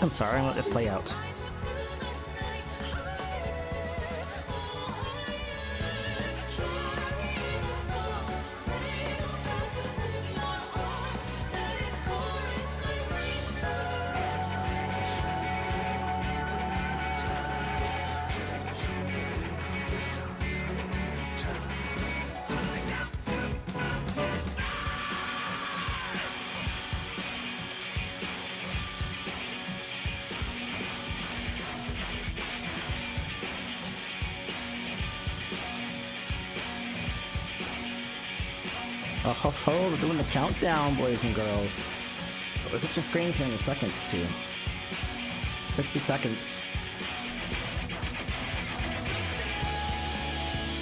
I'm sorry, I'm gonna let this play out. Oh ho ho, we're doing the countdown, boys and girls. We're switching screens here in a second, too. 60 seconds.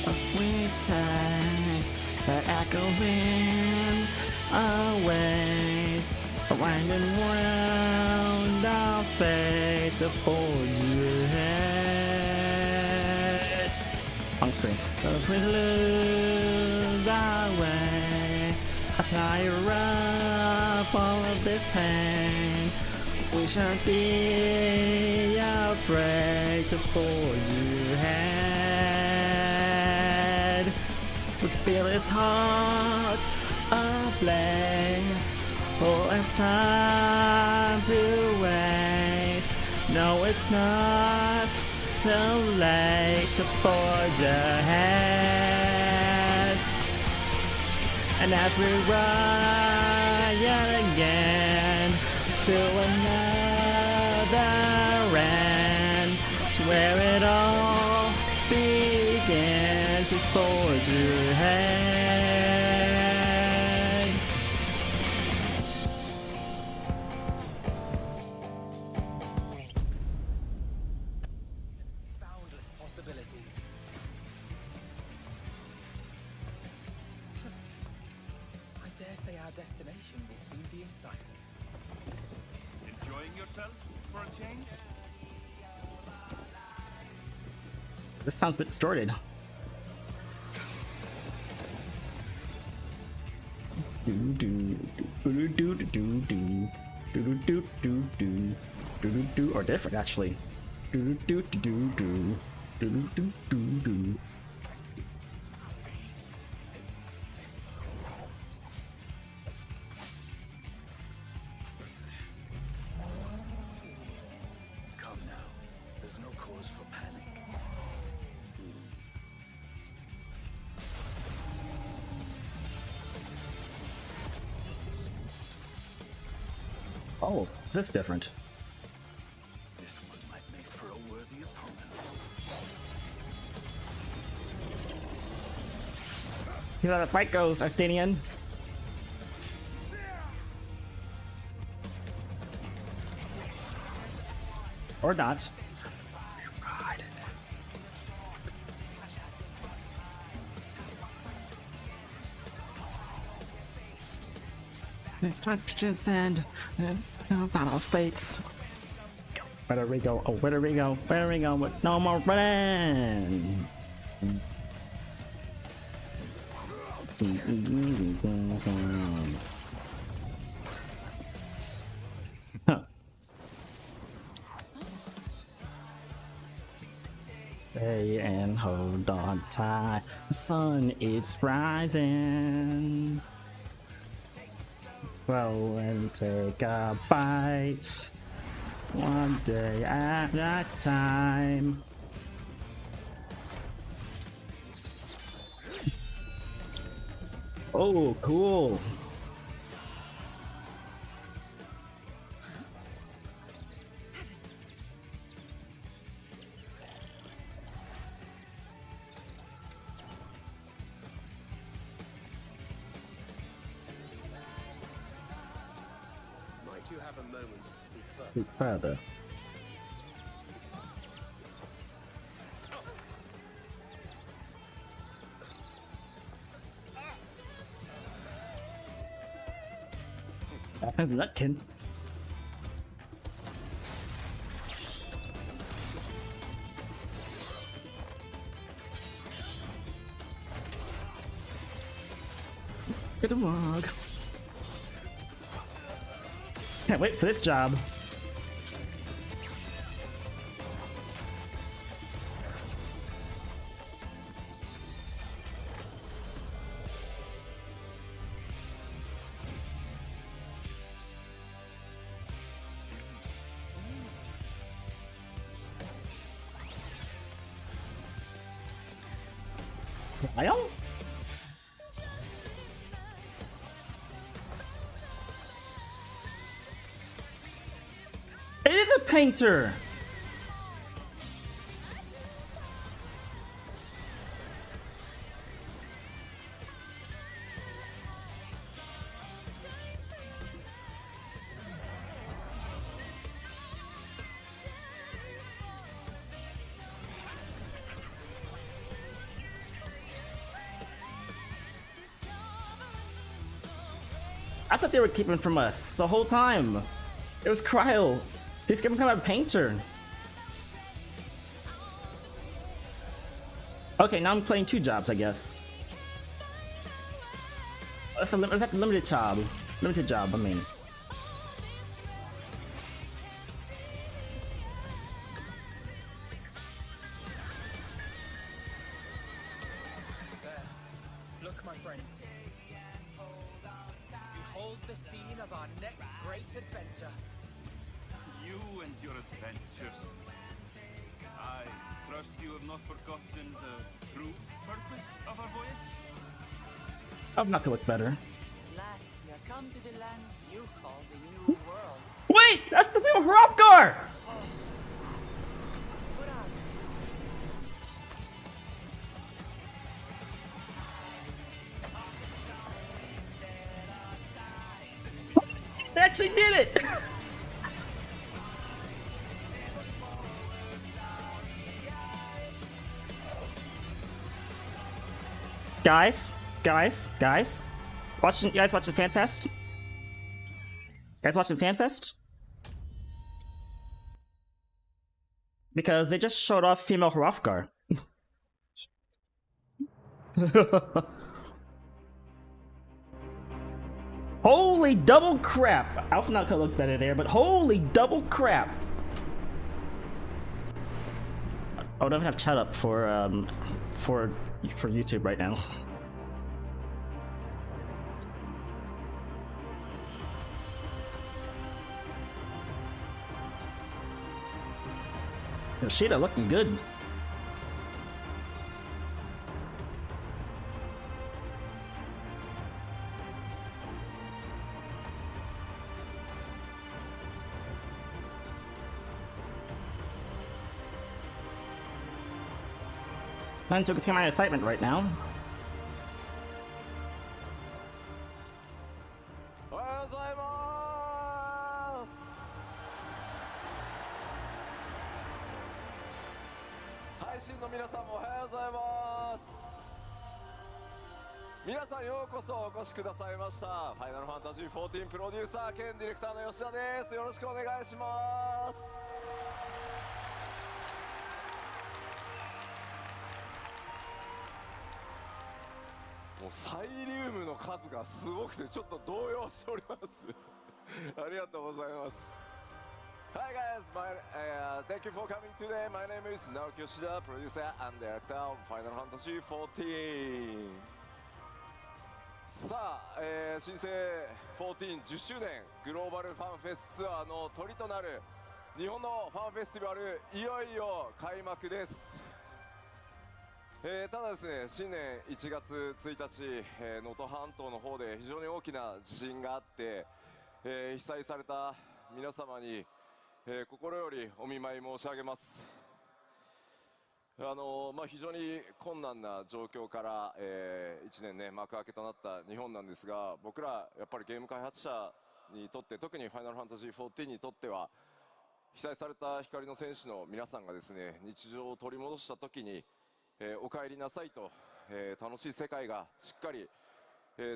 A sweet time that echoes in away, a winding round of fate to forge your head. On screen. So if we lose our way, I'll tire up all of this pain. We shan't be afraid to forge your head. We can feel his heart ablaze. Oh, it's time to waste. No, it's not too late to forge ahead. And as we ride again to another end, where it all begins, we forge ahead. Boundless possibilities. I dare say our destination will soon be in sight. Enjoying yourself for a change? This sounds a bit distorted. Or different, actually. Come now. There's no cause for panic. Oh, is this different? This one might make for a worthy opponent. Here's how the fight goes, Arstanian. Or not. Touches and not all fakes. Where do we go? Oh, where do we go? Where do we go? With no more running. Stay and hold on tight. The sun is rising. Go and take a bite. One day at a time. Oh, cool. Might you have a moment to speak further? Speak further. That's Nutkin. Good work. Can't wait for this job. Cryo? It is a painter! That's what they were keeping from us the whole time. It was Cryo. He's gonna become a painter. Okay, now I'm playing 2 jobs, I guess. That's a limited job. Limited job, I mean. There. Look, my friends. Behold the scene of our next great adventure. You and your adventures. I trust you have not forgotten the true purpose of our voyage? I'm not gonna look better. Last we are come to the land you call the New World. Wait! That's the name of Hropgar! Put out. They actually did it! Guys, you guys watching Fanfest? Guys watching Fanfest? Because they just showed off female Hropgar. Holy double crap! Alpha not gonna look better there, but holy double crap! Oh, I don't have chat up for YouTube right now. Yoshida looking good. Time to get my excitement right now. おはようございます。配信の皆さんもおはようございます。皆さんようこそお越しくださいました。ファイナルファンタジー14プロデューサー兼ディレクターの吉田です。よろしくお願いします。もうサイリウムの数がすごくてちょっと動揺しておりますありがとうございます。 Hi guys, thank you for coming today. My name is Naoki Yoshida, producer and director of Final Fantasy 14. さあ、新生14 10周年グローバルファンフェスツアーのトリとなる日本のファンフェスティバルいよいよ開幕です。ただですね、新年1月1日、能登半島の方で非常に大きな地震があって、被災された皆様に、心よりお見舞い申し上げます。非常に困難な状況から、1年ね幕開けとなった日本なんですが、僕らやっぱりゲーム開発者にとって、特にファイナルファンタジー14にとっては、被災された光の戦士の皆さんがですね日常を取り戻した時に、お帰りなさいと、楽しい世界がしっかり、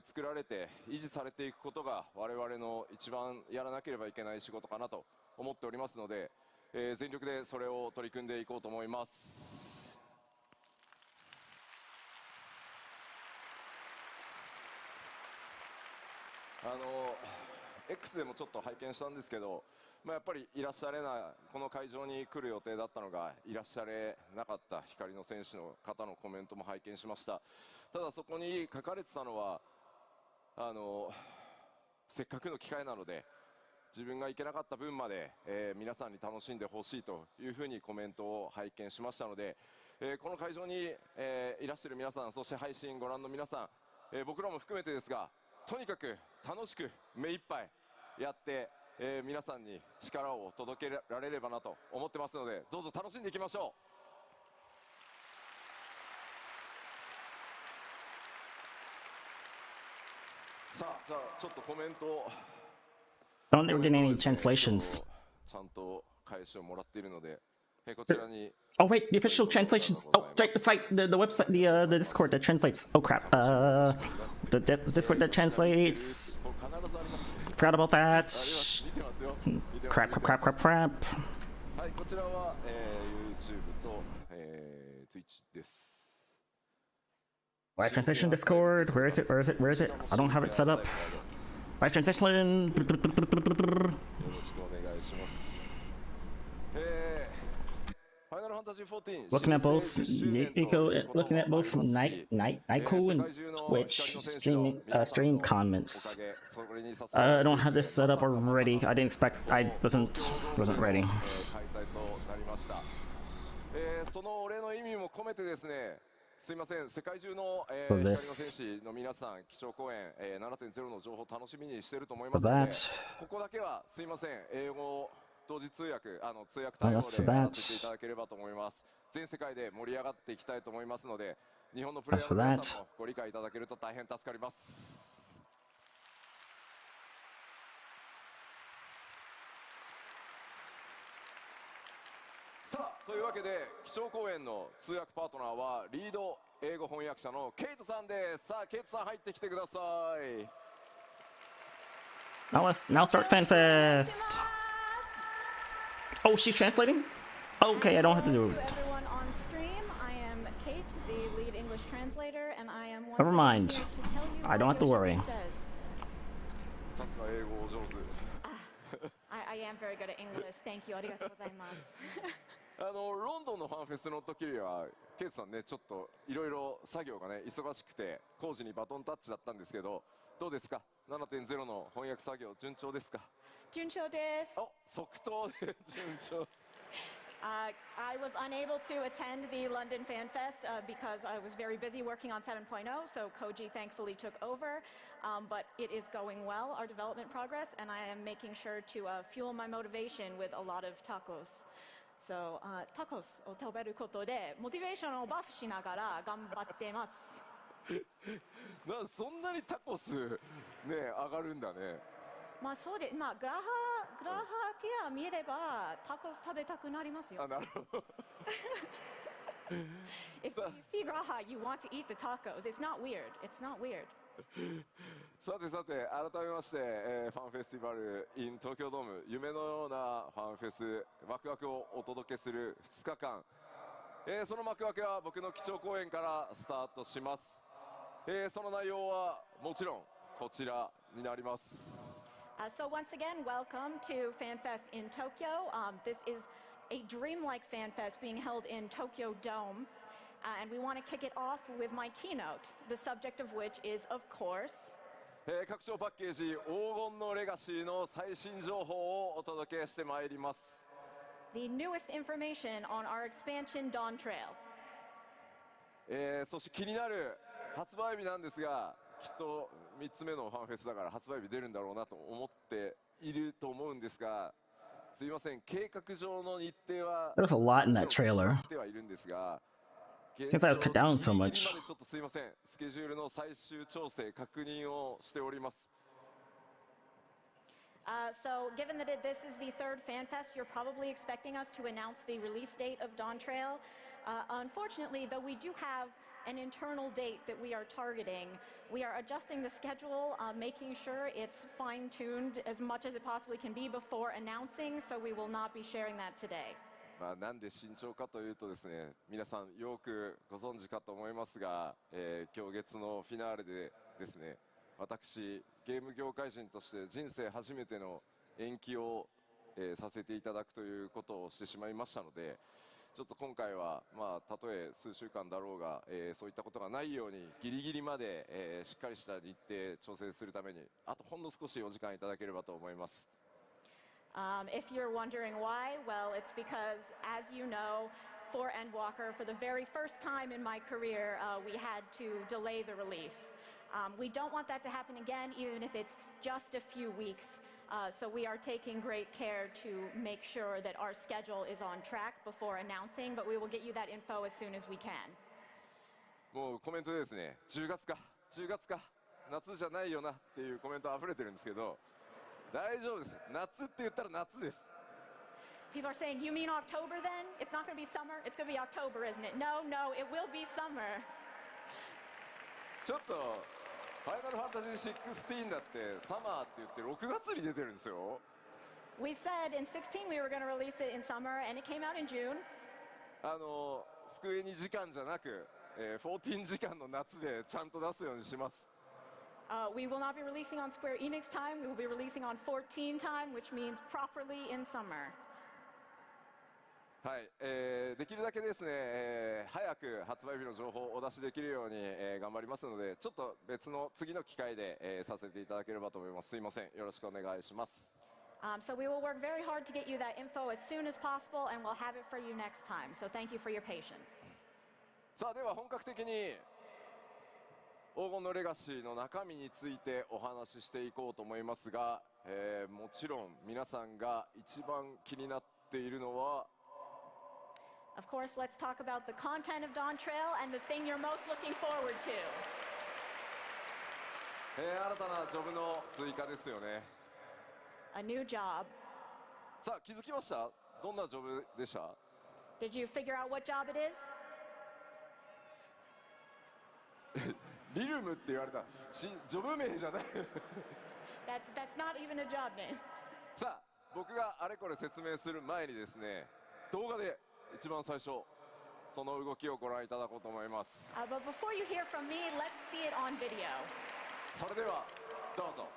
作られて維持されていくことが我々の一番やらなければいけない仕事かなと思っておりますので、全力でそれを取り組んでいこうと思います。X でもちょっと拝見したんですけど、やっぱりいらっしゃれない、この会場に来る予定だったのがいらっしゃれなかった光の選手の方のコメントも拝見しました。ただそこに書かれてたのは、せっかくの機会なので自分が行けなかった分まで、皆さんに楽しんでほしいというふうにコメントを拝見しましたので、この会場に、いらっしゃる皆さん、そして配信ご覧の皆さん、僕らも含めてですが、とにかく楽しく目いっぱいやって、皆さんに力を届けられればなと思ってますので、どうぞ楽しんでいきましょう。さあ、じゃあちょっとコメントを Don't they getting any translations? ちゃんと返しをもらっているので、こちらに Oh wait, the official translations. Oh, right beside the website, the Discord that translates. Oh crap. The Discord that translates. Forgot about that. Crap. はい、こちらは、YouTube と、Twitch です。Live translation Discord. Where is it? I don't have it set up. Live translation. よろしくお願いします。Final Fantasy XIV Looking at both Nico and Twitch stream comments. I don't have this set up already. I didn't expect. I wasn't ready. そのお礼の意味も込めてですね、すいません、世界中の光の戦士の皆さん、基調講演 7.0 の情報楽しみにしてると思いますので、ここだけはすいません、英語同時通訳、通訳対応でやらせていただければと思います。全世界で盛り上がっていきたいと思いますので、日本のプレイヤーの皆さんもご理解いただけると大変助かります。さあ、というわけで基調講演の通訳パートナーはリード英語翻訳者のケイトさんです。さあ、ケイトさん入ってきてください。Now start Fanfest. Oh, she's translating? Okay, I don't have to do it. Everyone on stream, I am Kate, the lead English translator, and I am Never mind. here to tell you I don't have to what worry. your show says. さすが英語お上手。I am very good at English. Thank you. ありがとうございます。ロンドンのファンフェスの時にはケイトさんね、ちょっといろいろ作業がね忙しくて工事にバトンタッチだったんですけど、どうですか 7.0 の翻訳作業順調ですか？順調です。お、即答で順調。I was unable to attend the London Fanfest because I was very busy working on 7.0, so Koji thankfully took over, but it is going well, our development progress, and I am making sure to fuel my motivation with a lot of tacos. So, tacos を食べることでモチベーションをバフしながら頑張ってます。そんなにタコスね上がるんだね。まあそうで、まあグラハティア見ればタコス食べたくなりますよ。あ、なるほど。If you see Graha, you want to eat the tacos. It's not weird. It's not weird. さてさて、改めまして、ファンフェスティバル in 東京ドーム、夢のようなファンフェス、ワクワクをお届けする2日間、その幕開けは僕の基調講演からスタートします。その内容はもちろんこちらになります。So once again, welcome to FanFest in Tokyo. This is a dreamlike FanFest being held in Tokyo Dome. And we want to kick it off with my keynote, the subject of which is, of course, 拡張パッケージ黄金のレガシーの最新情報をお届けしてまいります。the newest information on our expansion Dawn Trail. そして気になる発売日なんですが、きっと3つ目のファンフェスだから発売日出るんだろうなと思っていると思うんですが、すいません、計画上の日程は There was a lot in that trailer. 決まってはいるんですが、 Since I was cut down so much. ちょっとすいません、スケジュールの最終調整確認をしております。So given that this is the third FanFest, you're probably expecting us to announce the release date of Dawn Trail. Unfortunately, though we do have an internal date that we are targeting, we are adjusting the schedule, making sure it's fine-tuned as much as it possibly can be before announcing, so we will not be sharing that today. なんで慎重かというとですね、皆さんよくご存知かと思いますが、今日月のフィナーレでですね、私ゲーム業界人として人生初めての延期を、させていただくということをしてしまいましたので、ちょっと今回はたとえ数週間だろうが、そういったことがないようにギリギリまで、しっかりした日程調整するためにあとほんの少しお時間いただければと思います。If you're wondering why, well, it's because, as you know, for Endwalker. For the very first time in my career, we had to delay the release. We don't want that to happen again, even if it's just a few weeks. So we are taking great care to make sure that our schedule is on track before announcing, but we will get you that info as soon as we can. もうコメントでですね、10月か、夏じゃないよなっていうコメント溢れてるんですけど、大丈夫です。夏って言ったら夏です。People are saying, you mean October then? It's not going to be summer, it's going to be October, isn't it? No, no, it will be summer. ちょっとファイナルファンタジー16だってサマーって言って6月に出てるんですよ。We said in 16 we were going to release it in summer, and it came out in June. スクエニ時間じゃなく、14時間の夏でちゃんと出すようにします。We will not be releasing on Square Enix time, we will be releasing on 14 time, which means properly in summer. はい、できるだけですね、早く発売日の情報をお出しできるように、頑張りますので、ちょっと別の次の機会で、させていただければと思います。すいません、よろしくお願いします。So we will work very hard to get you that info as soon as possible, and we'll have it for you next time. So thank you for your patience. さあでは本格的に黄金のレガシーの中身についてお話ししていこうと思いますが、もちろん皆さんが一番気になっているのはOf course, let's talk about the content of Dawn Trail and the thing you're most looking forward to. 新たなジョブの追加ですよね。A new job. さあ気づきました？どんなジョブでした？ Did you figure out what job it is? リルムって言われた。ジョブ名じゃない。That's not even a job name. さあ僕があれこれ説明する前にですね、動画で一番最初その動きをご覧いただこうと思います。But before you hear from me, let's see it on video. それではどうぞ。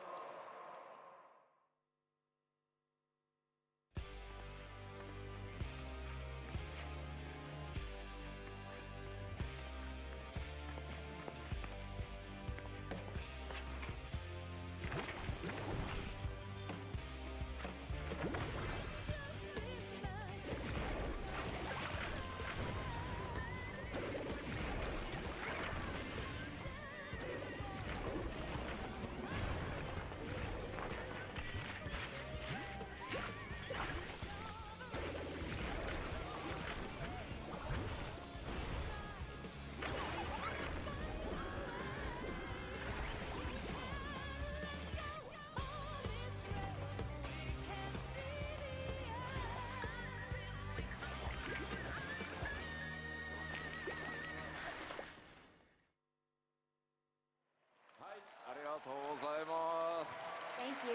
ありがとうございます。 Thank you.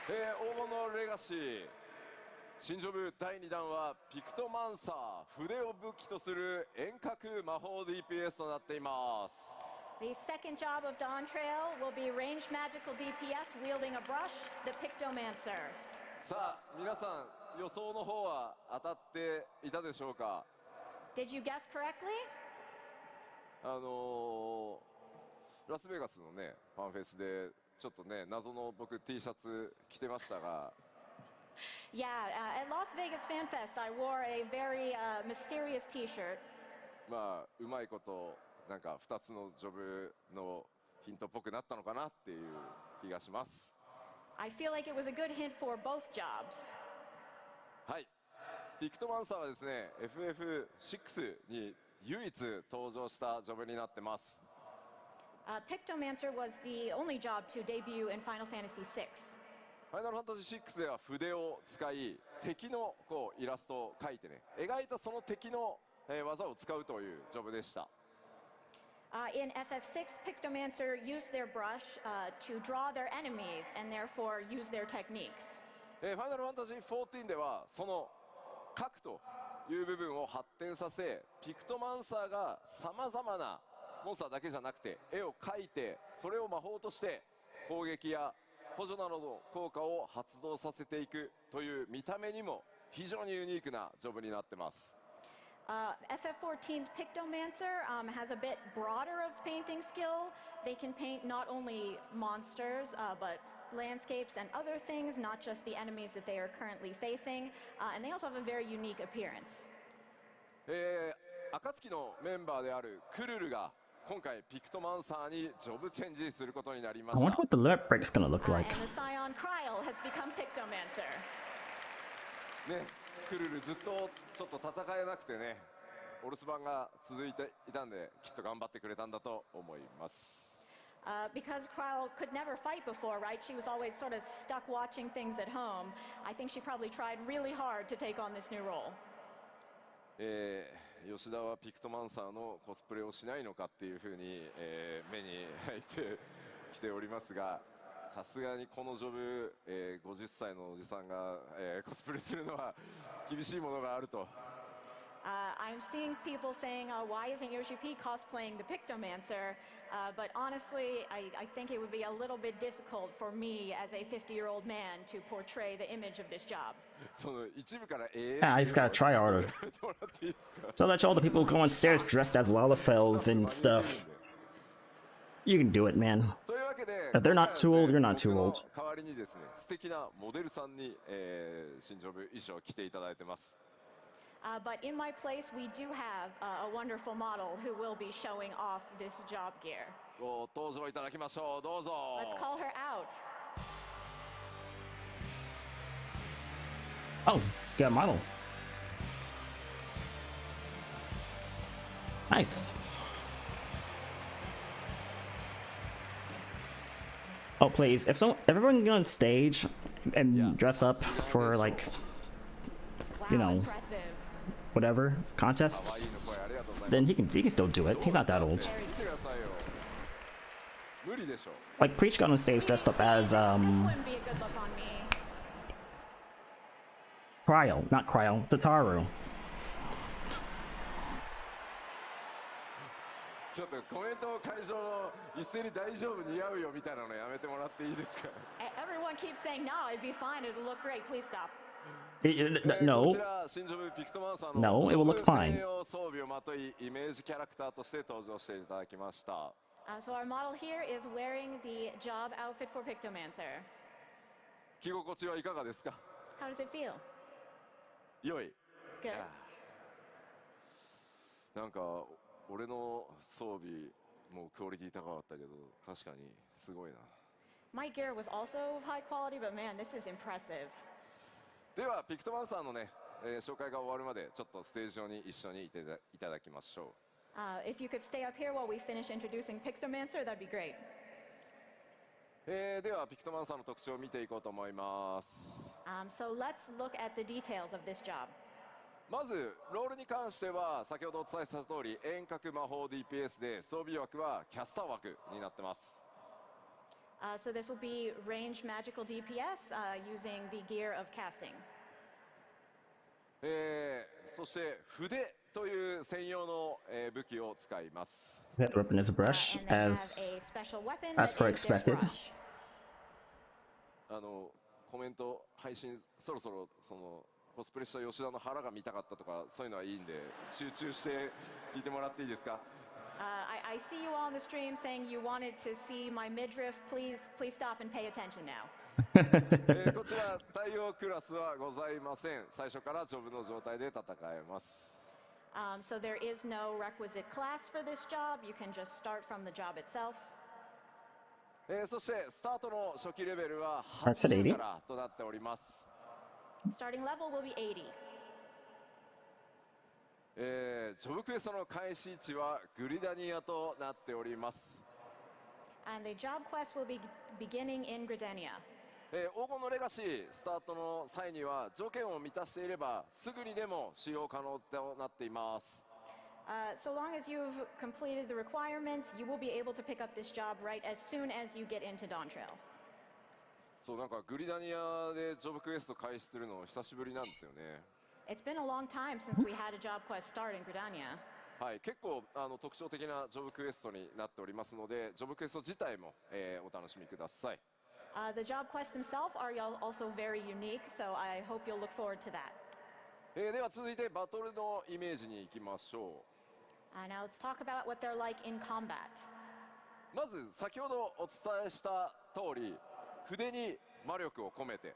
黄金のレガシー新ジョブ第2弾はピクトマンサー、筆を武器とする遠隔魔法 DPS となっています。 The second job of Dawn Trail will be ranged magical DPS wielding a brush, the Pictomancer. さあ皆さん予想の方は当たっていたでしょうか？ Did you guess correctly? ラスベガスのねファンフェスでちょっとね謎の僕 T シャツ着てましたがYeah, at Las Vegas Fanfest, I wore a very mysterious T-shirt. まあうまいことなんか2つのジョブのヒントっぽくなったのかなっていう気がします。 I feel like it was a good hint for both jobs. はい、ピクトマンサーはですね ffxiv に唯一登場したジョブになってます。 Pictomancer was the only job to debut in Final Fantasy VI. ファイナルファンタジー6では筆を使い敵のこうイラストを描いてね描いたその敵の技を使うというジョブでした。 In FF6, Pictomancer used their brush to draw their enemies and therefore use their techniques. ファイナルファンタジー14ではその描くという部分を発展させピクトマンサーがさまざまなモンスターだけじゃなくて絵を描いてそれを魔法として攻撃や補助などの効果を発動させていくという見た目にも非常にユニークなジョブになってます。 FF14's Pictomancer has a bit broader of painting skill. They can paint not only monsters, but landscapes and other things, not just the enemies that they are currently facing. And they also have a very unique appearance. 暁のメンバーであるクルルが今回ピクトマンサーにジョブチェンジすることになりま I し wonder た。 what the lip break's gonna look like. And the Scion Kryl has become Pictomancer. ね、クルルずっとちょっと戦えなくてね、お留守番が続いていたんで、きっと頑張ってくれたんだと思います。Because Kryl could never fight before, right? She was always sort of stuck watching things at home. I think she probably tried really hard to take on this new role. 吉田はピクトマンサーのコスプレをしないのかっていうふうに、目に入ってきておりますが、さすがにこのジョブ、50歳のおじさんが、コスプレするのは厳しいものがあると。I'm seeing people saying, why isn't Yoshi P cosplaying the Pictomancer? But honestly, I think it would be a little bit difficult for me as a 50-year-old man to portray the image of this job. その一部から Yeah, I just gotta try harder. So that's all the people who go on stairs dressed as Lalafels and stuff. You can do it, man. というわけで、 If they're not too old, you're not too 僕の old. 代わりにですね、素敵なモデルさんに、新ジョブ衣装を着ていただいてます。But in my place, we do have a wonderful model who will be showing off this job gear. ご登場いただきましょう。どうぞ。 Let's call her out. Oh, got a model. Nice. Oh, please, if everyone can go on stage and dress up for like, Wow, you know, impressive. whatever contests, 可愛いの声ありがとうございます。 then he can still do it. He's not that old. 見てくださいよ。無理でしょ。 Like Preach got on stage dressed up as This wouldn't be a good look on me. Cryo, not Cryo, Tataru. ちょっとコメントを会場の一斉に大丈夫似合うよみたいなのやめてもらっていいですか。 Everyone keeps saying, no, it'd be fine, it'll look great, please stop. こ No, ちら新ジョブピクトマンさん No, の it will look fine. 専用装備をまといイメージキャラクターとして登場していただきました。 So our model here is wearing the job outfit for Pictomancer. 着心地はいかがですか。 How does it feel? 良い。 Good. なんか俺の装備もクオリティ高かったけど確かにすごいな。 My gear was also of high quality, but man, this is impressive. ではピクトマンさんのね、紹介が終わるまでちょっとステージ上に一緒にいただきましょ If you could stay up here while we finish introducing Pictomancer, that'd be great. う。ではピクトマンさんの特徴を見ていこうと思います。 So let's look at the details of this job. まずロールに関しては先ほどお伝えした通り遠隔魔法 DPS で装備枠はキャスター枠になってます。 So this will be ranged magical DPS using the gear of casting. そして筆という専用の、武器を使います。 that weapon is a brush, And they have a as special weapon as that per is their expected. brush. コメント配信そろそろそのコスプレした吉田の腹が見たかったとかそういうのはいいんで集中して聞いてもらっていいですか。 I see you all on the stream saying you wanted to see my midriff. Please stop and pay attention now. こちら対応クラスはございません。最初からジョブの状態で戦えます。 So there is no requisite class for this job. You can just start from the job itself. そしてスタートの初期レベルは That's at 80 80? からとなっております。 Starting level will be 80. ジョブクエストの開始位置はグリダニアとなっております。 And the job quest will be beginning in Gridania. 黄金のレガシースタートの際には条件を満たしていればすぐにでも使用可能となっています。 So long as you've completed the requirements, you will be able to pick up this job right as soon as you get into Dawn Trail. そうなんかグリダニアでジョブクエスト開始するの久しぶりなんですよね。 It's been a long time since we had a job quest start in Gridania. はい、結構特徴的なジョブクエストになっておりますのでジョブクエスト自体も、お楽しみください。 The job quests themselves are also very unique, so I hope you'll look forward to that. では続いてバトルのイメージに行きましょ Now let's talk about what they're like in combat. う。まず先ほどお伝えした通り筆に魔力を込めて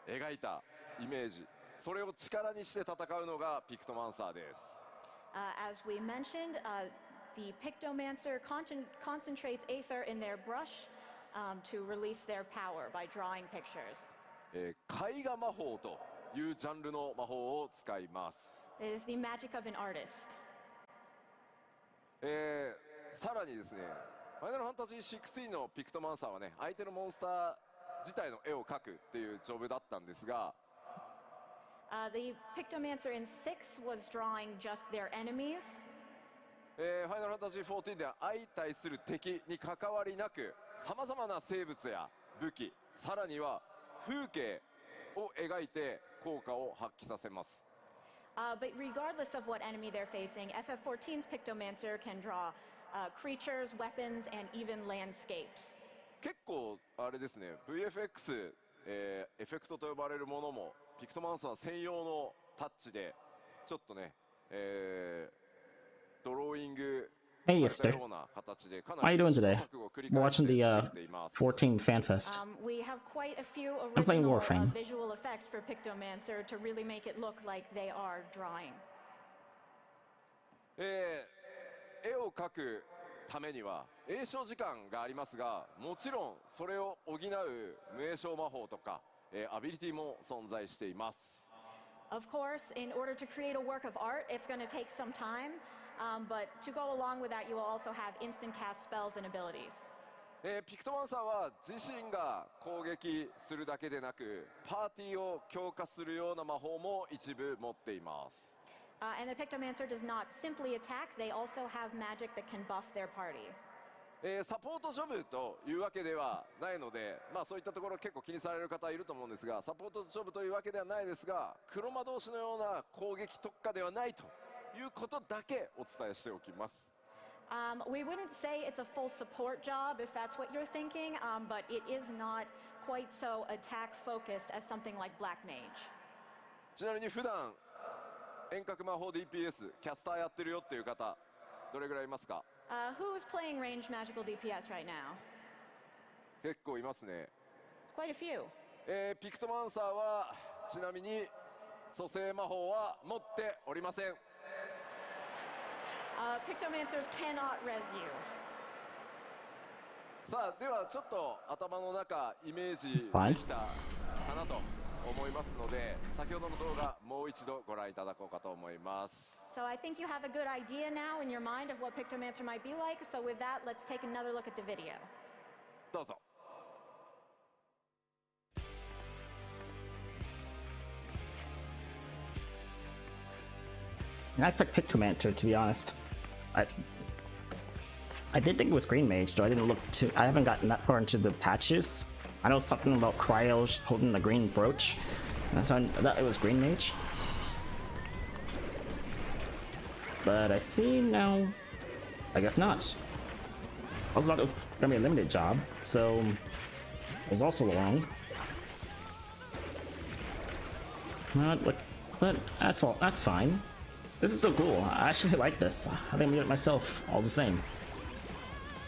描いたイメージ、それを力にして戦うのがピクトマンサーです。As we mentioned, the Pictomancer concentrates aether in their brush to release their power by drawing pictures. 絵画魔法というジャンルの魔法を使います。It is the magic of an artist. さらにですね、ファイナルファンタジー16のピクトマンサーはね、相手のモンスター自体の絵を描くっていうジョブだったんですが、The Pictomancer in 6 was drawing just their enemies. ファイナルファンタジー14では相対する敵に関わりなく、さまざまな生物や武器、さらには風景を描いて効果を発揮させます。But regardless of what enemy they're facing, FF14's Pictomancer can draw creatures, weapons, and even landscapes. 結構あれですね、VFX、エフェクトと呼ばれるものもピクトマンサー専用のタッチでちょっとね、ドローイング Hey, され Esther. たような形でかな How you り doing 試行 today? 錯誤を繰り I'm 返し watching て the 作っています。 14 Fanfest. We have quite a few I'm playing original Warframe. visual effects for Pictomancer to really make it look like they are drawing. 絵を描くためには詠唱時間がありますが、もちろんそれを補う無詠唱魔法とか、アビリティも存在しています。Of course, in order to create a work of art, it's going to take some time, but to go along with that, you will also have instant cast spells and abilities. ピクトマンサーは自身が攻撃するだけでなく、パーティーを強化するような魔法も一部持っています。And the Pictomancer does not simply attack, they also have magic that can buff their party. サポートジョブというわけではないので、そういったところ結構気にされる方いると思うんですが、サポートジョブというわけではないですが、黒魔導士のような攻撃特化ではないということだけお伝えしておきます。We wouldn't say it's a full support job if that's what you're thinking, but it is not quite so attack focused as something like Black Mage. ちなみに普段遠隔魔法 DPS キャスターやってるよっていう方どれぐらいいますか？ Who's playing ranged magical DPS right now? 結構いますね。 Quite a few. ピクトマンサーはちなみに蘇生魔法は持っておりません。Pictomancers cannot res you. さあではちょっと頭の中イメージできたかなと思いますので、先ほどの動画もう一度ご覧いただこうかと思います。 So I think you have a good idea now in your mind of what Pictomancer might be like. So with that, let's take another look at the video. どうぞ。And I expect Pictomancer, to be honest. I did think it was Green Mage, though I didn't look too. I haven't gotten that far into the patches. I know something about Cryo holding the green brooch. So I thought it was Green Mage. But I see now. I guess not. I also thought it was gonna be a limited job, so I was also wrong. But that's fine. This is so cool. I actually like this. I think I'm gonna get it myself, all the same.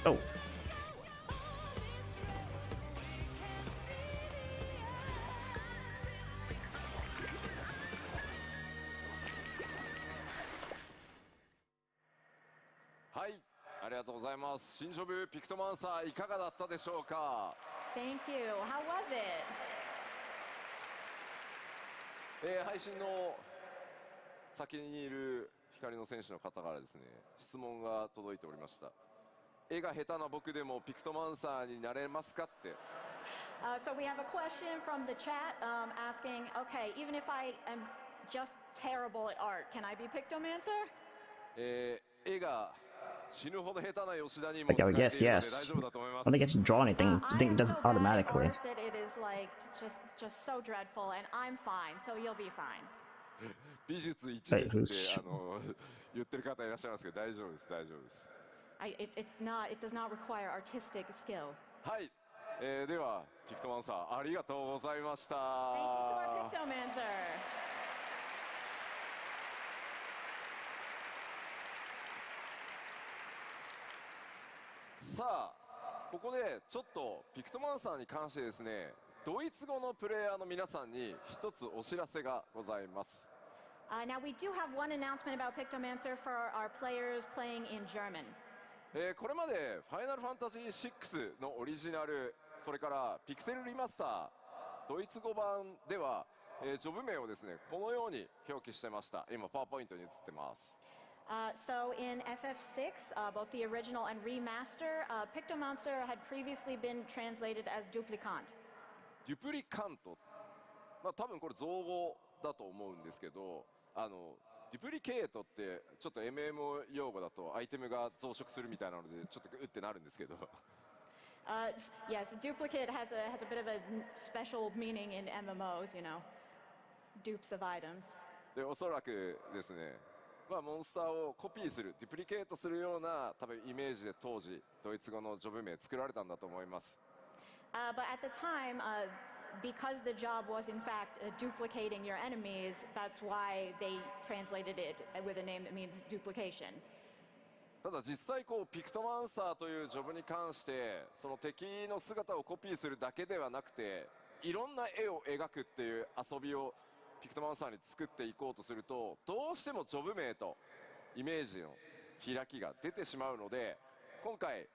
Oh. Hi, ありがとうございます。新ジョブピクトマンサーいかがだったでしょうか？ Thank you. How was it? 配信の先にいる光の選手の方からですね、質問が届いておりました。絵が下手な僕でもピクトマンサーになれますかって。So we have a question from the chat asking, okay, even if I am just terrible at art, can I be Pictomancer? 絵が死ぬほど下手な吉田にも Like, 使 oh, えているので yes, 大 yes. 丈夫だと思いま I す。 don't think I should draw anything. I think it does it I'm so bad at automatically. art that it is like just so dreadful, and I'm fine, so you'll be fine. 美術1はいですって言ってる方いらっしゃいますけど大丈夫です大丈夫です。It does not require artistic skill. はい、ではピクトマンサーありがとうございました。 Thank you to our Pictomancer. さあここでちょっとピクトマンサーに関してですね、ドイツ語のプレイヤーの皆さんに一つお知らせがございます。Now, we do have one announcement about Pictomancer for our players playing in German. これまでファイナルファンタジー6のオリジナル、それからピクセルリマスタードイツ語版では、ジョブ名をですねこのように表記してました。今パワーポイントに映ってます。So in FF6, both the original and remaster, Pictomancer had previously been translated as duplicant. デュプリカント、まあ多分これ造語だと思うんですけど、デュプリケートってちょっと MMO 用語だとアイテムが増殖するみたいなのでちょっとうってなるんですけど。Yes, duplicate has a bit of a special meaning in MMOs, you know, dupes of items. でおそらくですね、まあ、モンスターをコピーするデュプリケートするような多分イメージで当時ドイツ語のジョブ名作られたんだと思います。But at the time, because the job was in fact duplicating your enemies, that's why they translated it with a name that means duplication. ただ実際こうピクトマンサーというジョブに関してその敵の姿をコピーするだけではなくていろんな絵を描くっていう遊びをピクトマンサーに作っていこうとするとどうしてもジョブ名とイメージの開きが出てしまうので、今回、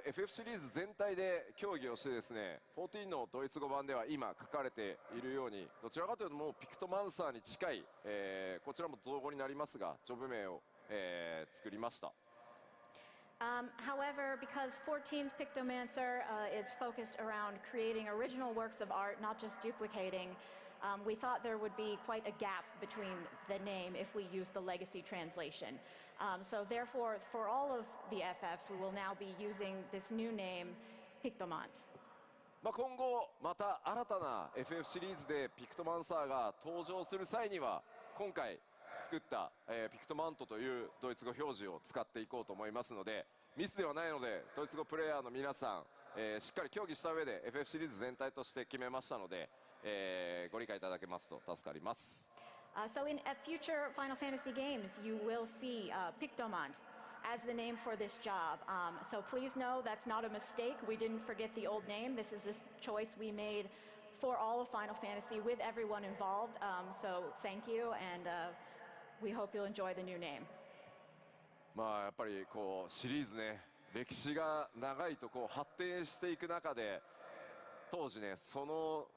FF シリーズ全体で協議をしてですね14のドイツ語版では今書かれているようにどちらかというともうピクトマンサーに近い、こちらも造語になりますがジョブ名を、作りました。However, because 14's Pictomancer is focused around creating original works of art, not just duplicating, we thought there would be quite a gap between the name if we use the legacy translation. So therefore, for all of the FFs, we will now be using this new name, Pictomant. まあ今後また新たな FF シリーズでピクトマンサーが登場する際には今回作った、ピクトマントというドイツ語表示を使っていこうと思いますので、ミスではないのでドイツ語プレイヤーの皆さん、しっかり協議した上で FF シリーズ全体として決めましたので、ご理解いただけますと助かります。So in future Final Fantasy games, you will see Pictomant as the name for this job. So please know that's not a mistake. We didn't forget the old name. This is this choice we made for all of Final Fantasy with everyone involved. So thank you, and we hope you'll enjoy the new name. まあやっぱりこうシリーズね歴史が長いとこう発展していく中で当時ねその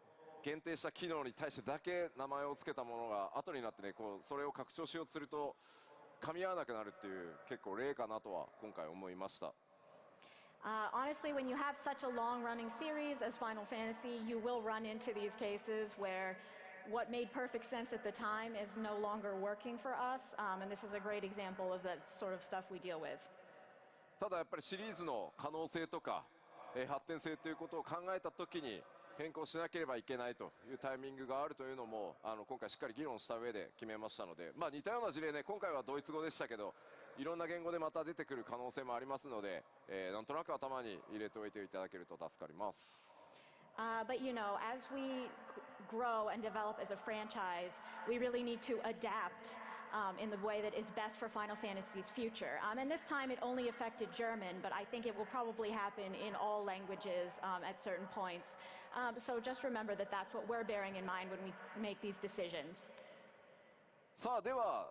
限定した機能に対してだけ名前を付けたものが後になってねこうそれを拡張しようとすると噛み合わなくなるっていう結構例かなとは今回思いました。Honestly, when you have such a long-running series as Final Fantasy, you will run into these cases where what made perfect sense at the time is no longer working for us, and this is a great example of the sort of stuff we deal with. ただやっぱりシリーズの可能性とか、発展性ということを考えた時に変更しなければいけないというタイミングがあるというのも今回しっかり議論した上で決めましたので、まあ、似たような事例ね今回はドイツ語でしたけどいろんな言語でまた出てくる可能性もありますので、なんとなく頭に入れておいていただけると助かります。But you know, as we grow and develop as a franchise, we really need to adapt in the way that is best for Final Fantasy's future. And this time it only affected German, but I think it will probably happen in all languages at certain points. So just remember that that's what we're bearing in mind when we make these decisions. さあでは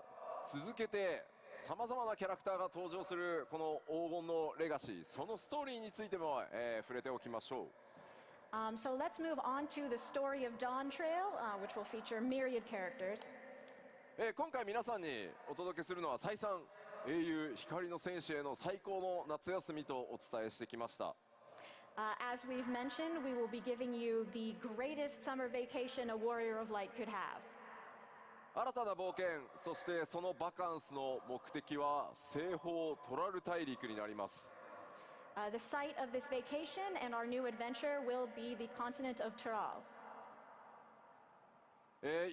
続けてさまざまなキャラクターが登場するこの黄金のレガシー、そのストーリーについても、触れておきましょう。So let's move on to the story of Dawn Trail, which will feature myriad characters. 今回皆さんにお届けするのは再三英雄光の戦士への最高の夏休みとお伝えしてきました。As we've mentioned, we will be giving you the greatest summer vacation a warrior of light could have. 新たな冒険、そしてそのバカンスの目的は西方トラル大陸になります。The site of this vacation and our new adventure will be the continent of Tural.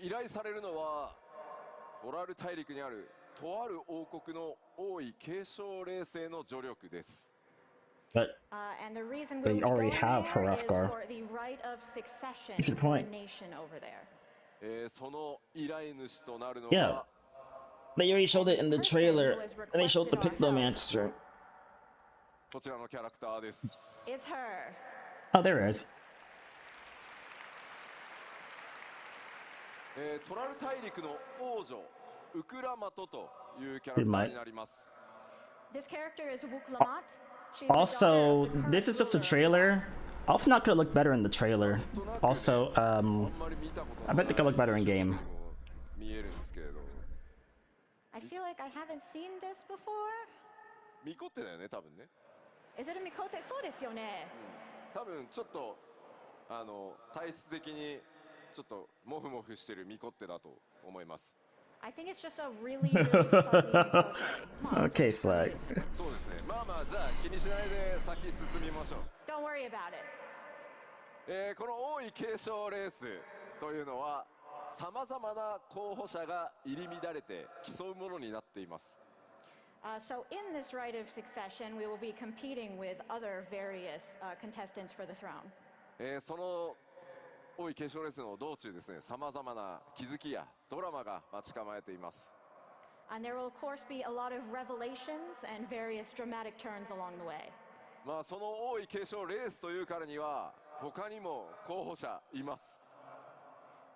依頼されるのはトラル大陸にあるとある王国の王位継承霊星の助力です。But And the reason They we'll be already going have there is Hrothgar. for the right of succession What's the for a point? nation over there. その依頼主となるの Yeah. が They already showed it in the trailer, and they showed the Pictomancer. こちらのキャラクターです。 It's her. Oh, there it is. トラル大陸の王女ウクラマトというキャラクターになります。 This character is Wuklamat. She's the Also, daughter of the current this is just a ruler of trailer. Alpha not gonna look better in the trailer. Also, あんまり見たことない I bet they could look better in game. 見えるんですけれど、 I feel like I haven't seen this before. ミコってだよね多分ね。 Is it a Mikote? そうですよね。多分ちょっと体質的にちょっとモフモフしてるミコってだと思います。 I think it's just a really, really fuzzy Mikote. Okay, Slag. そうですね。まあまあじゃあ気にしないで先進みましょう。 Don't worry about it. この王位継承レースというのはさまざまな候補者が入り乱れて競うものになっています。 So in this rite of succession, we will be competing with other various contestants for the throne. その王位継承レースの道中ですね、さまざまな気づきやドラマが待ち構えています。 And there will, of course, be a lot of revelations and various dramatic turns along the way. まあその王位継承レースというからには他にも候補者います。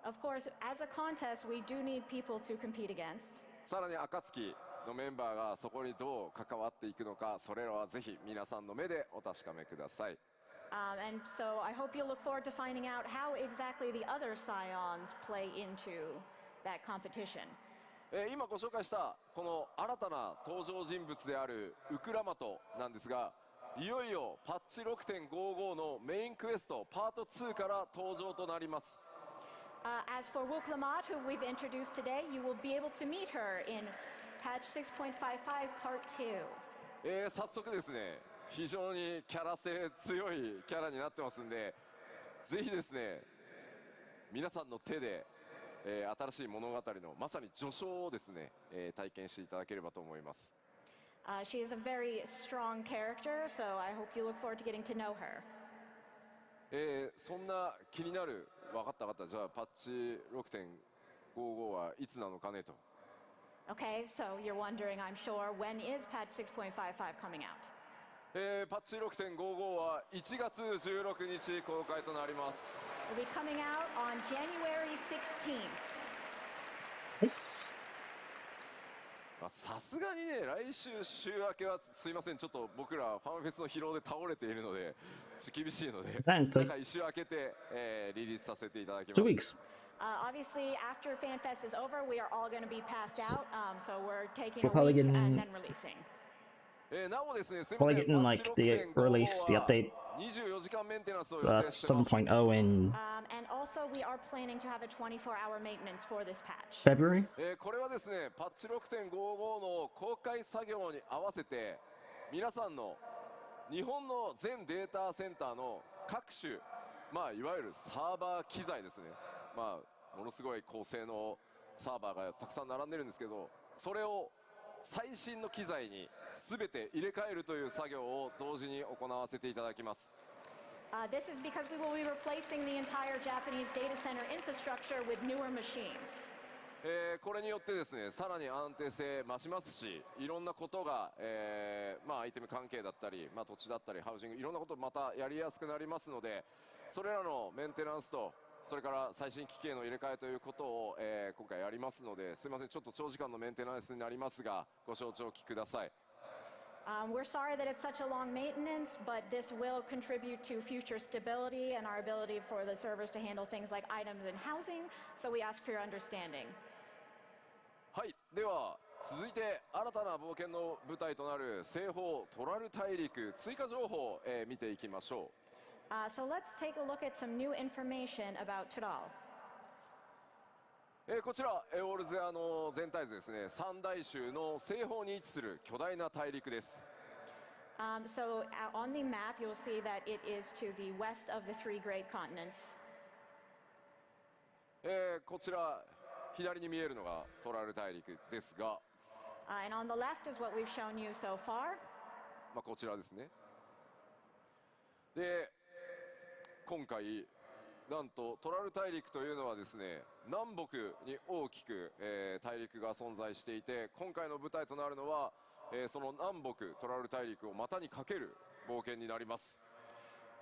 Of course, as a contest, we do need people to compete against. さらに暁のメンバーがそこにどう関わっていくのか、それらはぜひ皆さんの目でお確かめください。 And so I hope you'll look forward to finding out how exactly the other scions play into that competition. 今ご紹介したこの新たな登場人物であるウクラマトなんですが、いよいよパッチ 6.55 のメインクエストパート2から登場となります。 As for Wuklamat, who we've introduced today, you will be able to meet her in patch 6.55 part 2. 早速ですね、非常にキャラ性強いキャラになってますんで、ぜひですね皆さんの手で、新しい物語のまさに序章をですね、体験していただければと思います。 She is a very strong character, so I hope you look forward to getting to know her. そんな気になる、分かった分かった、じゃあパッチ 6.55 はいつなのかねと。 Okay, so you're wondering, I'm sure, when is patch 6.55 coming out? パッチ 6.55 は1月16日公開となります。 It'll be coming out on January 16th. Nice. さすがにね、来週週明けはすいません、ちょっと僕らファンフェスの疲労で倒れているので厳しいので、なんか1週明けて、リリースさせていただきます。 2 weeks. Obviously, after Fanfest is over, we are all going to be passed out, so we're taking We're a probably week getting- and then releasing. なおですね、すいま Probably せん、 getting like the release, the update. 24時間メンテナンスを予 That's 定してます。 7.0 in And also, we are planning to have a 24-hour maintenance for this patch. February. これはですね、パッチ 6.55 の公開作業に合わせて皆さんの日本の全データセンターの各種、まあいわゆるサーバー機材ですね、まあものすごい高性能サーバーがたくさん並んでるんですけど、それを最新の機材に全て入れ替えるという作業を同時に行わせていただきます。 This is because we will be replacing the entire Japanese data center infrastructure with newer machines. これによってですね、さらに安定性増しますし、いろんなことが、まあアイテム関係だったり、まあ土地だったりハウジング、いろんなことまたやりやすくなりますので、それらのメンテナンスとそれから最新機器への入れ替えということを、今回やりますので、すみません、ちょっと長時間のメンテナンスになりますがご承知おきください。 We're sorry that it's such a long maintenance, but this will contribute to future stability and our ability for the servers to handle things like items and housing, so we ask for your understanding. はい、では続いて新たな冒険の舞台となる西方トラル大陸追加情報を、見ていきましょう。 So let's take a look at some new information about Tudal. こちらオールゼアの全体図ですね、三大洲の西方に位置する巨大な大陸です。 So on the map, you'll see that it is to the west of the three great continents. こちら左に見えるのがトラル大陸ですが、 And on the left is what we've shown you so far. まあこちらですね。で、今回なんとトラル大陸というのはですね、南北に大きく、大陸が存在していて、今回の舞台となるのはその南北トラル大陸を股にかける冒険になります。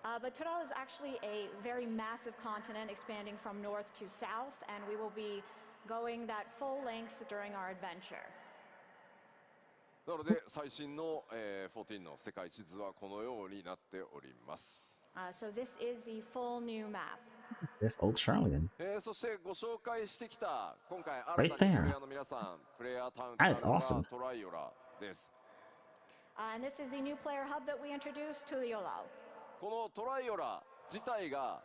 But Tyrol is actually a very massive continent expanding from north to south, and we will be going that full length during our adventure. なので最新の、14の世界地図はこのようになっております。So this is the full new map. This Australian. そしてご紹介してきた今回 Right 新たに there. プレイヤーの皆さん、プレイヤータウン That is が awesome. トライオラです。And this is the new player hub that we introduced to the Olao. このトライオラ自体が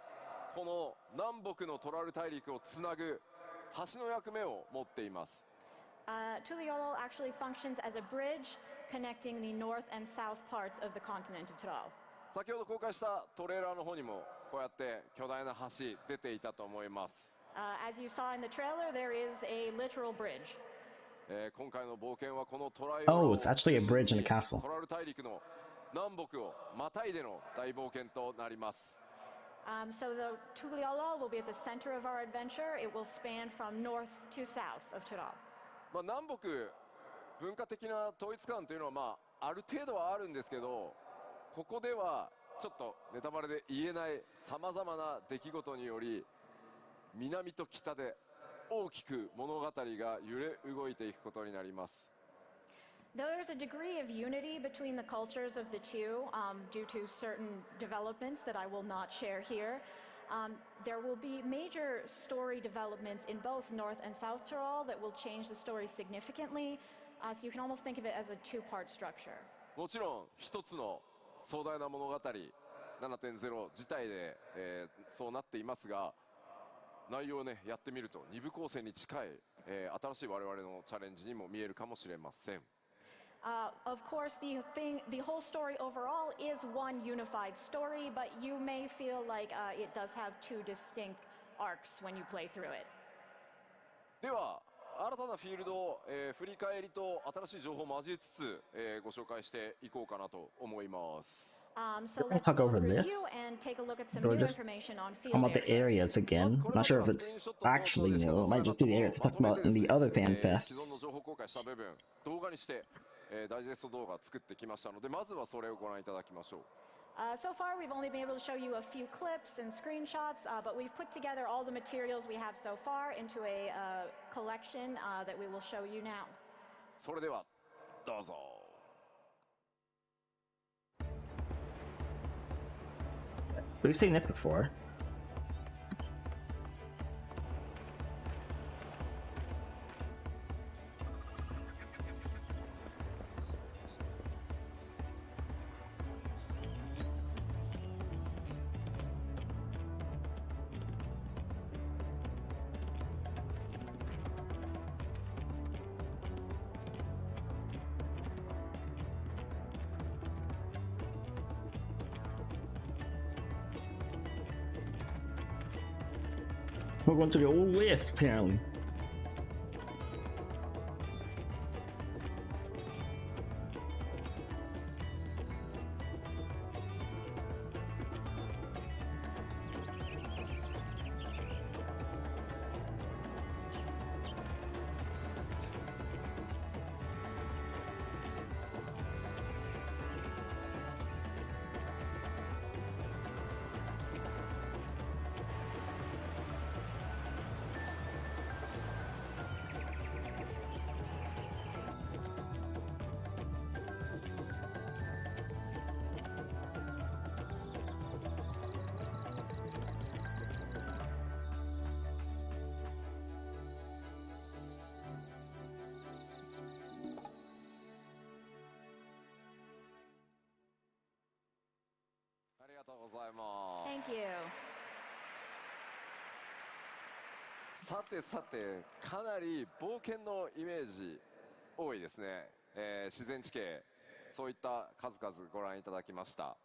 この南北のトラル大陸をつなぐ橋の役目を持っています。Tuliolo actually functions as a bridge connecting the north and south parts of the continent of Tyrol. 先ほど公開したトレーラーの方にもこうやって巨大な橋出ていたと思います。As you saw in the trailer, there is a literal bridge. 今回の冒険はこのトライオラ Oh, を it's actually a bridge in a castle. トラル大陸の南北をまたいでの大冒険となります。So the Tuliolo will be at the center of our adventure. It will span from north to south of Tyrol. 南北文化的な統一感というのは、ある程度はあるんですけど、ここではちょっとネタバレで言えないさまざまな出来事により南と北で大きく物語が揺れ動いていくことになります。There's a degree of unity between the cultures of the two due to certain developments that I will not share here. There will be major story developments in both North and South Tyrol that will change the story significantly. So you can almost think of it as a two-part structure. もちろん一つの壮大な物語 7.0 自体で、そうなっていますが、内容をねやってみると二部構成に近い、新しい我々のチャレンジにも見えるかもしれません。Of course, the whole story overall is one unified story, but you may feel like it does have two distinct arcs when you play through it. では新たなフィールドを、振り返りと新しい情報を交えつつ、ご紹介していこうかなと思います。So We're gonna let's talk go over through this. review and take a look at some Or new just information on How field about the areas. areas again? Not sure if it's actually new. It might just be the areas talked about in the other 既存の Fanfests. 情報公開した部分動画にして、ダイジェスト動画作ってきましたので、まずはそれをご覧いただきましょう。So far, we've only been able to show you a few clips and screenshots, but we've put together all the materials we have so far into a collection that we will show you now. それではどうぞ。We've seen this before. We're going to the old west, apparently. Thank you. さてさて、かなり冒険のイメージ多いですね。自然地形、そういった数々ご覧いただきました。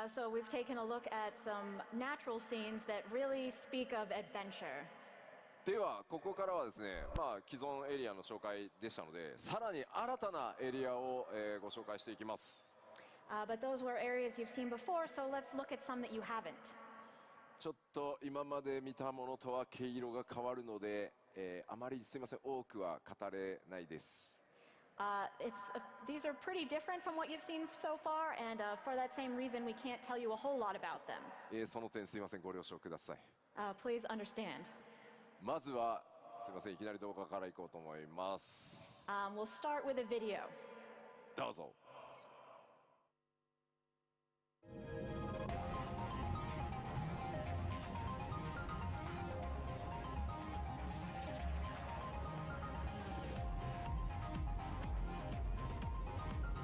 So we've taken a look at some natural scenes that really speak of adventure. ではここからはですね、既存エリアの紹介でしたので、さらに新たなエリアを、ご紹介していきます。But those were areas you've seen before, so let's look at some that you haven't. ちょっと今まで見たものとは毛色が変わるので、あまりすみません、多くは語れないです。These are pretty different from what you've seen so far, and for that same reason, we can't tell you a whole lot about them. その点すいません、ご了承ください。Please understand. まずはすいません、いきなり動画からいこうと思います。We'll start with a video. どうぞ。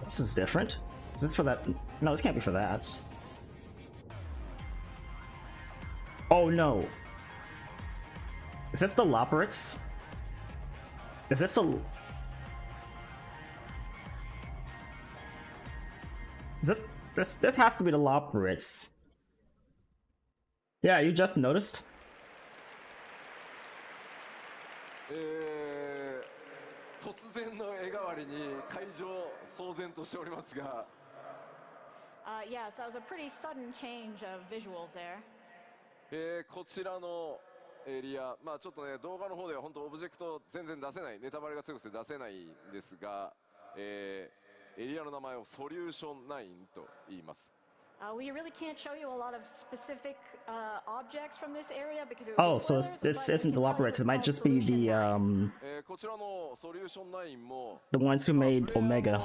This is different. Is this for that? No, this can't be for that. Oh no. Is this the Loporix? Is this a... This has to be the Loporix. Yeah, you just noticed? 突然の絵代わりに会場騒然としておりますが、Yeah, so that was a pretty sudden change of visuals there. こちらのエリア、まあちょっとね動画の方では本当オブジェクト全然出せない、ネタバレが強くて出せないんですが、エリアの名前をソリューション9と言います。We really can't show you a lot of specific objects from this area because it would Oh, be so spoilers, this but we isn't the can tell you Loporix. it's It might called just be Solution 9. こちらのソリューション9も the ones who made プレイヤー Omega. の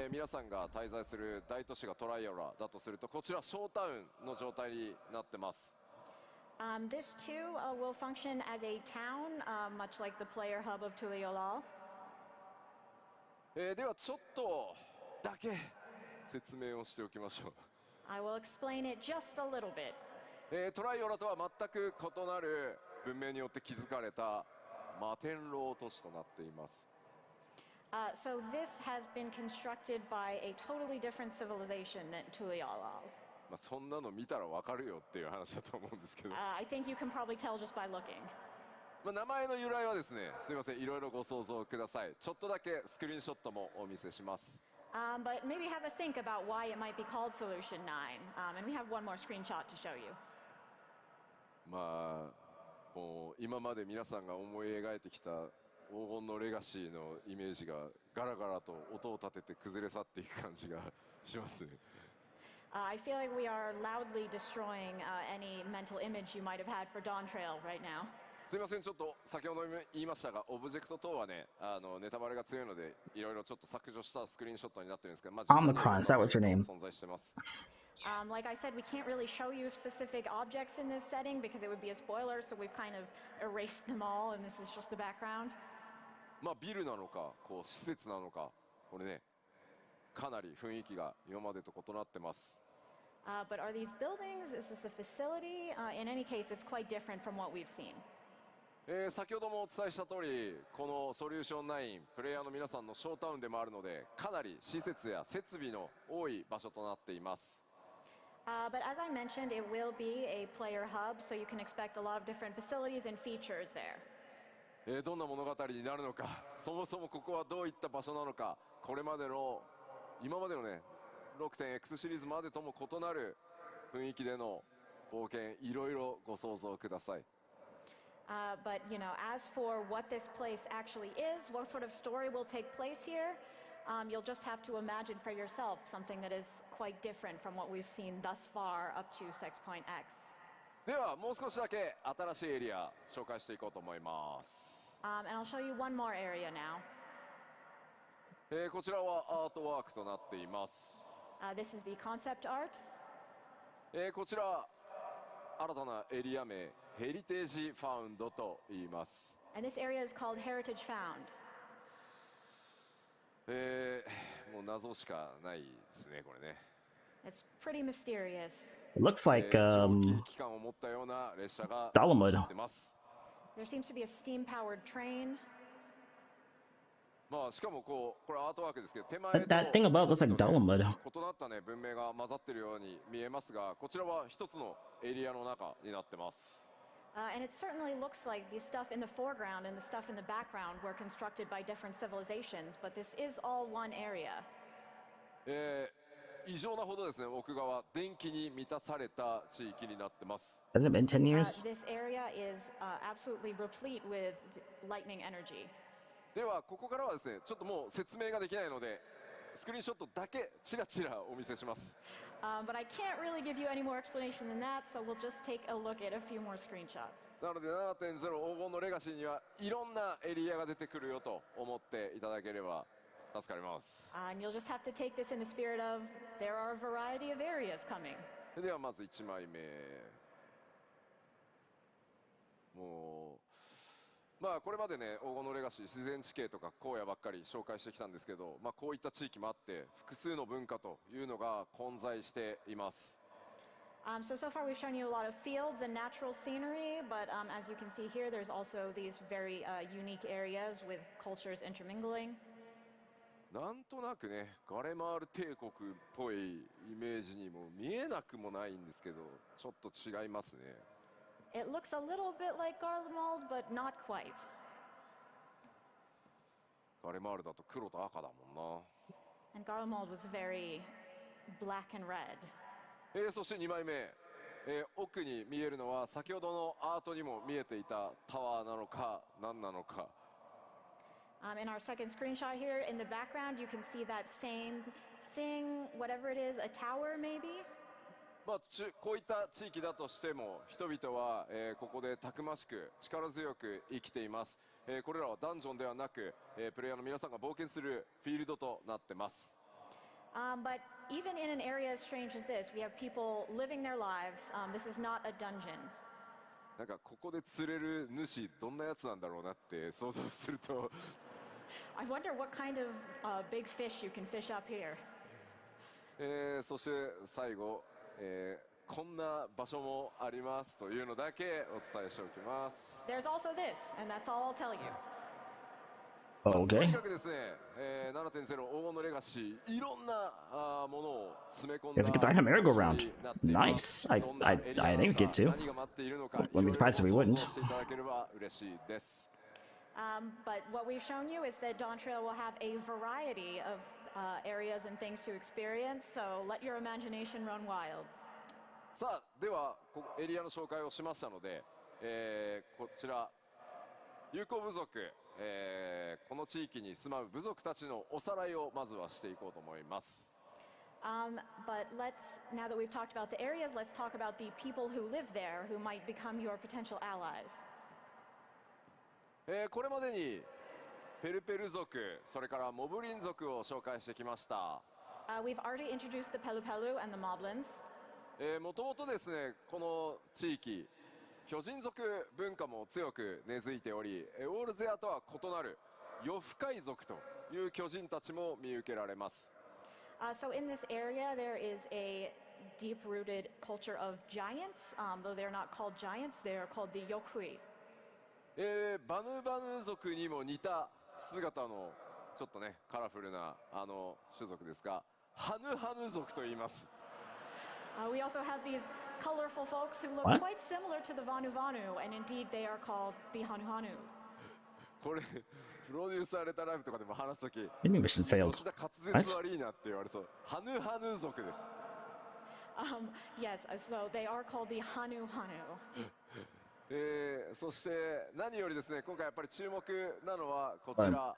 皆さんが滞在する大都市がトライアラだとすると、こちらショータウンの状態になってます。This too will function as a town, much like the player hub of Tuliolal. ではちょっとだけ説明をしておきましょう。I will explain it just a little bit. トライオラとは全く異なる文明によって築かれた摩天楼都市となっています。So this has been constructed by a totally different civilization than Tuliolal. まあそんなの見たらわかるよっていう話だと思うんですけど、I think you can probably tell just by looking. まあ名前の由来はですね、すいません、いろいろご想像ください。ちょっとだけスクリーンショットもお見せします。But maybe have a think about why it might be called Solution 9. And we have one more screenshot to show you. まあもう今まで皆さんが思い描いてきた黄金のレガシーのイメージがガラガラと音を立てて崩れ去っていく感じがしますね。I feel like we are loudly destroying any mental image you might have had for Dawn Trail right now. すいません、ちょっと先ほど言いましたが、オブジェクト等はね、ネタバレが強いので、いろいろちょっと削除したスクリーンショットになってるんですけど、まあ、 Omicron, is that what's your name? 存在してます。Like I said, we can't really show you specific objects in this setting because it would be a spoiler, so we've kind of erased them all, and this is just the background. まあビルなのか、こう施設なのか、これね、かなり雰囲気が今までと異なってます。But are these buildings? Is this a facility? In any case, it's quite different from what we've seen. 先ほどもお伝えした通り、このソリューション9、プレイヤーの皆さんのショータウンでもあるので、かなり施設や設備の多い場所となっています。But as I mentioned, it will be a player hub, so you can expect a lot of different facilities and features there. どんな物語になるのか、そもそもここはどういった場所なのか、これまでの今までのね 6.X シリーズまでとも異なる雰囲気での冒険、いろいろご想像ください。But you know, as for what this place actually is, what sort of story will take place here, you'll just have to imagine for yourself something that is quite different from what we've seen thus far up to 6.X. ではもう少しだけ新しいエリア紹介していこうと思います。And I'll show you one more area now. こちらはアートワークとなっています。This is the concept art. こちら新たなエリア名ヘリテージファウンドと言います。And this area is called Heritage Found. もう謎しかないですね、これね。It's pretty mysterious. It looks like 蒸気機関を持ったような列車が Dolomud. 走ってます。There seems to be a steam-powered train. まあしかもこれアートワークですけど、手前 But that thing above looks like Dolomud. 異なったね文明が混ざってるように見えますが、こちらは一つのエリアの中になってます。And it certainly looks like the stuff in the foreground and the stuff in the background were constructed by different civilizations, but this is all one area. 異常なほどですね、奥側電気に満たされた地域になってます。Has it been 10 years? This area is absolutely replete with lightning energy. ではここからはですね、ちょっともう説明ができないのでスクリーンショットだけチラチラお見せします。But I can't really give you any more explanation than that, so we'll just take a look at a few more screenshots. なので 7.0 黄金のレガシーにはいろんなエリアが出てくるよと思っていただければ助かります。And you'll just have to take this in the spirit of there are a variety of areas coming. ではまず1枚目、もうまあこれまでね黄金のレガシー自然地形とか荒野ばっかり紹介してきたんですけど、まあこういった地域もあって複数の文化というのが混在しています。So far we've shown you a lot of fields and natural scenery, but as you can see here, there's also these very unique areas with cultures intermingling. なんとなくねガレマール帝国っぽいイメージにも見えなくもないんですけど、ちょっと違いますね。It looks a little bit like Garlemald, but not quite. ガレマールだと黒と赤だもんな。 And Garlemald was very black and red. そして2枚目、奥に見えるのは先ほどのアートにも見えていたタワーなのか何なのか。In our second screenshot here, in the background, you can see that same thing, whatever it is, a tower maybe? まあ、こういった地域だとしても人々は、ここでたくましく力強く生きています。これらはダンジョンではなく、プレイヤーの皆さんが冒険するフィールドとなってます。But even in an area as strange as this, we have people living their lives. This is not a dungeon. なんかここで釣れる主どんなやつなんだろうなって想像するとI wonder what kind of big fish you can fish up here. そして最後、こんな場所もありますというのだけお伝えしておきます。 There's also this, and that's all I'll tell you. と Okay. にかくですね、7.0 黄金のレガシーいろんなものを詰め込んだ Yes, get the merry-go-round. Nice. I didn't get to. 何が待っているのか Wouldn't be surprised if we wouldn't. 想像していただければ嬉しいです。But what we've shown you is that Dawn Trail will have a variety of areas and things to experience, so let your imagination run wild. さあではエリアの紹介をしましたので、こちら友好部族、この地域に住まう部族たちのおさらいをまずはしていこうと思います。But now that we've talked about the areas, let's talk about the people who live there who might become your potential allies. これまでにペルペル族、それからモブリン族を紹介してきました。We've already introduced the Pelupelu and the Moblins. もともとですねこの地域巨人族文化も強く根付いており、オールゼアとは異なる夜深い族という巨人たちも見受けられます。So in this area, there is a deep-rooted culture of giants. Though they're not called giants, they are called the Yokhui. バヌバヌ族にも似た姿のちょっとねカラフルな種族ですが、ハヌハヌ族と言います。We also have these colorful folks who look What? quite similar to the Vanu Vanu, and indeed they are called the Hanu Hanu. これプロデューサーレタライブとかでも話すとき、 Maybe mission failed. 吉田滑舌悪いなって言われそう。ハヌハヌ族です。Yes, so they are called the Hanu Hanu. そして何よりですね今回やっぱり注目なのはこちら、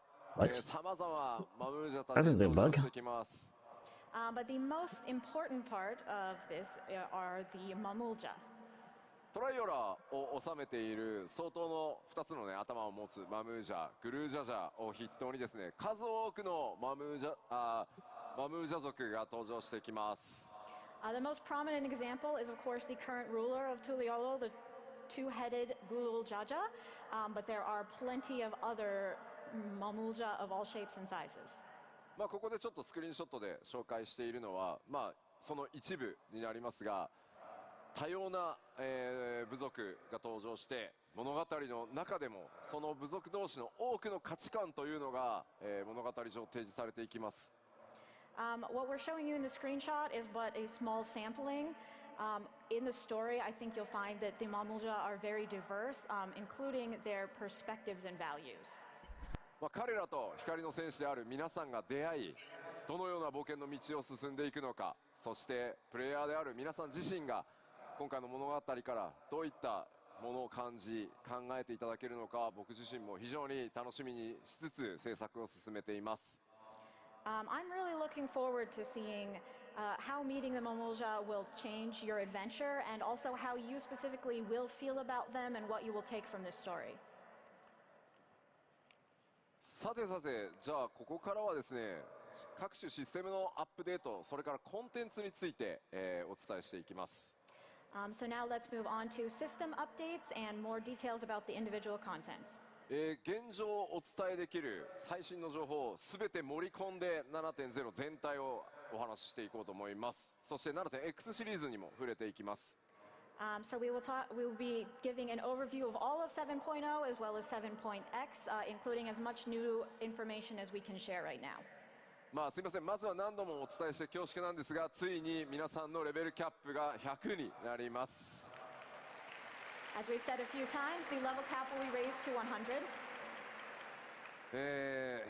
さまざまマムージャたちが登場してきます。But the most important part of this are the Mamulja. トライオラを収めている相当の2つの、ね、頭を持つマムージャ、グルージャジャを筆頭にですね数多くのマムージャ族が登場してきます。The most prominent example is, of course, the current ruler of Tuliolo, the two-headed Gulul Jaja, but there are plenty of other Mamulja of all shapes and sizes. まあここでちょっとスクリーンショットで紹介しているのは、まあ、その一部になりますが多様な、部族が登場して物語の中でもその部族同士の多くの価値観というのが、物語上提示されていきます。What we're showing you in the screenshot is but a small sampling. In the story, I think you'll find that the Mamulja are very diverse, including their perspectives and values. まあ彼らと光の戦士である皆さんが出会いどのような冒険の道を進んでいくのか、そしてプレイヤーである皆さん自身が今回の物語からどういったものを感じ考えていただけるのか、僕自身も非常に楽しみにしつつ制作を進めています。I'm really looking forward to seeing how meeting the Momolja will change your adventure and also how you specifically will feel about them and what you will take from this story. さて、じゃあここからはですね、各種システムのアップデート、それからコンテンツについて、お伝えしていきます。So now let's move on to system updates and more details about the individual content. 現状お伝えできる最新の情報をすべて盛り込んで 7.0 全体をお話ししていこうと思います。そして 7.x シリーズにも触れていきます。So we will be giving an overview of all of 7.0 as well as 7.x, including as much new information as we can share right now. すいません、まずは何度もお伝えして恐縮なんですが、ついに皆さんのレベルキャップが100になります。As we've said a few times, the level cap will be raised to 100.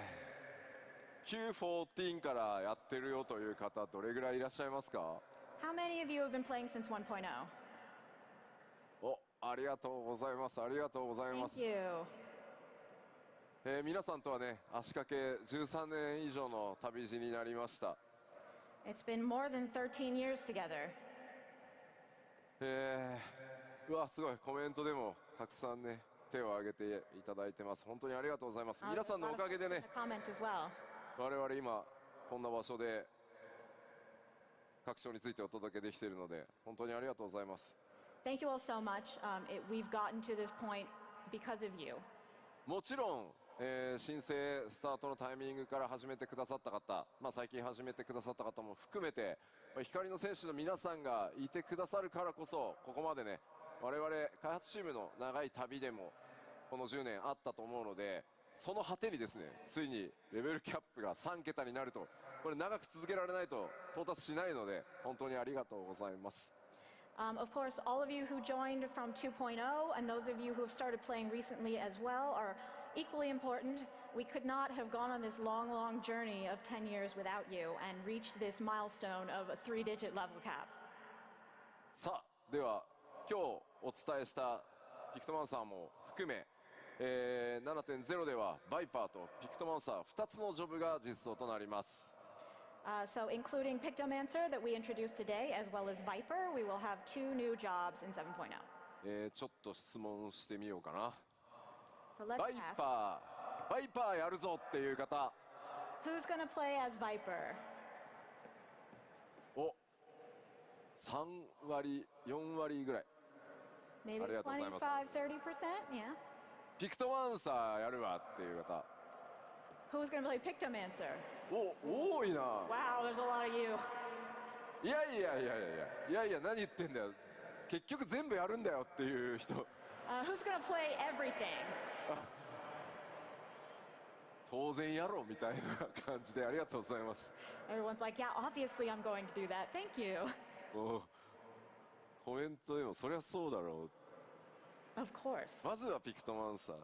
Q14 からやってるよという方、どれぐらいいらっしゃいますか？ How many of you have been playing since 1.0? ありがとうございます。ありがとうございます。 Thank you. 皆さんとはね、足掛け13年以上の旅路になりました。It's been more than 13 years together. うわ、すごい、コメントでもたくさんね、手を挙げていただいてます。本当にありがとうございます。皆さんのおかげでね、Comment as well. 我々今こんな場所で各章についてお届けできているので、本当にありがとうございます。Thank you all so much. We've gotten to this point because of you. もちろん、申請スタートのタイミングから始めてくださった方、最近始めてくださった方も含めて、光の選手の皆さんがいてくださるからこそ、ここまでね、我々開発チームの長い旅でもこの10年あったと思うので、その果てにですね、ついにレベルキャップが3桁になると、これ長く続けられないと到達しないので、本当にありがとうございます。Of course, all of you who joined from 2.0 and those of you who have started playing recently as well are equally important. We could not have gone on this long, long journey of 10 years without you and reached this milestone of a 3-digit level cap. さあ、では今日お伝えしたピクトマンサーも含め、7.0 ではバイパーとピクトマンサー2つのジョブが実装となります。So including Pictomancer that we introduced today, as well as Viper, we will have 2 new jobs in 7.0. ちょっと質問してみようかな。 So let's バイ ask, バイパーやるぞっていう方、 who's going to play as Viper? 3割4割ぐらい。 Maybe ありがとうございます。 25, 30%? Yeah. ピクトマンサーやるわっていう方、 Who's going to play Pictomancer? 多いな。 Wow, there's a lot of you. いや何言ってんだよ、結局全部やるんだよっていう人、 Who's going to play everything? 当然やろみたいな感じでありがとうございます。 Everyone's like, yeah, obviously I'm going to do that. Thank you. コメントでもそりゃそうだろう。 Of course. まずはピクトマンサー、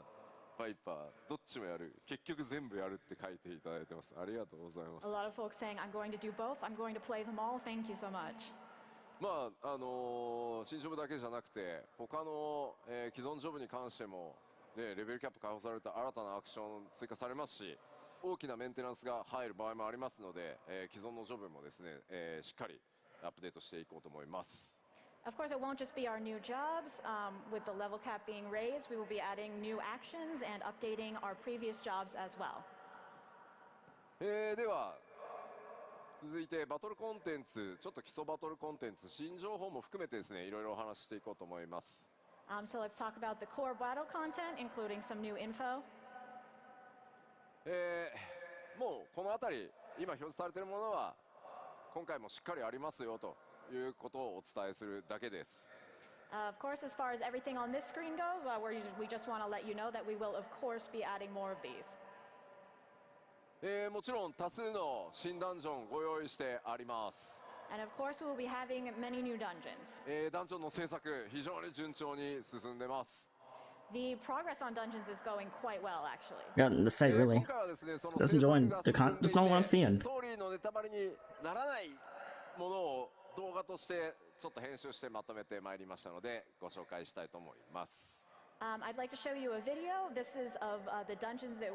バイパー、どっちもやる、結局全部やるって書いていただいてます。ありがとうございます。 A lot of folks saying, I'm going to do both. I'm going to play them all. Thank you so much. 新ジョブだけじゃなくて他の、既存ジョブに関しても、レベルキャップ解放された新たなアクション追加されますし、大きなメンテナンスが入る場合もありますので、既存のジョブもですね、しっかりアップデートしていこうと思います。 Of course, it won't just be our new jobs. With the level cap being raised, we will be adding new actions and updating our previous jobs as well. では続いてバトルコンテンツ、ちょっと基礎バトルコンテンツ、新情報も含めてですね、いろいろお話ししていこうと思います。So let's talk about the core battle content, including some new info. もうこの辺り今表示されているものは今回もしっかりありますよということをお伝えするだけです。Of course, as far as everything on this screen goes, we just want to let you know that we will, of course, be adding more of these. もちろん多数の新ダンジョンご用意してあります。 And of course, we will be having many new dungeons. ダンジョンの制作非常に順調に進んでます。 The progress on dungeons is going quite well, actually. Yeah, to say really. 今回はですね、その Just 制作 enjoying が the 進ん con. でい Just not what I'm て seeing. ストーリーのネタバレにならないものを動画としてちょっと編集してまとめてまいりましたのでご紹介したいと思います。I'd like to show you a video. This is of the dungeons that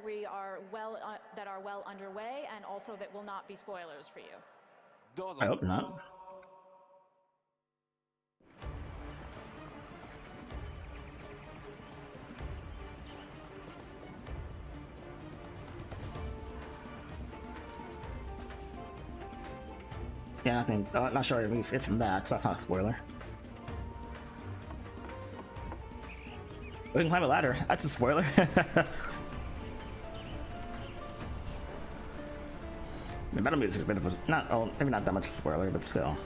that are well underway, and also that will not be spoilers for you. どうぞ。 I hope not. Yeah, I mean, not sure if that's not a spoiler. We can climb a ladder. That's a spoiler. The metal music is a bit of a maybe not that much a spoiler, but still.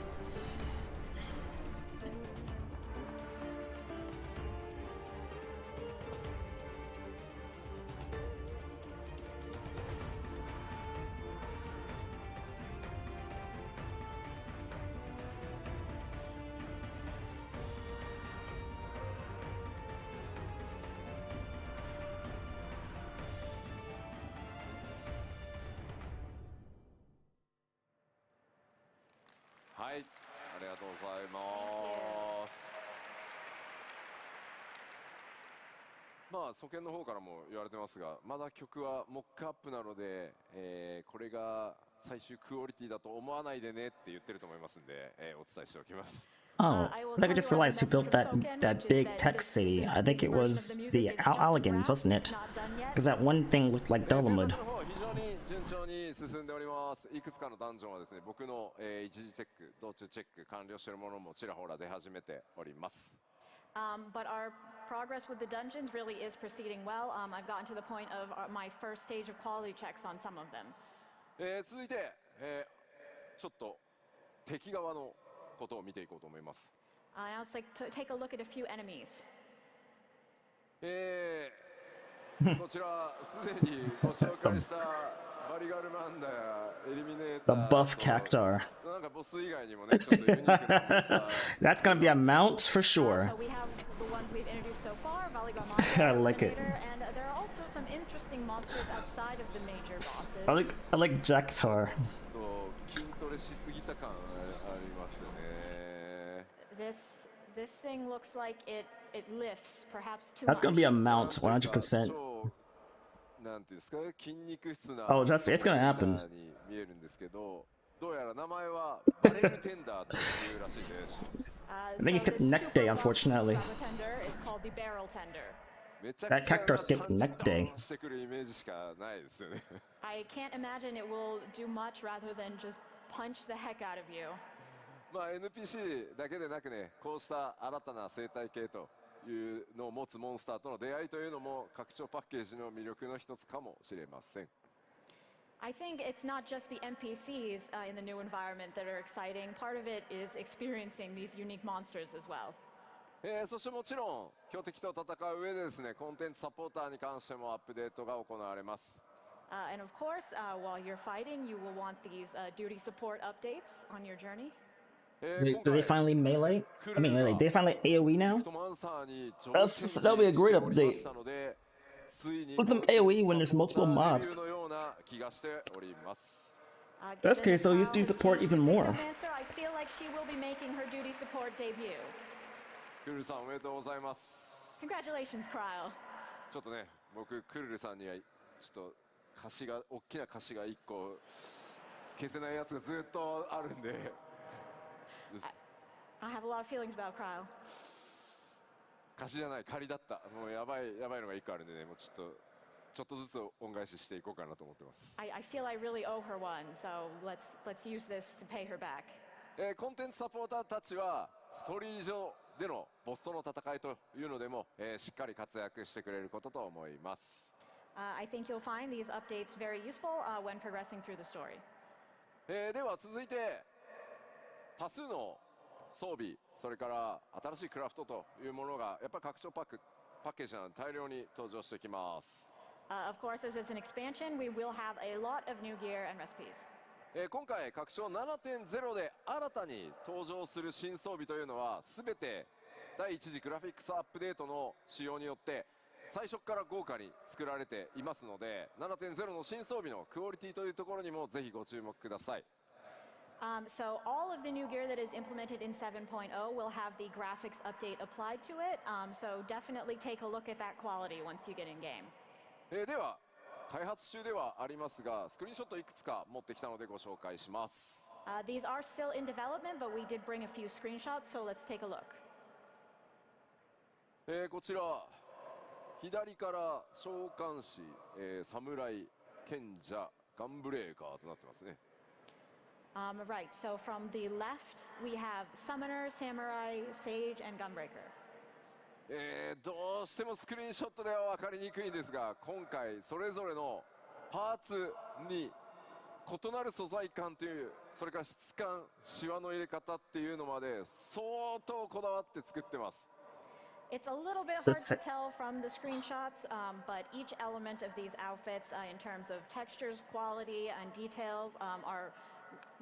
はい、ありがとうございます。まあ、初見の方からも言われてますが、まだ曲はモックアップなので、これが最終クオリティだと思わないでねって言ってると思いますんで、お伝えしておきます。 Oh, I think I just realized who built that big tech city. I think it was the Allegans, wasn't it? Because that one thing looked like Dolomud. 非常に順調に進んでおります。いくつかのダンジョンはですね、僕の、一時チェック、道中チェック完了しているものもちらほら出始めております。But our progress with the dungeons really is proceeding well. I've gotten to the point of my first stage of quality checks on some of them. 続いて、ちょっと敵側のことを見ていこうと思います。Now it's like to take a look at a few enemies. こちらすでにご紹介したバリガルマンダやエリミネータ The ー buff cactar. なんかボス以外にもねちょっとユニークなモンスター That's gonna be a mount for sure. So we have the ones we've introduced so far, Valigar Monster, I like it. and there are also some interesting monsters outside of the major bosses. I like Jactar. と筋トレしすぎた感ありますよね。 This thing looks like it lifts, perhaps too That's gonna be a much. mount, 100%. 超なんていうんですか筋肉質な Oh, it's gonna happen. に見えるんですけど、どうやら名前はバレルテンダーというらしいです。 I think he So skipped this neck day, super unfortunately. buff Tender is called the Barrel Tender. めちゃくちゃ That cactar skipped neck day. してくるイメージしかないですよね。 I can't imagine it will do much rather than just punch the heck out of you. まあ NPC だけでなくね、こうした新たな生態系というのを持つモンスターとの出会いというのも拡張パッケージの魅力の一つかもしれません。 I think it's not just the NPCs in the new environment that are exciting. Part of it is experiencing these unique monsters as well. そしてもちろん強敵と戦う上でですね、コンテンツサポーターに関してもアップデートが行われます。 And of course, while you're fighting, you will want these duty support updates on your journey. Do they finally melee? I mean, melee. They finally AoE now? That'll be a great update. Let them AoE when there's multiple mobs. That's okay, so you do support even more. I feel like she will be making her duty support debut. クルルさんおめでとうございます。 Congratulations, Kryle. ちょっとね、僕クルルさんにはちょっと大きな歌詞が1個消せないやつがずっとあるんで。 I have a lot of feelings about Kryle. 貸しじゃない借りだった。もうやばいのが1個あるんでね、もうちょっとずつ恩返ししていこうかなと思ってます。 I feel I really owe her one, so let's use this to pay her back. コンテンツサポーターたちはストーリー上でのボスとの戦いというのでも、しっかり活躍してくれることと思います。 I think you'll find these updates very useful when progressing through the story. では続いて多数の装備、それから新しいクラフトというものがやっぱり拡張パッケージなので大量に登場してきます。 Of course, as it's an expansion, we will have a lot of new gear and recipes. 今回拡張 7.0 で新たに登場する新装備というのは全て第一次グラフィックスアップデートの仕様によって最初から豪華に作られていますので 7.0 の新装備のクオリティというところにもぜひご注目ください。So all of the new gear that is implemented in 7.0 will have the graphics update applied to it. So definitely take a look at that quality once you get in game. では開発中ではありますが、スクリーンショットいくつか持ってきたのでご紹介します。These are still in development, but we did bring a few screenshots, so let's take a look. こちら左から召喚士、侍、賢者、ガンブレーカーとなってますね。Right, so from the left, we have Summoner, Samurai, Sage, and Gunbreaker. どうしてもスクリーンショットでは分かりにくいんですが、今回それぞれのパーツに異なる素材感という、それから質感、シワの入れ方っていうのまで相当こだわって作ってます。It's a little bit hard to tell from the screenshots, but each element of these outfits, in terms of textures, quality, and details, are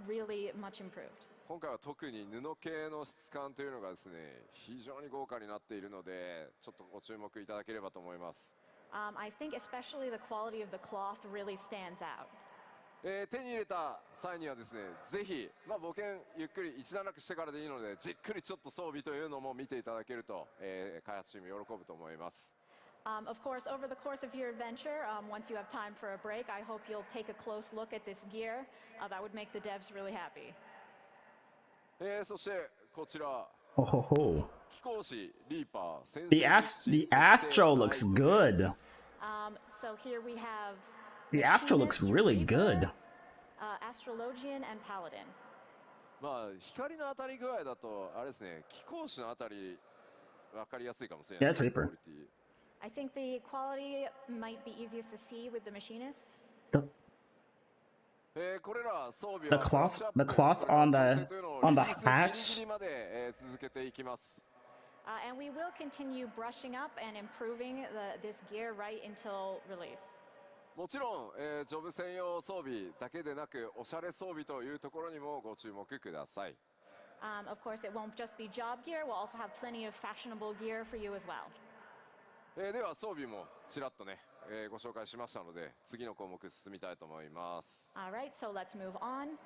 really much improved. 今回は特に布系の質感というのがですね、非常に豪華になっているので、ちょっとご注目いただければと思います。I think especially the quality of the cloth really stands out. 手に入れた際にはですね、ぜひ、冒険ゆっくり一段落してからでいいので、じっくりちょっと装備というのも見ていただけると、開発チーム喜ぶと思います。Of course, over the course of your adventure, once you have time for a break, I hope you'll take a close look at this gear. That would make the devs really happy. そしてこちら Oh, 飛行士リーパー先生 the Astro looks good. So here we have The Astro looks really good. Astrologian and Paladin. 光の当たり具合だとあれですね、飛行士のあたり分かりやすいかもしれない Yeah, it's Reaper. I think the quality might be easiest to see with the machinist.これら装備 The は cloth on the hatch. まで続けていきます。And we will continue brushing up and improving this gear right until release. もちろん、ジョブ専用装備だけでなくおしゃれ装備というところにもご注目ください。Of course, it won't just be job gear. We'll also have plenty of fashionable gear for you as well. では装備もちらっとね、ご紹介しましたので、次の項目進みたいと思います。All right, so let's move on.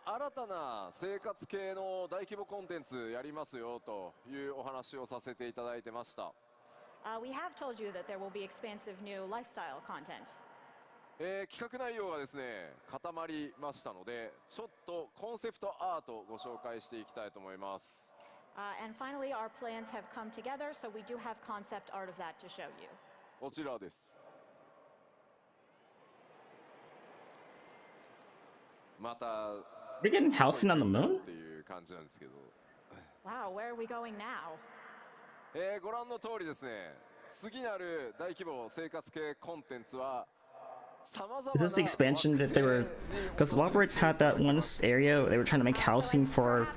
新たな生活系の大規模コンテンツやりますよというお話をさせていただいてました。We have told you that there will be expansive new lifestyle content. 企画内容がですね、固まりましたので、ちょっとコンセプトアートをご紹介していきたいと思います。And finally, our plans have come together, so we do have concept art of that to show you. こちらです。また We're getting housing on the moon? っていう感じなんですけど、Wow, where are we going now? ご覧の通りですね、次なる大規模生活系コンテンツは Is this the expansion that they were? Because Lofbricks had that one area they were trying to make housing for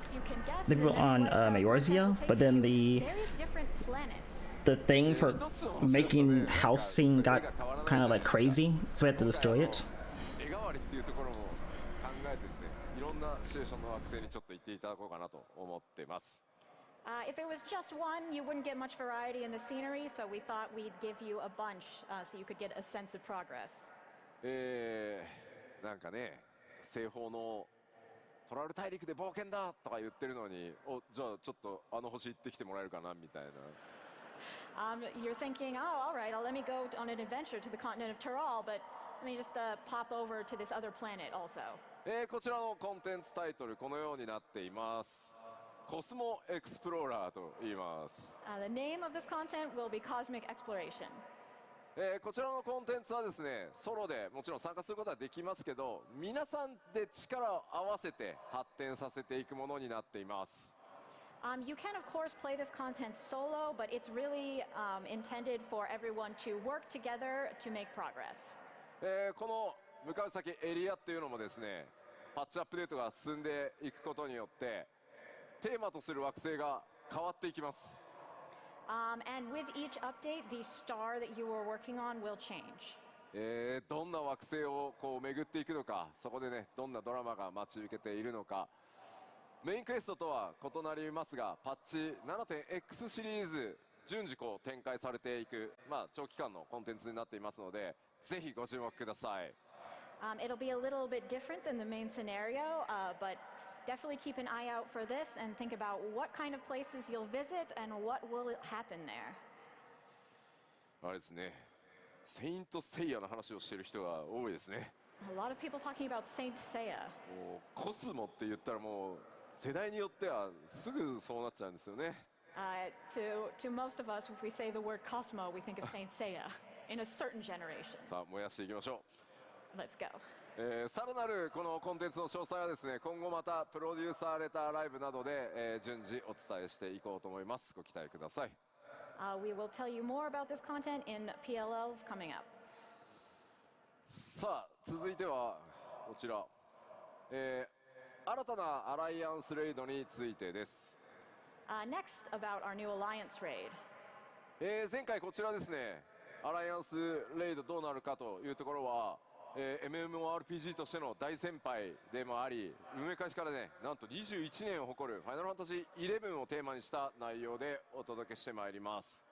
the people on Eorzea, but then the Various different planets. thing for making housing got kind of like crazy, so we had to destroy it. 絵代わりっていうところも考えてですね、いろんなシチュエーションの惑星にちょっと行っていただこうかなと思ってます。If it was just one, you wouldn't get much variety in the scenery, so we thought we'd give you a bunch so you could get a sense of progress. なんかね、西方のトラル大陸で冒険だとか言ってるのに、じゃあちょっとあの星行ってきてもらえるかなみたいな。You're thinking, oh, all right, let me go on an adventure to the continent of Tyrol, but let me just pop over to this other planet also. こちらのコンテンツタイトルこのようになっています。コスモエクスプローラーと言います。The name of this content will be Cosmic Exploration. こちらのコンテンツはですね、ソロでもちろん参加することはできますけど、皆さんで力を合わせて発展させていくものになっています。You can, of course, play this content solo, but it's really intended for everyone to work together to make progress. この向かう先エリアっていうのもですね、パッチアップデートが進んでいくことによってテーマとする惑星が変わっていきます。And with each update, the star that you were working on will change. どんな惑星をこう巡っていくのか、そこでね、どんなドラマが待ち受けているのか。メインクエストとは異なりますが、パッチ 7.x シリーズ順次こう展開されていく、長期間のコンテンツになっていますので、ぜひご注目ください。It'll be a little bit different than the main scenario, but definitely keep an eye out for this and think about what kind of places you'll visit and what will happen there. あれですね、セイントセイヤの話をしている人が多いですね。A lot of people talking about Saint Seiya. もうコスモって言ったらもう世代によってはすぐそうなっちゃうんですよね。To most of us, if we say the word Cosmo, we think of Saint Seiya in a certain generation. さあ燃やしていきましょう。 Let's go. さらなるこのコンテンツの詳細はですね、今後またプロデューサーレターライブなどで、順次お伝えしていこうと思います。ご期待ください。We will tell you more about this content in PLLs coming up. さあ続いてはこちら、新たなアライアンスレイドについてです。Next, about our new Alliance raid. 前回こちらですね、アライアンスレイドどうなるかというところは、MMORPG としての大先輩でもあり、運営開始からね、なんと21年を誇るファイナルファンタジー11をテーマにした内容でお届けしてまいります。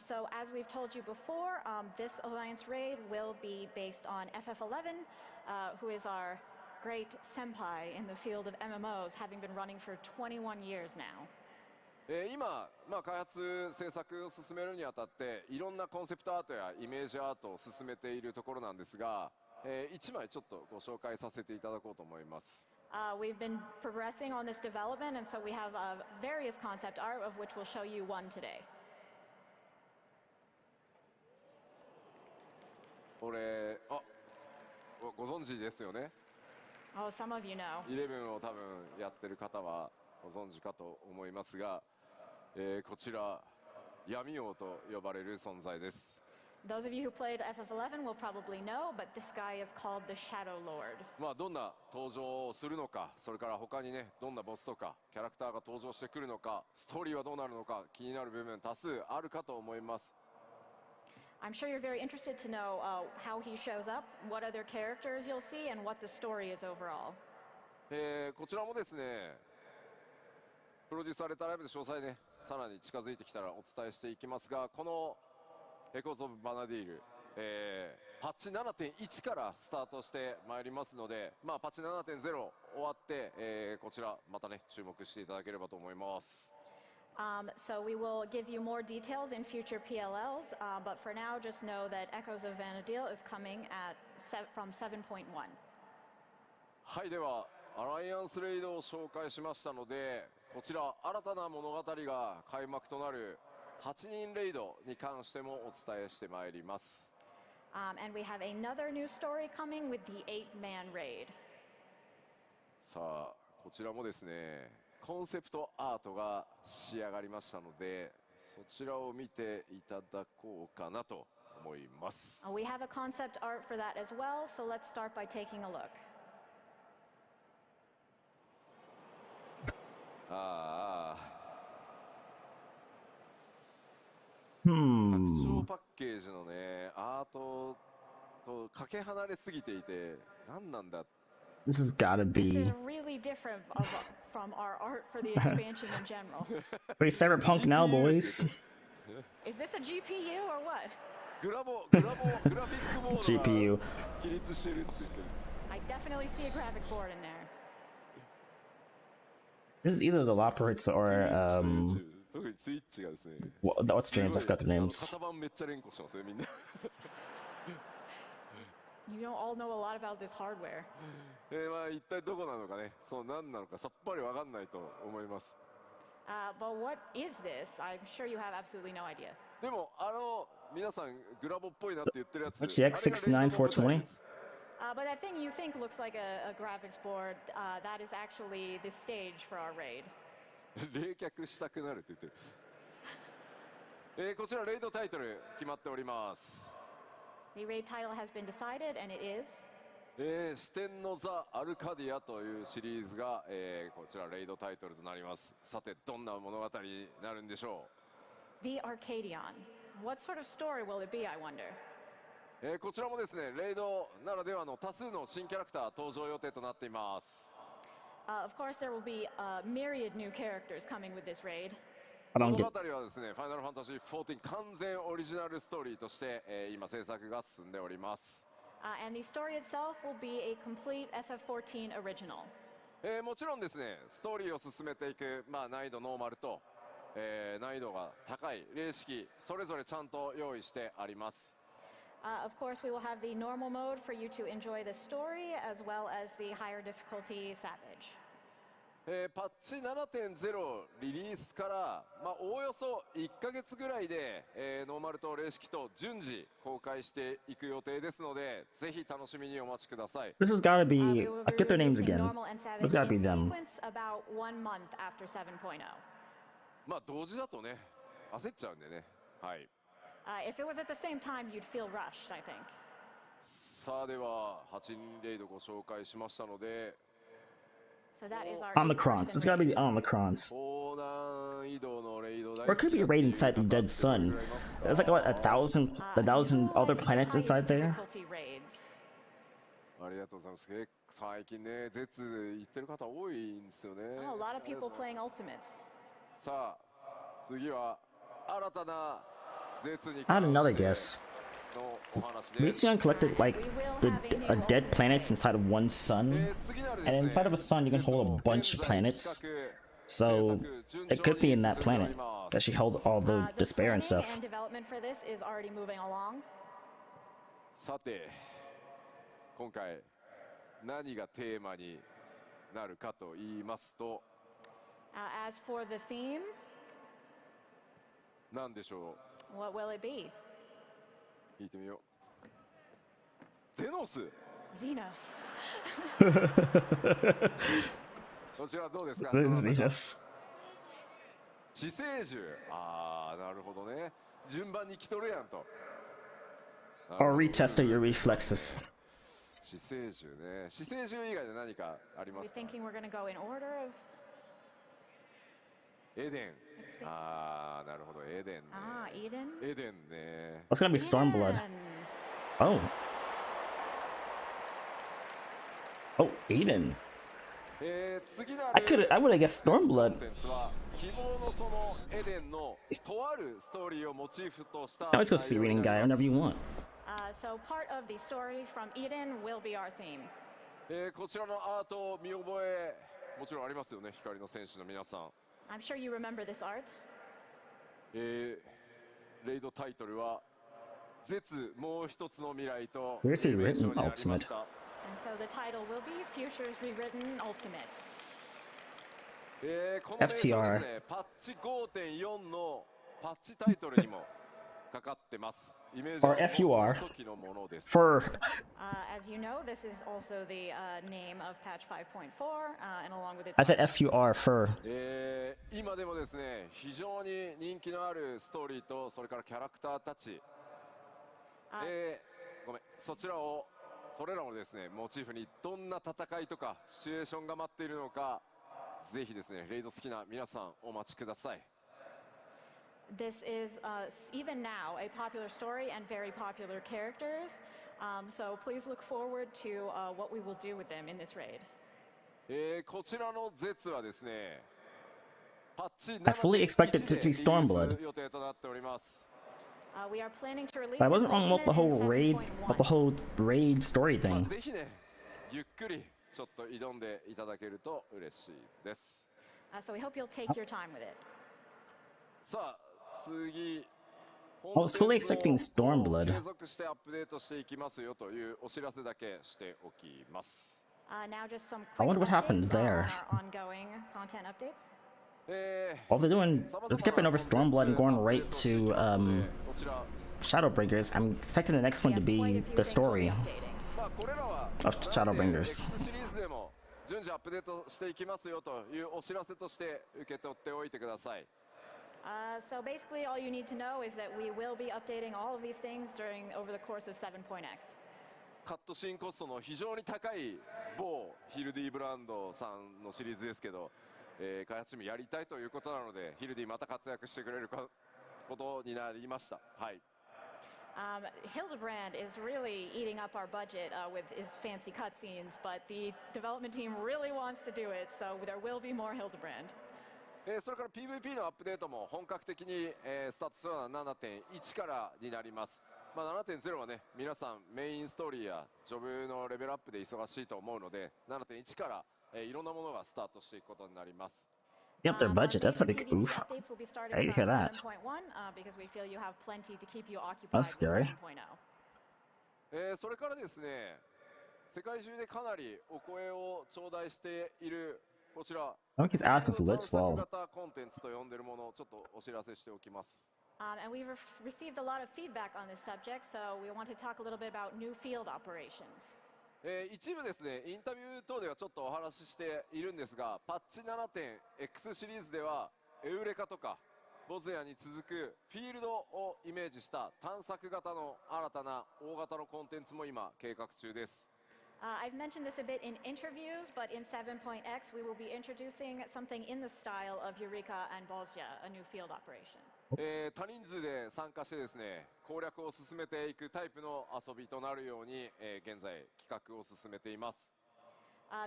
So as we've told you before, this Alliance raid will be based on ffxiv, who is our great senpai in the field of MMOs, having been running for 21 years now. 今、開発制作を進めるにあたっていろんなコンセプトアートやイメージアートを進めているところなんですが、1枚ちょっとご紹介させていただこうと思います。We've been progressing on this development, and so we have various concept art, of which we'll show you one today. これご存知ですよね。Oh, some of you know. 11を多分やってる方はご存知かと思いますが、こちら闇王と呼ばれる存在です。 Those of you who played ff11 will probably know, but this guy is called the Shadow Lord. どんな登場をするのか、それから他にね、どんなボスとかキャラクターが登場してくるのか、ストーリーはどうなるのか、気になる部分多数あるかと思います。 I'm sure you're very interested to know how he shows up, what other characters you'll see, and what the story is overall. こちらもですね、プロデューサーレターライブで詳細ね、さらに近づいてきたらお伝えしていきますが、このエコーズ・オブ・バナディール、パッチ 7.1 からスタートしてまいりますので、パッチ 7.0 終わって、こちらまたね注目していただければと思います。So we will give you more details in future PLLs, but for now, just know that Echoes of Vanadil is coming from 7.1. はい、ではアライアンスレイドを紹介しましたので、こちら新たな物語が開幕となる8人レイドに関してもお伝えしてまいります。And we have another new story coming with the 8-man raid. さあこちらもですね、コンセプトアートが仕上がりましたので、そちらを見ていただこうかなと思います。We have a concept art for that as well, so let's start by taking a look. 拡張パッケージのね、アートとかけ離れすぎていて、何なんだ。 This has gotta This be is really different from our art for the expansion in general. pretty cyberpunk now, boys. Is this a GPU or what? グラフィックボードが GPU. 起立してるって言ってる。 I definitely see a graphic board in there. This is either the Loporits or 特にスイッチがですね。 what's their names? I forgot their names. 型番めっちゃ連呼してますね、みんな。You don't all know a lot about this hardware. 一体どこなのかね、何なのかさっぱりわかんないと思います。But what is this? I'm sure you have absolutely no idea. でも皆さんグラボっぽいなって言ってるやつ。 What's the X69420? But that thing you think looks like a graphics board, that is actually the stage for our raid. 冷却したくなるって言ってる。こちらレイドタイトル決まっております。 The raid title has been decided, and it is 四天のザ・アルカディアというシリーズが、こちらレイドタイトルとなります。さてどんな物語になるんでしょう。 The Arcadion. What sort of story will it be, I wonder? こちらもですね、レイドならではの多数の新キャラクター登場予定となっています。 Of course, there will be myriad new characters coming with this raid. I don't 物 get. 語はですね、ファイナルファンタジー14完全オリジナルストーリーとして、今制作が進んでおります。And the story itself will be a complete FF14 original. もちろんですね、ストーリーを進めていく、難易度ノーマルと、難易度が高い霊式それぞれちゃんと用意してあります。Of course, we will have the normal mode for you to enjoy the story, as well as the higher difficulty Savage. パッチ 7.0 リリースから、おおよそ1ヶ月ぐらいで、ノーマルと霊式と順次公開していく予定ですので、ぜひ楽しみにお待ちください。This has gotta be. We will I get their be names releasing again. normal and This Savage gotta be in them. sequence about 1 month after 7.0. 同時だとね、焦っちゃうんでね。はい。If it was at the same time, you'd feel rushed, I think. さあでは8人レイドご紹介しましたので、 So that is our Omicrons. It's gotta be the Omicrons. 高難易度のレイド Or it could be a raid inside the dead sun. There's like what, a thousand other planets inside there. Difficulty raids. ありがとうございます。最近ね、絶言ってる方多いんですよね。 Oh, a lot of people playing Ultimates. さあ、次は新たな絶に I had 関 another して guess. のお話です Meteon collected like dead planets inside of one sun, and inside of a sun you can hold a bunch of planets. So it could be in that planet that she held all the The despair and planning stuff. and development for this is already moving along. さて、今回何がテーマになるかと言いますと、 As for the theme, 何でしょ what will it be? う、聞いてみよう。ゼノス。 Xenos. こちらどうですか。 Xenos. 死生獣。なるほどね。順番に来とるやんと。 Or retest your reflexes. 死生獣ね。死生獣以外で何かありま We're すか。 thinking we're going to go in order of. エデン。なるほど、エデンね。 Eden. エデンね。 It's gonna be Stormblood. Eden. Oh. Oh, Eden. 次なる I would have guessed コン Stormblood. テンツは希望のそのエデンのとあるストーリーをモチーフとした Now let's go see reading guy whenever you want. So part of the story from Eden will be our theme. こちらのアートを見覚えもちろんありますよね、光の戦士の皆さん。 I'm sure you remember this art. レイドタイトルは絶もう一つの未来と Where's he いう名称 written? になりま Ultimate. した。 And so the title will be Futures Rewritten Ultimate. この名称ですね、パッチ 5.4 のパッチタイトルにもかかってます。イメージ Or FUR その時のものです。 For As you know, this is also the name of patch 5.4, and along with its. I said FUR for 今でもですね、非常に人気のあるストーリーとそれからキャラクターたち、ごめん、それらをですねモチーフにどんな戦いとかシチュエーションが待っているのか、ぜひですねレイド好きな皆さんお待ちください。 This is even now a popular story and very popular characters. So please look forward to what we will do with them in this raid. こちらの絶はですね、パッチ I fully expected it to be 7.1 でリリー Stormblood. ス予定となっております。 We are planning to release. I this wasn't wrong about the whole ultimate in raid, about the 7.1. whole raid story まあ thing. ぜひね、ゆっくりちょっと挑んでいただけると嬉しいです。 So we hope you'll take your time with it. さあ、次。 I was fully expecting Stormblood. 継続してアップデートしていきますよというお知らせだけしておきます。Now just some I quick wonder what happened updates there. on our ongoing content updates. All they're doing is skipping over Stormblood and going right to こちら Shadowbringers. I'm expecting the next one to We have be quite a few the things we'll be story. updating. まあこれらは of Shadowbringers. X シリーズでも順次アップデートしていきますよというお知らせとして受け取っておいてください。 So basically, all you need to know is that we will be updating all of these things over the course of 7.x. カットシーンコストの非常に高い某ヒルディブランドさんのシリーズですけど、開発チームやりたいということなのでヒルディまた活躍してくれることになりました。はい。 Hildebrand is really eating up our budget with his fancy cutscenes, but the development team really wants to do it, so there will be more Hildebrand. それから PVP のアップデートも本格的にスタートするのは 7.1 からになります。まあ、7.0 はね皆さんメインストーリーやジョブのレベルアップで忙しいと思うので 7.1 から、いろんなものがスタートしていくことになります。 Yep, their budget. That's a big PvP oof. updates will be starting I from hear that. 7.1 because we feel you have plenty to keep you occupied That's with scary. 7.0. それからですね世界中でかなりお声を頂戴しているこちら I think he's asking for 探 Let's 索 Fall. 型コンテンツと呼んでいるものをちょっとお知らせしておきます。 And we've received a lot of feedback on this subject, so we want to talk a little bit about new field operations. 一部ですねインタビュー等ではちょっとお話ししているんですがパッチ 7.x シリーズではエウレカとかボズヤに続くフィールドをイメージした探索型の新たな大型のコンテンツも今計画中です。 I've mentioned this a bit in interviews, but in 7.x we will be introducing something in the style of Eureka and Bolsya, a new field operation. 多人数で参加してですね攻略を進めていくタイプの遊びとなるように、現在企画を進めています。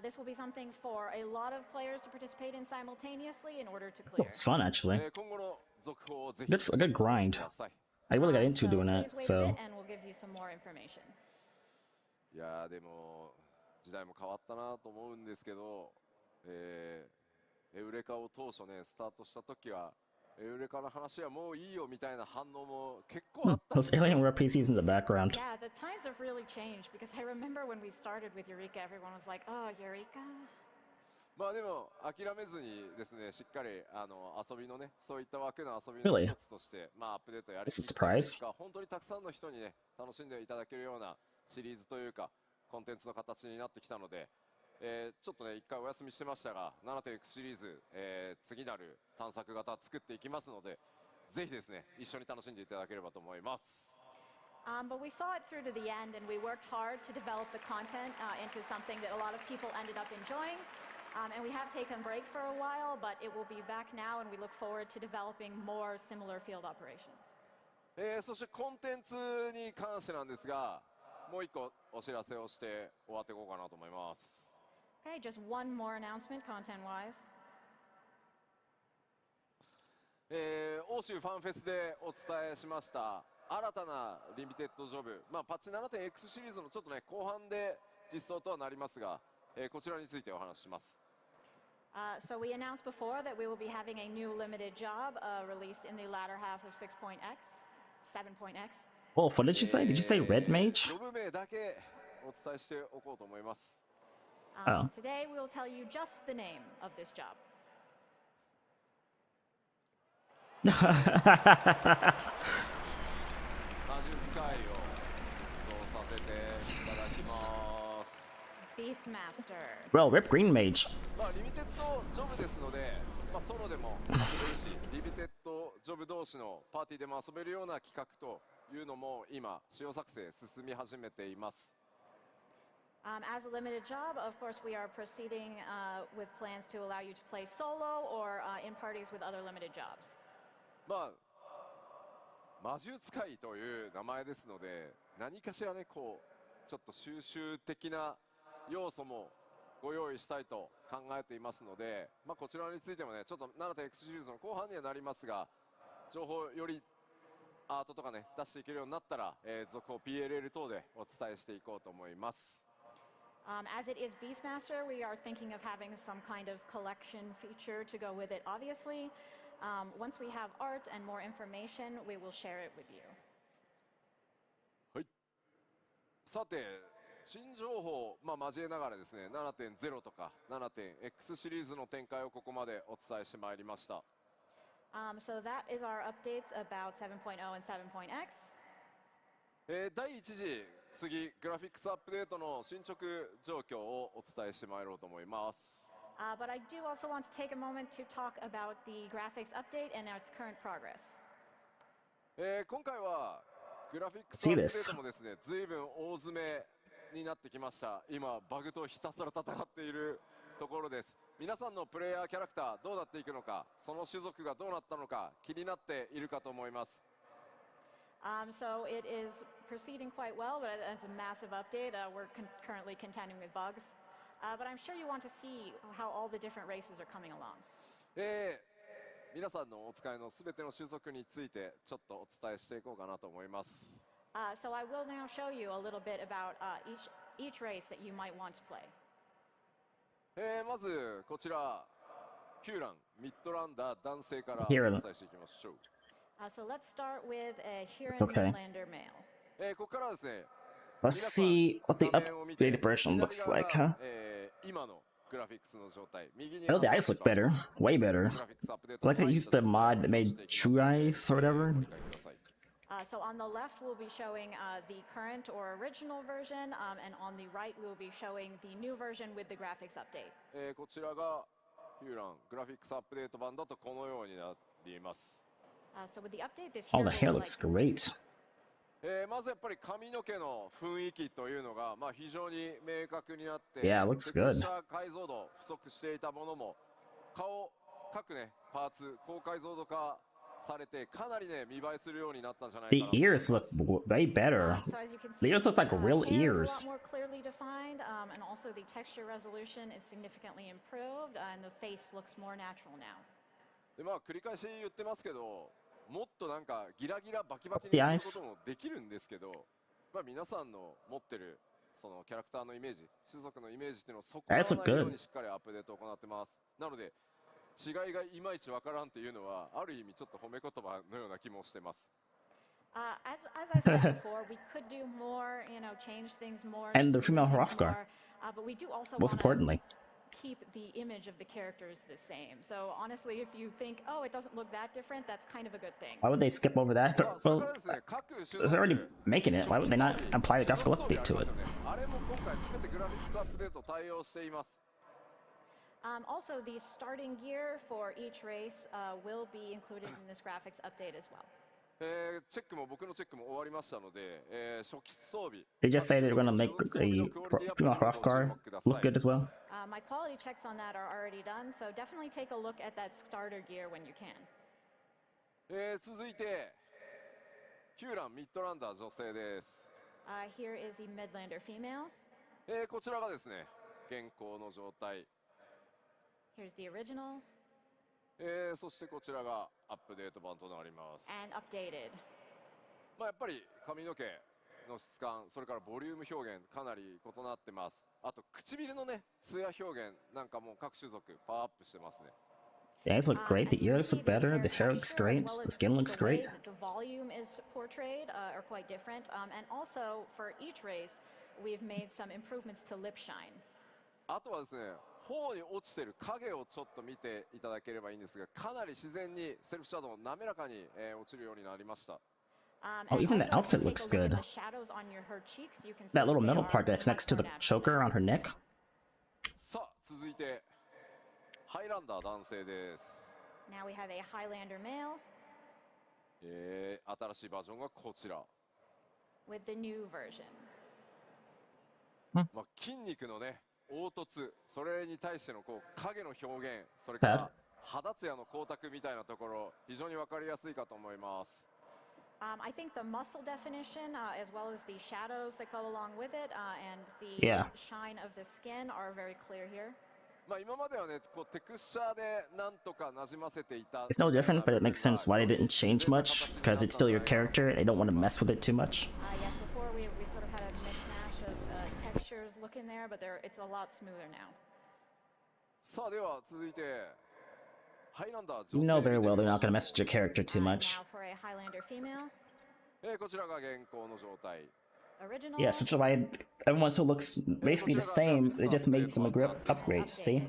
This will be something for a lot of players to participate in simultaneously in order to clear. It's fun, actually. 今後の続報をぜひ Good grind. ください。 I really got into So doing please that, wait a so. bit and we'll give you some more information. いやーでも時代も変わったなと思うんですけど、エウレカを当初ねスタートした時はエウレカの話はもういいよみたいな反応も結構あったんです Those よ。 Alienware PCs in the background. Yeah, the times have really changed because I remember when we started with Eureka, everyone was like, oh, Eureka? まあでも諦めずにですねしっかり遊びのねそういった枠の遊び Really? の一つとしてまあアップデートやり This is a きったんです surprise. が本当にたくさんの人にね楽しんでいただけるようなシリーズというかコンテンツの形になってきたので、ちょっとね一回お休みしてましたが 7.x シリーズ、次なる探索型作っていきますのでぜひですね一緒に楽しんでいただければと思います。 But we saw it through to the end and we worked hard to develop the content into something that a lot of people ended up enjoying. And we have taken a break for a while, but it will be back now and we look forward to developing more similar field operations. そしてコンテンツに関してなんですがもう一個お知らせをして終わっていこうかなと思います。 Okay, just one more announcement content-wise. 欧州ファンフェスでお伝えしました新たなリミテッドジョブ、まあ、パッチ 7.x シリーズのちょっとね後半で実装とはなりますが、こちらについてお話しします。 So we announced before that we will be having a new limited job released in the latter half of 6.x, 7.x. Oh, what did you say? Did you say Red ジ Mage? ョブ名だけお伝えしておこうと思います。 Oh. Today we will tell you just the name of this job. 魔術界を実装させていただきます。 Beastmaster. Well, Rip Green Mage. まあ、リミテッドジョブですので、まあ、ソロでも遊べるしリミテッドジョブ同士のパーティーでも遊べるような企画というのも今使用作成進み始めています。 As a limited job, of course, we are proceeding with plans to allow you to play solo or in parties with other limited jobs. まあ魔術界という名前ですので何かしらねこうちょっと収集的な要素もご用意したいと考えていますので、まあ、こちらについてもねちょっと 7.x シリーズの後半にはなりますが情報よりアートとかね出していけるようになったら、続報 PLL 等でお伝えしていこうと思います。 As it is Beastmaster, we are thinking of having some kind of collection feature to go with it, obviously. Once we have art and more information, we will share it with you. はい。さて新情報、まあ、交えながらですね 7.0 とか 7.x シリーズの展開をここまでお伝えしてまいりました。 So that is our updates about 7.0 and 7.x. 第1次次グラフィックスアップデートの進捗状況をお伝えしてまいろうと思います。 But I do also want to take a moment to talk about the graphics update and its current progress. 今回はグラフィックスアップデートもですね随分大詰めになってきました。今バグとひたすら戦っているところです。皆さんのプレイヤーキャラクターどうなっていくのかその種族がどうなったのか気になっているかと思います。 So it is proceeding quite well, but as a massive update, we're currently contending with bugs. But I'm sure you want to see how all the different races are coming along. 皆さんのお使いのすべての種族についてちょっとお伝えしていこうかなと思います。So I will now show you a little bit about each race that you might want to play. まずこちらヒューランミッドランダー男性からお Here. 伝えしていきましょう。So let's start with a Huron Okay. Midlander male. ここからはですね Let's see what the updated version looks like, huh? 今のグラフィックスの状態。右に I know the eyes look better, way better. グラフィックスアップデート Like they used the mod that made true eyes or whatever. ご理解ください。 So on the left, we'll be showing the current or original version, and on the right, we'll be showing the new version with the graphics update. こちらがヒューラングラフィックスアップデート版だとこのようになります。So with the update this Oh, year, the hair we'll looks like- great. まずやっぱり髪の毛の雰囲気というのが、まあ、非常に明確になって、 Yeah, it looks テク good. スチャー解像度不足していたものも顔各ねパーツ高解像度化されてかなりね見栄えするようis not じゃないか The なと。 ears look way better. So as you can The see, ears look like real hair is ears. a lot more clearly defined, and also the texture resolution is significantly improved, and the face looks more natural now. でまあ繰り返し言ってますけど、もっとなんかギラギラバキバキ The に eyes. することもできるんですけど、まあ皆さんの持ってるそのキャラクターのイメージ、種族のイメージっていうのを損なわ Eyes な look いよう good. にしっかりアップデートを行ってます。なので違いがいまいちわからんっていうのはある意味ちょっと褒め言葉のような気もしてます。As I said before, we could do more, change things more. And the female smooth things Hrothgar. more, but we do also Most wanna importantly. keep the image of the characters the same. So honestly, if you think, oh, it doesn't look that different, that's kind of a good thing. Why would they skip over that? さあそれ Well, からですね、各種族 they're already making it. Why would they not apply a graphical update to it? あれも今回すべてグラフィックスアップデート対応しています。 Also, the starting gear for each race will be included in this graphics update as well. チェックも僕のチェックも終わりましたので、初期装備 They just say they're gonna make the female Hrothgar look good as well. My quality checks on that are already done, so definitely take a look at that starter gear when you can. 続いてヒューランミッドランダー女性です、Here is the Midlander female. こちらがですね現行の状態、 Here's the original そしてこちらがアップデート版となります。 and updated. まあやっぱり髪の毛の質感、それからボリューム表現かなり異なってます。あと唇のね艶表現なんかも各種族パワーアップしてますね。 The eyes look great. The And you can ears see look better. The hair texture looks as great. well as The skin looks the way great. that the volume is portrayed are quite different. And also for each race, we've made some improvements to lip shine. あとはですね、頬に落ちてる影をちょっと見ていただければいいんですが、かなり自然にセルフシャドウ滑らかに、落ちるようになりました。Oh, And even the also, if you outfit take a looks look at good. the shadows on her cheeks, you can see That little they metal are part that much connects to more the natural. choker on her neck. さあ続いてハイランダー男性です。 Now we have a Highlander male 新しいバージョンがこちら。 with the new version. まあ、筋肉のね凹凸、それに対してのこう影の表現、それから肌ツヤの光沢みたいなところ、非常に分かりやすいかと思います。 I think the muscle definition, as well as the shadows that go along with it, and the Yeah. shine of the skin are very clear here. まあ今まではね、こうテクスチャーでなんとか馴染ませていた。 It's no different, but it makes sense why they didn't change much, because it's still your character. They don't want to mess with it too much. Yes, before we sort of had a mishmash of textures look in there, but it's a lot smoother now. さあでは続いてハイランダー You 女 know 性 very 見て well み they're ま not しょ going to mess with your character too much. Now for a Highlander female, う。こちらが現行の状態。 original. Yeah, such a why everyone still looks basically the same. They just made some upgrades. See?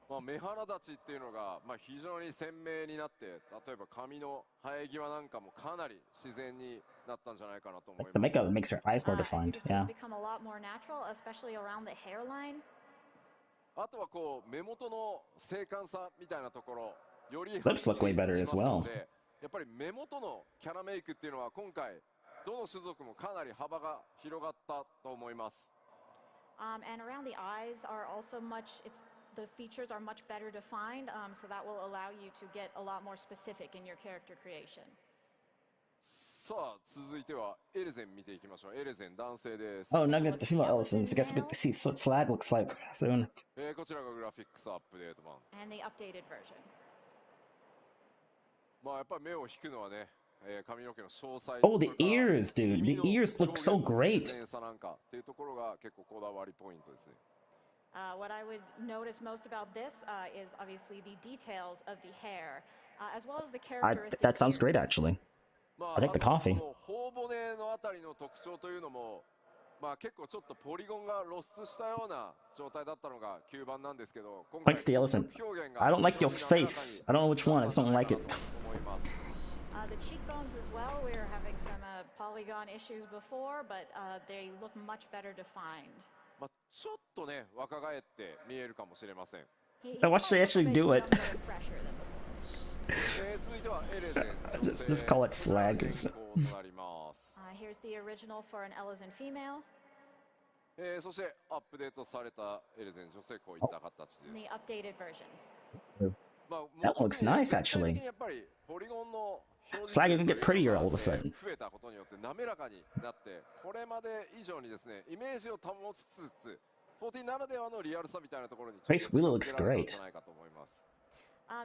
まあ目鼻立ちっていうのが、まあ、非常に鮮明になって、例えば髪の生え際なんかもかなり自然になったんじゃないかなと思い The ます。 makeup makes her eyes more As you defined. can see, Yeah. it's become a lot more natural, especially around the hairline. あとはこう目元の精悍さみたいなところ、より Lips look way better as well. はっきりしますので、やっぱり目元のキャラメイクっていうのは今回どの種族もかなり幅が広がったと思います。 And around the eyes are also the features are much better defined, so that will allow you to get a lot more specific in your character creation. さあ続いてはエレゼン見ていきましょう。エレゼン男性です。 Oh, now get the female Ellisons. I guess we get to see what Slag looks like soon. こちらがグラフィックスアップデート版。 And the updated version. まあやっぱり目を引くのはね、髪の毛の詳細 Oh, the それから ears, dude. 耳 The の ears look 表 so 現の great. 自然さなんかっていうところが結構こだわりポイントですね。What I would notice most about this is obviously the details of the hair, as well as the characteristics. That sounds great, ears. actually. ま I like the あと coffee. この頬骨のあたりの特徴というのも、まあ、結構ちょっとポリゴンが露出したような状態だったのが9番なんですけど、今回 Like Steve, listen. 表現が I don't like your 非常に滑らかに face. I don't know which one. I just don't like it. 思います。 The cheekbones as well. We were having some polygon issues before, but they look much better defined. まあ、ちょっとね若返って見えるかもしれません。 He Why should I looks a actually bit do it? younger and fresher than before. 続いてはエレゼン女性 Just call it slag. 変更となります。 Here's the original for an Elezen female そしてアップデートされたエレゼン女性こういった形です。 in the updated version. まあ、 That looks nice, actually. やっぱりポリゴンの Slag can get prettier all of a sudden. 増えたことによって滑らかになってこれまで以上にですねイメージを保ちつつ14ならではのリアルさみたいなところに Face really looks great. じゃないかと思います。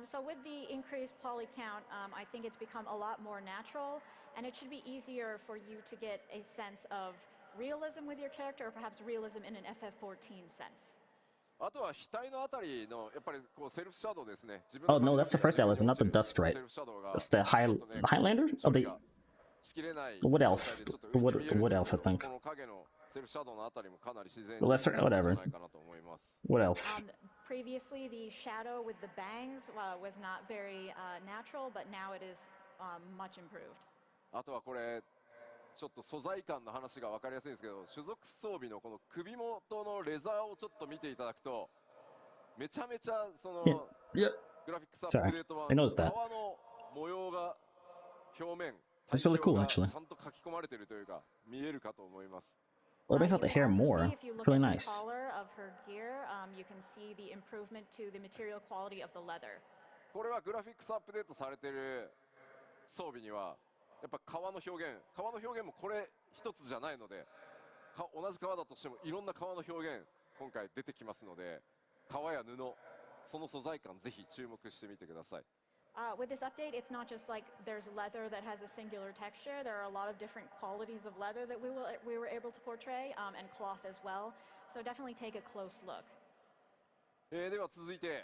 So with the increased poly count, I think it's become a lot more natural, and it should be easier for you to get a sense of realism with your character, or perhaps realism in an FF14 sense. あとは額のあたりのやっぱりこうセルフシャドウですね。 Oh, no, that's the first Elezen, not the Dust Right. That's the Highlander? Oh, the Wood Elf. The Wood Elf, I think. この影のセルフシャドウのあたりもかなり自然 The lesser, じゃ whatever. ないかなと思います。 Wood Elf. Previously, the shadow with the bangs was not very natural, but now it is much improved. あとはこれちょっと素材感の話が分かりやすいんですけど、種族装備のこの首元のレザーをちょっと見ていただくとめちゃめちゃその Yeah. グラフィックスアップデート版 I noticed that. 革の模様が表面 That's really cool, 体 actually. 表がちゃんと書き込まれているというか見えるかと思います。 Well, it makes out the You hair can also more. see, if you look Really at the nice. collar of her gear, you can see the improvement to the material quality of the leather. これはグラフィックスアップデートされている装備にはやっぱ革の表現もこれ一つじゃないので同じ革だとしてもいろんな革の表現今回出てきますので革や布その素材感ぜひ注目してみてください。 With this update, it's not just like there's leather that has a singular texture. There are a lot of different qualities of leather that we were able to portray, and cloth as well. So definitely take a close look. では続いて、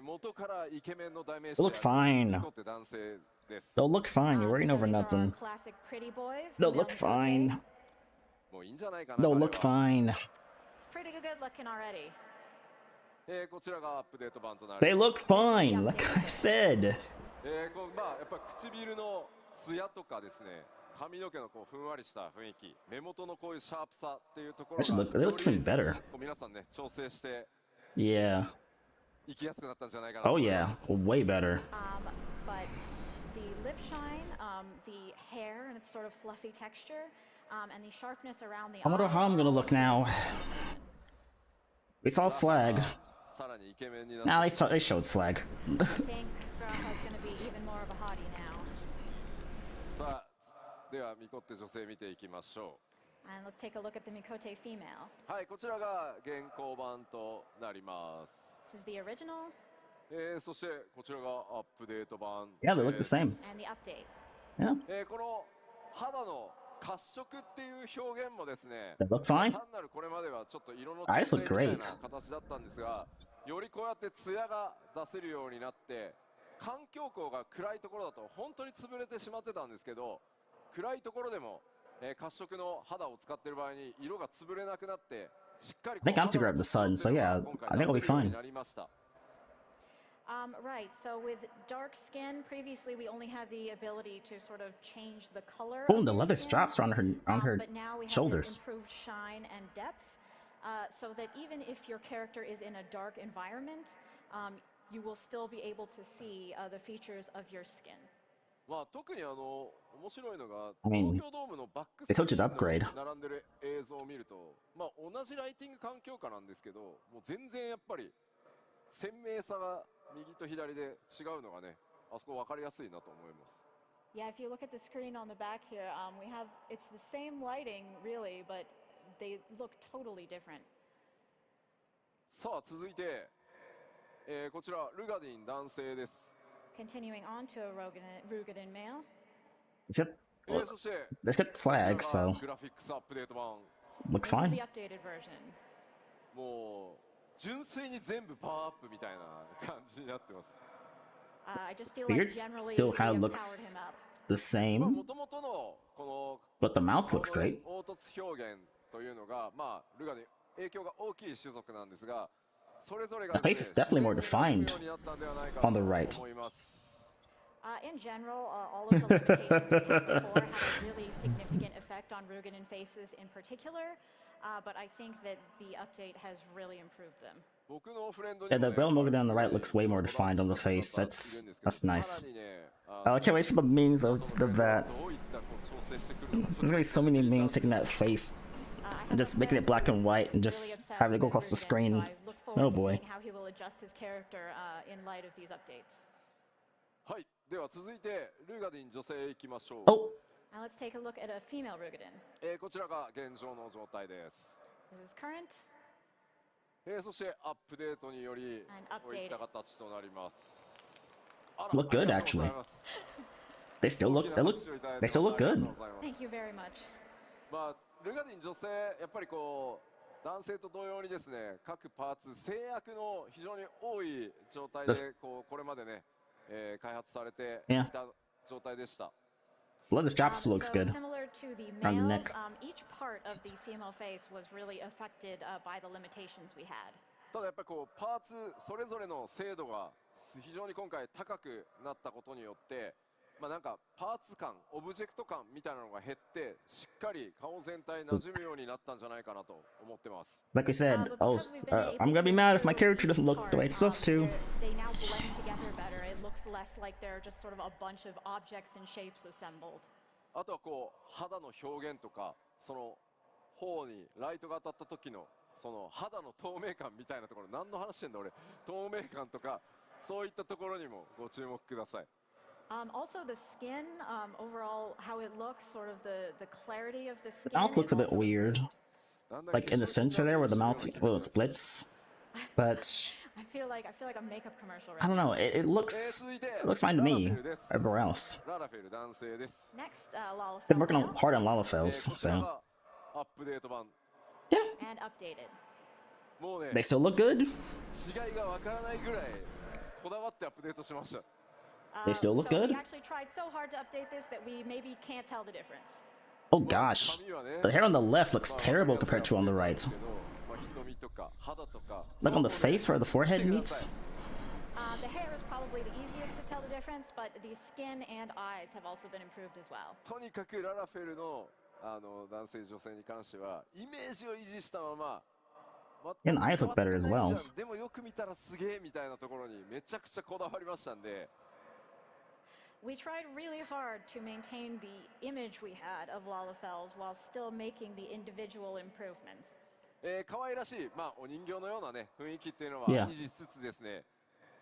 元からイケメンの代名詞 They look fine. ニコって男性です。 They'll look fine. You're worrying So over these are our nothing. classic pretty boys. They'll the look Melton fine. Cote. もういいんじゃないかな。 They'll 彼 look は fine. It's pretty good looking already. こちらがアップデート版とな They ります look fine, like I said. まあやっぱり唇のツヤとかですね髪の毛のこうふんわりした雰囲気目元のこういうシャープさっていうところ They が look even better. こう皆さんね調整して Yeah. 生きやすくなったんじゃないかなと Oh 思いま yeah. す。 Way better. But the lip shine, the hair and its sort of fluffy texture, and the sharpness around the I wonder eyes how I'm are gonna all look now. We saw slag. さらにイケメンにな Nah, って they showed slag. I think Graha's going to be even more of a hottie now. さあではミコって女性見ていきましょ And let's take a look at the Mikote female. う。はいこちらが現行版となります。 This is the original そしてこちらがアップデート版 Yeah, they look で the す same. and the update. Yeah. この肌の褐色っていう表現もですね They look fine. 単なるこれまではちょっと色の Eyes 調整 look みたいな great. 形だったんですがよりこうやってツヤが出せるようになって環境光が暗いところだと本当に潰れてしまってたんですけど暗いところでも、褐色の肌を使っている場合に色が潰れなくなってしっかり I think I'm to grab the sun, so yeah, I think I'll be fine. Right, so with dark skin, previously we only had the ability to sort of change the color. Oh, of the your leather skin, straps are on her but now we have this shoulders. improved shine and depth, so that even if your character is in a dark environment, you will still be able to see the features of your skin. まあ特に面白いのが I mean, 東京ドームのバックス they ク told リ you ー to ン upgrade. の並んでる映像を見ると、まあ同じライティング環境下なんですけど、もう全然やっぱり鮮明さが右と左で違うのがね、あそこ分かりやすいなと思います。 Yeah, if you look at the screen on the back here, it's the same lighting really, but they look totally different. さあ続いて、こちらルガディン男性です。 Continuing on to a Rugadin male. It's got, そして it's got こちら flags, が so グラフィックスアップデート版 looks This is fine. the updated version. もう純粋に全部パワーアップみたいな感じになってます。 I just feel Beard like generally still we kind of have powered looks him up. the まあ same, もともとのこ but the の mouth looks 顔のね great. 凹凸表現というのがまあルガに影響が大きい種族なんですが、それぞれが The face is definitely more defined on the right. 思います。 In general, all of the limitations we had before had a really significant effect on Rugen and faces in particular, but I think that the update has really improved them. 僕のフレンドに Yeah, も the ね Bell Morgan on the right looks way more defined on the face. That's nice. さらにね Oh, I can't wait for the memes of the bat. どういったこう調整してくるのか There's gonna be so many memes taking that face I and have a just making it friend black and who's white and really just obsessed having it go with across the Rugen, screen. so I look forward Oh to boy. seeing how he will adjust his character in light of these updates. はいでは続いてルーガディン女性へ行きましょう、 Oh, Now let's take a look at a female Rugadin. こちらが現状の状態です、 This is current. そしてアップデートにより And こういった形となりますあら Look good, ありがとうございます they still look. They still look あり good. がとうございます Thank you very much. まあルガディン女性やっぱりこう男性と同様にですね各パーツ制約の非常に多い状態でこうこれまでね、開発されていた状態でした、 Blood is Japs looks So good. similar to the Around the males, neck. Each part of the female face was really affected by the limitations we had. ただやっぱりこうパーツそれぞれの精度が非常に今回高くなったことによってまあなんかパーツ感オブジェクト感みたいなのが減ってしっかり顔全体馴染むようになったんじゃないかなと思ってます Like we said, But oh, because we've been I'm able gonna be to mad if my improve character doesn't each look the way it's supposed to. They now blend together better. It looks less like they're just sort of a bunch of objects and shapes assembled. あとはこう肌の表現とかその頬にライトが当たった時のその肌の透明感みたいなところ何の話してんだ俺透明感とかそういったところにもご注目ください Also, the skin, overall, how it looks, sort of the clarity of the skin. The mouth looks a is bit also weird, だんだん like in the 化粧品 center there where the の mouth, well, it splits. But I feel like a makeup commercial right I don't now. know. It looks fine to me. Everywhere else, ララフェル男性です Next, been Lalafell working on male, hard on こ Lalafels, ちら so がアップデート版 and updated. もうね they still look good. 違いがわからないぐらいこだわってアップデートしました They still look so good. We actually tried so hard to update this that we maybe can't tell the difference. Oh gosh, 髪はね the hair on the left looks まあ terrible compared to on the right. けどまあ瞳とか肌とか Like on the face where the forehead 見てくださ meets. い The hair is probably the easiest to tell the difference, but the skin and eyes have also been improved as well. とにかくララフェルの男性女性に関してはイメージを維持したまま And the eyes look better as well. でもよく見たらすげえみたいなところにめちゃくちゃこだわりましたんで We tried really hard to maintain the image we had of Lalafels while still making the individual improvements. 可愛らしい、まあ、お人形のような、ね、雰囲気っていうのは Yeah. 維持しつつですね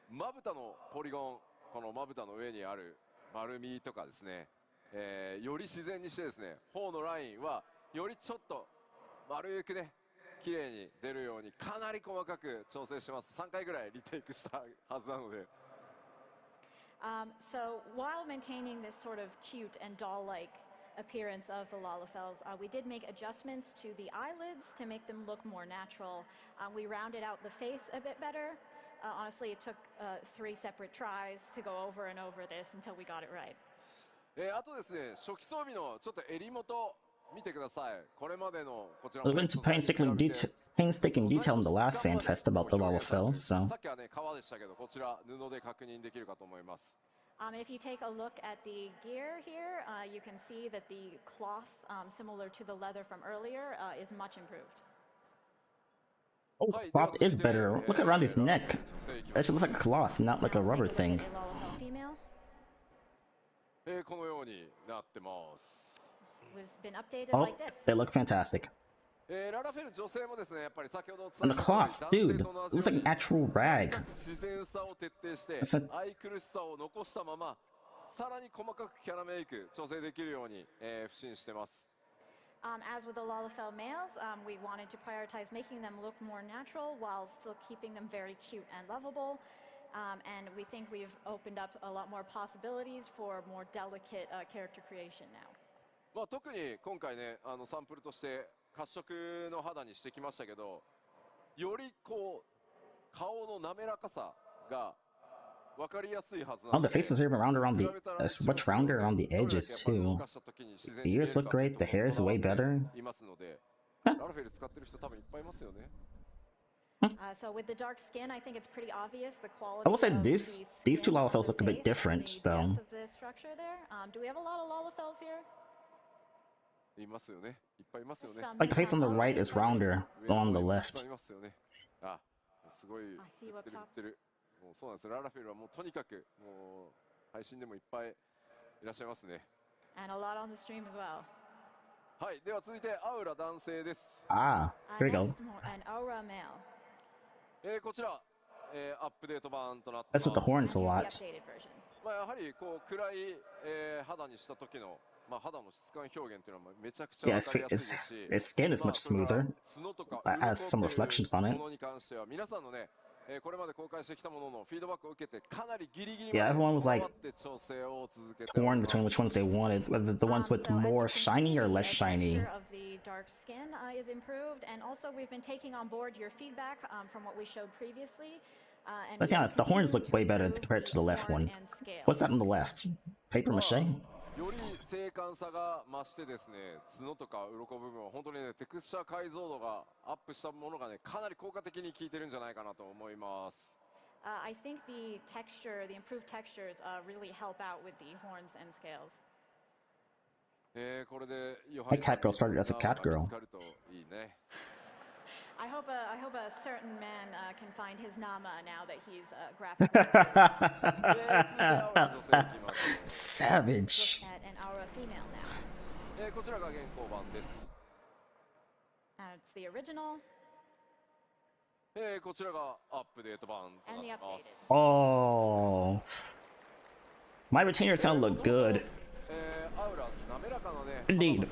まぶたのポリゴンこのまぶたの上にある丸みとかですね、より自然にしてですね頬のラインはよりちょっと丸くね綺麗に出るようにかなり細かく調整してます3回ぐらいリテイクしたはずなので So while maintaining this sort of cute and doll-like appearance of the Lalafels, we did make adjustments to the eyelids to make them look more natural. We rounded out the face a bit better. Honestly, it took 3 separate tries to go over and over this until we got it right. あとですね初期装備のちょっと襟元見てくださいこれまでのこちら We went into painstaking detail in the last Fanfest about the Lalafels, so さっきはね革でしたけどこちら布で確認できるかと思います If you take a look at the gear here, you can see that the cloth, similar to the leather from earlier, is much improved. oh, cloth is better. Look around his neck. That should look like a cloth, not like a Now rubber take a thing. look at a Lalafell female. このようになってます Was been updated Oh, like this. they look fantastic. ララフェル女性もですねやっぱり先ほどお And 伝 the えした cloth, 通り dude, 男 it 性と同じ looks よう like に an actual とに rag. かく自然さを徹底して That's a- 愛くるしさを残したままさらに細かくキャラメイク調整できるように、不信してます As with the Lalafell males, we wanted to prioritize making them look more natural while still keeping them very cute and lovable. And we think we've opened up a lot more possibilities for more delicate character creation now. まあ、特に今回ねサンプルとして褐色の肌にしてきましたけど、よりこう顔の滑らかさが分かりやすいはずな Oh, の the で、 faces are even rounder on the much rounder on the edges too. The ears look great. The hair is way better. いますので、ラルフェル使ってる人多分いっぱいいますよね。So with the dark skin, I think it's pretty obvious the quality. I will say of these the two skin on Lalafels the look a bit face different, and the though. depth of the structure there. Do we have a lot of Lalafels here? いますよね。いっぱいいますよね。 Some Like the face on the have right is rounder 上 than の on the 方にたくさん left. いますよね。あ、すごい言 I see ってる up 言ってる。もうそうなんですよ。ララフェルはもうとにかくもう配信でもいっぱいいらっしゃいますね。 And a lot on the stream as well. はい、では続いてアウラ男性です。 Ah, here we go. Next, an aura male. こちら、アップデート版となってます。 That's with the horns a And lot. here's the updated version. まあやはりこう暗い、肌にした時のまあ肌の質感表現っていうのはめちゃくちゃ Yeah, わ his, かりや fa- すい his, ですし、 his skin is まあ much それは smoother. 角とか It has some 鱗っていう reflections on it. ものに関しては皆さんのね、これまで公開してきたもののフィードバックを受けてかなりギリギリ Yeah, ま everyone で was こだ like わって調整を続けており Torn ます between which ones they wanted, whether the ones with So as you more can shiny see, or less the shiny. texture of the dark skin is improved, and also we've been taking on board your feedback from what we showed previously. And Let's be we honest, the horns continue look way better improve compared to the left horn one. and scales. What's that on the left? Paper mache? より精悍さが増してですね、角とか鱗部分は本当にねテクスチャー解像度がアップしたものがねかなり効果的に効いてるんじゃないかなと思います。I think the texture, the improved textures, really help out with the horns and scales. これで My cat girl started as a cat girl. 見つかるといいね。I hope a certain man can find his Nama now that he's graphic. で次は女性いきます。 Savage. At an aura female now. こちらが現行版です。 It's the original こちらがアップデート版とな and っ the てま updated. す。 Oh. My retainers kind of look good. アウラ滑らかなね。 Indeed.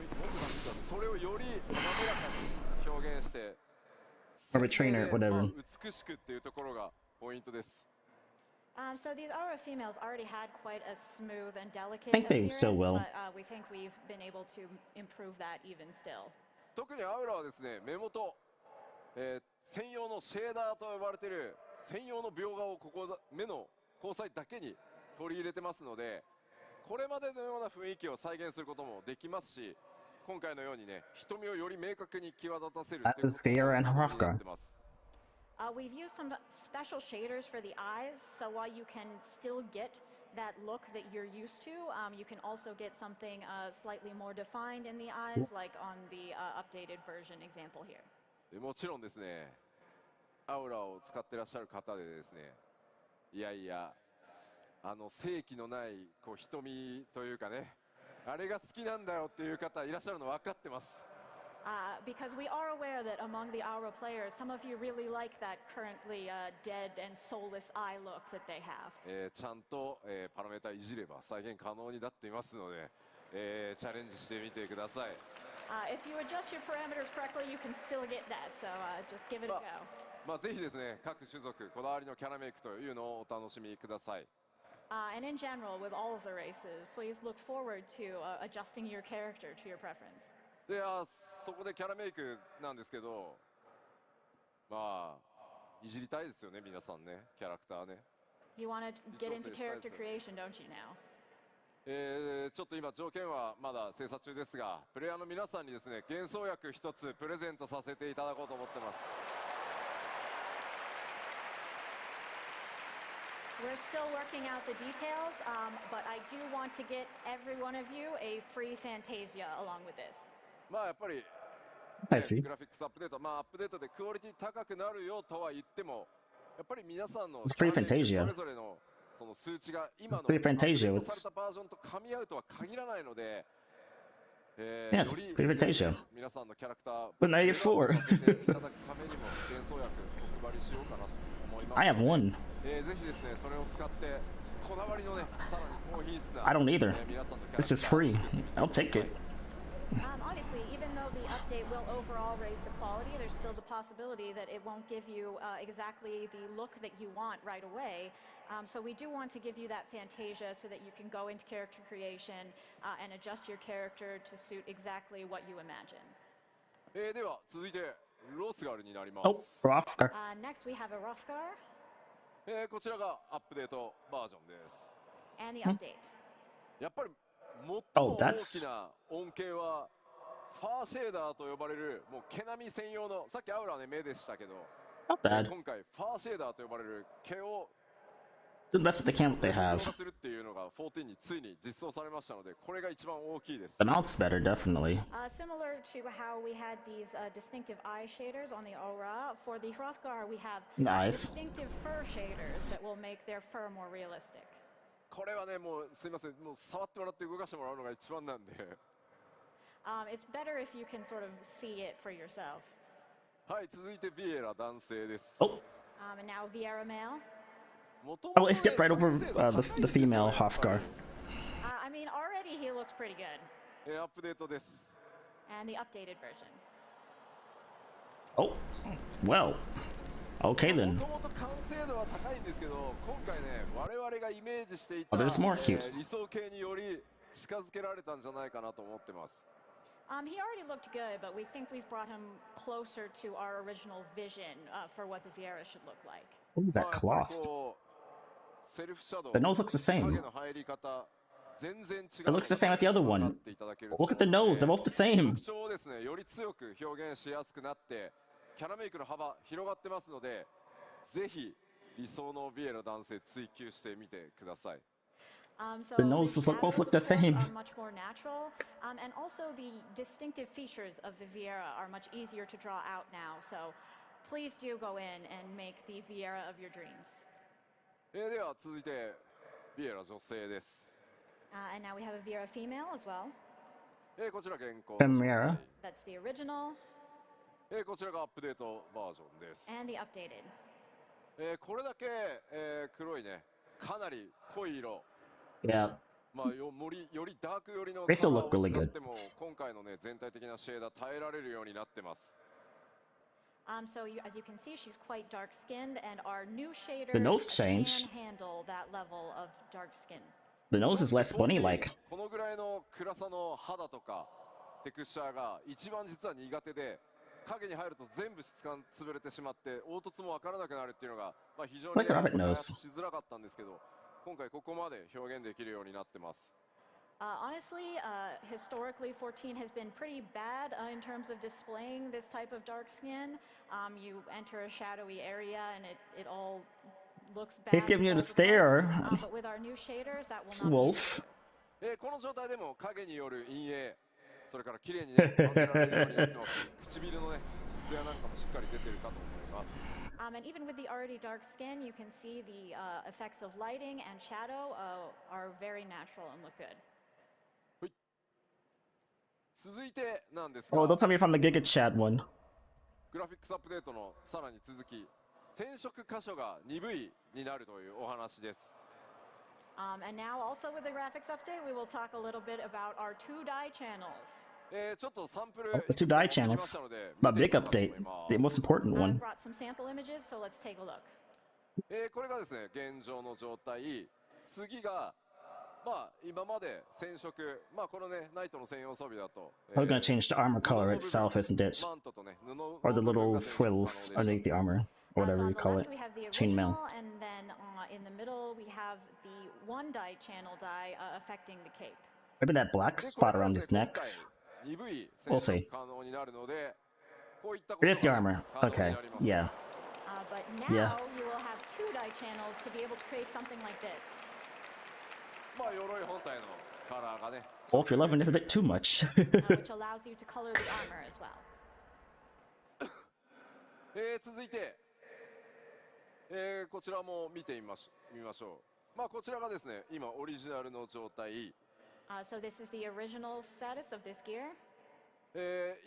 それをより滑らかに表現して。 A retrainer, whatever. 美しくっていうところがポイントです。 So these aura females already had quite a smooth and delicate I think they appearance, still will. but we think we've been able to improve that even still. 特にアウラはですね、目元、専用のシェーダーと呼ばれている専用の描画をここ目の交際だけに取り入れてますので、これまでのような雰囲気を再現することもできますし、今回のようにね、瞳をより明確に際立たせるということ That is Vera and にな Hrafka. We've ってます。used some special shaders for the eyes, so while you can still get that look that you're used to, you can also get something slightly more defined in the eyes, like on the updated version example here. もちろんですね、アウラを使ってらっしゃる方でですね、いやいや、正気のないこう瞳というかね、あれが好きなんだよっていう方いらっしゃるの分かってます。Because we are aware that among the Aura players, some of you really like that currently dead and soulless eye look that they have. ちゃんと、パラメータいじれば再現可能になっていますので、チャレンジしてみてください。If you adjust your parameters correctly, you can still get that, so just give it a go. まあぜひですね、各種族こだわりのキャラメイクというのをお楽しみください。And in general, with all of the races, please look forward to adjusting your character to your preference. で、そこでキャラメイクなんですけど、まあいじりたいですよね、皆さんね、キャラクターね。You want to get into character creation, don't you now? ちょっと今条件はまだ精査中ですが、プレイヤーの皆さんにですね、幻想薬一つプレゼントさせていただこうと思ってます。We're still working out the details, but I do want to get every one of you a free Fantasia along with this. まあやっぱり、Nice. グラフィックスアップデート、まあアップデートでクオリティ高くなるよとは言っても、やっぱり皆さんの It's free キャラメイク Fantasia. それぞれのその数値が今の Free アップデ Fantasia ートされたバージョンと噛み合うとは限らないので、Yes, より free Fantasia. 皆さんのキャラクター But now you have four. させていただくためにも幻想薬お配りしようかなと思います。 I have one. ぜひですね、それを使ってこだわりのね、さらに高品質な I don't either. 皆さんのキャラク It's ター just free. I'll take it. Obviously, even though the update will overall raise the quality, there's still the possibility that it won't give you exactly the look that you want right away. So we do want to give you that Fantasia so that you can go into character creation and adjust your character to suit exactly what you imagine. では続いてロスガルになりま Oh, す、 Rothgar. Next, we have a Rothgar こちらがアップデートバージョンです。 and the update. やっぱり最も Oh, 大 that's- きな恩恵はファーシェーダーと呼ばれるもう毛並み専用の、さっきアウラはね目でしたけど、 Not bad. 今回ファーシェーダーと呼ばれる毛を The best that they can, what they 動 have. 画するっていうのが14についに実装されましたので、これが一番大きいです。 The mount's better, definitely. Similar to how we had these distinctive eye shaders on the Aura, for the Hrothgar we have Nice. distinctive fur shaders that will make their fur more realistic. これはねもうすいません、もう触ってもらって動かしてもらうのが一番なんで、 It's better if you can sort of see it for yourself. はい続いてビエラ男性です。 Oh, And now Viera male. 元 oh, 々 it ね skipped right over 完成度高いん the ですよ female やっぱり Hofgar. I mean, already he looks pretty good. アップデートです。 And the updated version. Oh, well. Okay も then. ともと完成度は高いんですけど、今回ね我々がイメージしていた、 Oh, there's more cute. 理想形により近づけられたんじゃないかなと思ってます。 He already looked good, but we think we've brought him closer to our original vision for what the Viera should look like. Ooh, まあ that やっぱ cloth. りこうセルフシャドウ、 The nose looks the 影 same. の入り方全然違う It looks the same as the other 分 one. かっていただけると Look at the 思うの nose, で they're both the same. 特徴をですねより強く表現しやすくなってキャラメイクの幅広がってますので、ぜひ理想のビエラ男性追求してみてください。 So The noses shadows, both look of the course, same. are much more natural, and also the distinctive features of the Viera are much easier to draw out now. So please do go in and make the Viera of your dreams. では続いてビエラ女性です。 And now we have a Viera female as well. こちら現行 Chimera. That's the original こちらがアップデートバージョンです。 and the updated. これだけ、黒いねかなり濃い色、 Yeah. まあよりダーク寄りの They カ still ラー look を really 使 good. っても今回のね全体的なシェーダー耐えられるようになってます。 So as you can see, she's quite dark-skinned, and our new shaders The nose can changed. handle that level of dark skin. The nose is less bunny-like. このぐらいの暗さの肌とかテクスチャーが一番実は苦手で、影に入ると全部質感潰れてしまって凹凸も分からなくなるっていうのが、まあ、非常に Like a rabbit 開 nose. 発しづらかったんですけど、今回ここまで表現できるようになってます。 Honestly, historically, 14 has been pretty bad in terms of displaying this type of dark skin. You enter a shadowy area and it all looks bad. He's giving you the all the time. stare. But with our new shaders, that It's will not be Wolf. この状態でも影による陰影、それから綺麗にね感じられるようになってます。唇のね艶なんかもしっかり出てるかと思います。 And even with the already dark skin, you can see the effects of lighting and shadow are very natural and look good. 続いてなんですが、 Oh, don't tell me if I'm the Giga Chat one. グラフィックスアップデートのさらに続き、染色箇所が鈍いになるというお話です。 And now also with the graphics update, we will talk a little bit about our 2-die channels. ちょっとサンプル Oh, the 2 die いただきま channels. したので The 見て big いきたいと update. 思います The most important I one. brought some sample images, so let's take a look. これがですね現状の状態。次がまあ今まで染色、まあこのねナイトの専用装備だと、 We're gonna change the armor color itself, isn't it? マントとね布の Or the 部分 little が染色 frills 可能で underneath した the armor, or So whatever on you the call left it. we have the Chainmail. original, and then in the middle we have the 1-die channel die affecting the cape. Maybe that black で spot これが around で his すね neck. 今回鈍い We'll 染 see. 色可能になるので、こういったこと It が is the armor. 可能に Okay. なります。 Yeah. But now Yeah. you will have 2-die channels to be able to create something like this. まあ鎧本体のカラーがね。 Well, if you're loving this a bit too much. Which allows you to color the armor as well. 続いて、こちらも見てみましょう。まあこちらがですね今オリジナルの状態。 So this is the original status of this gear.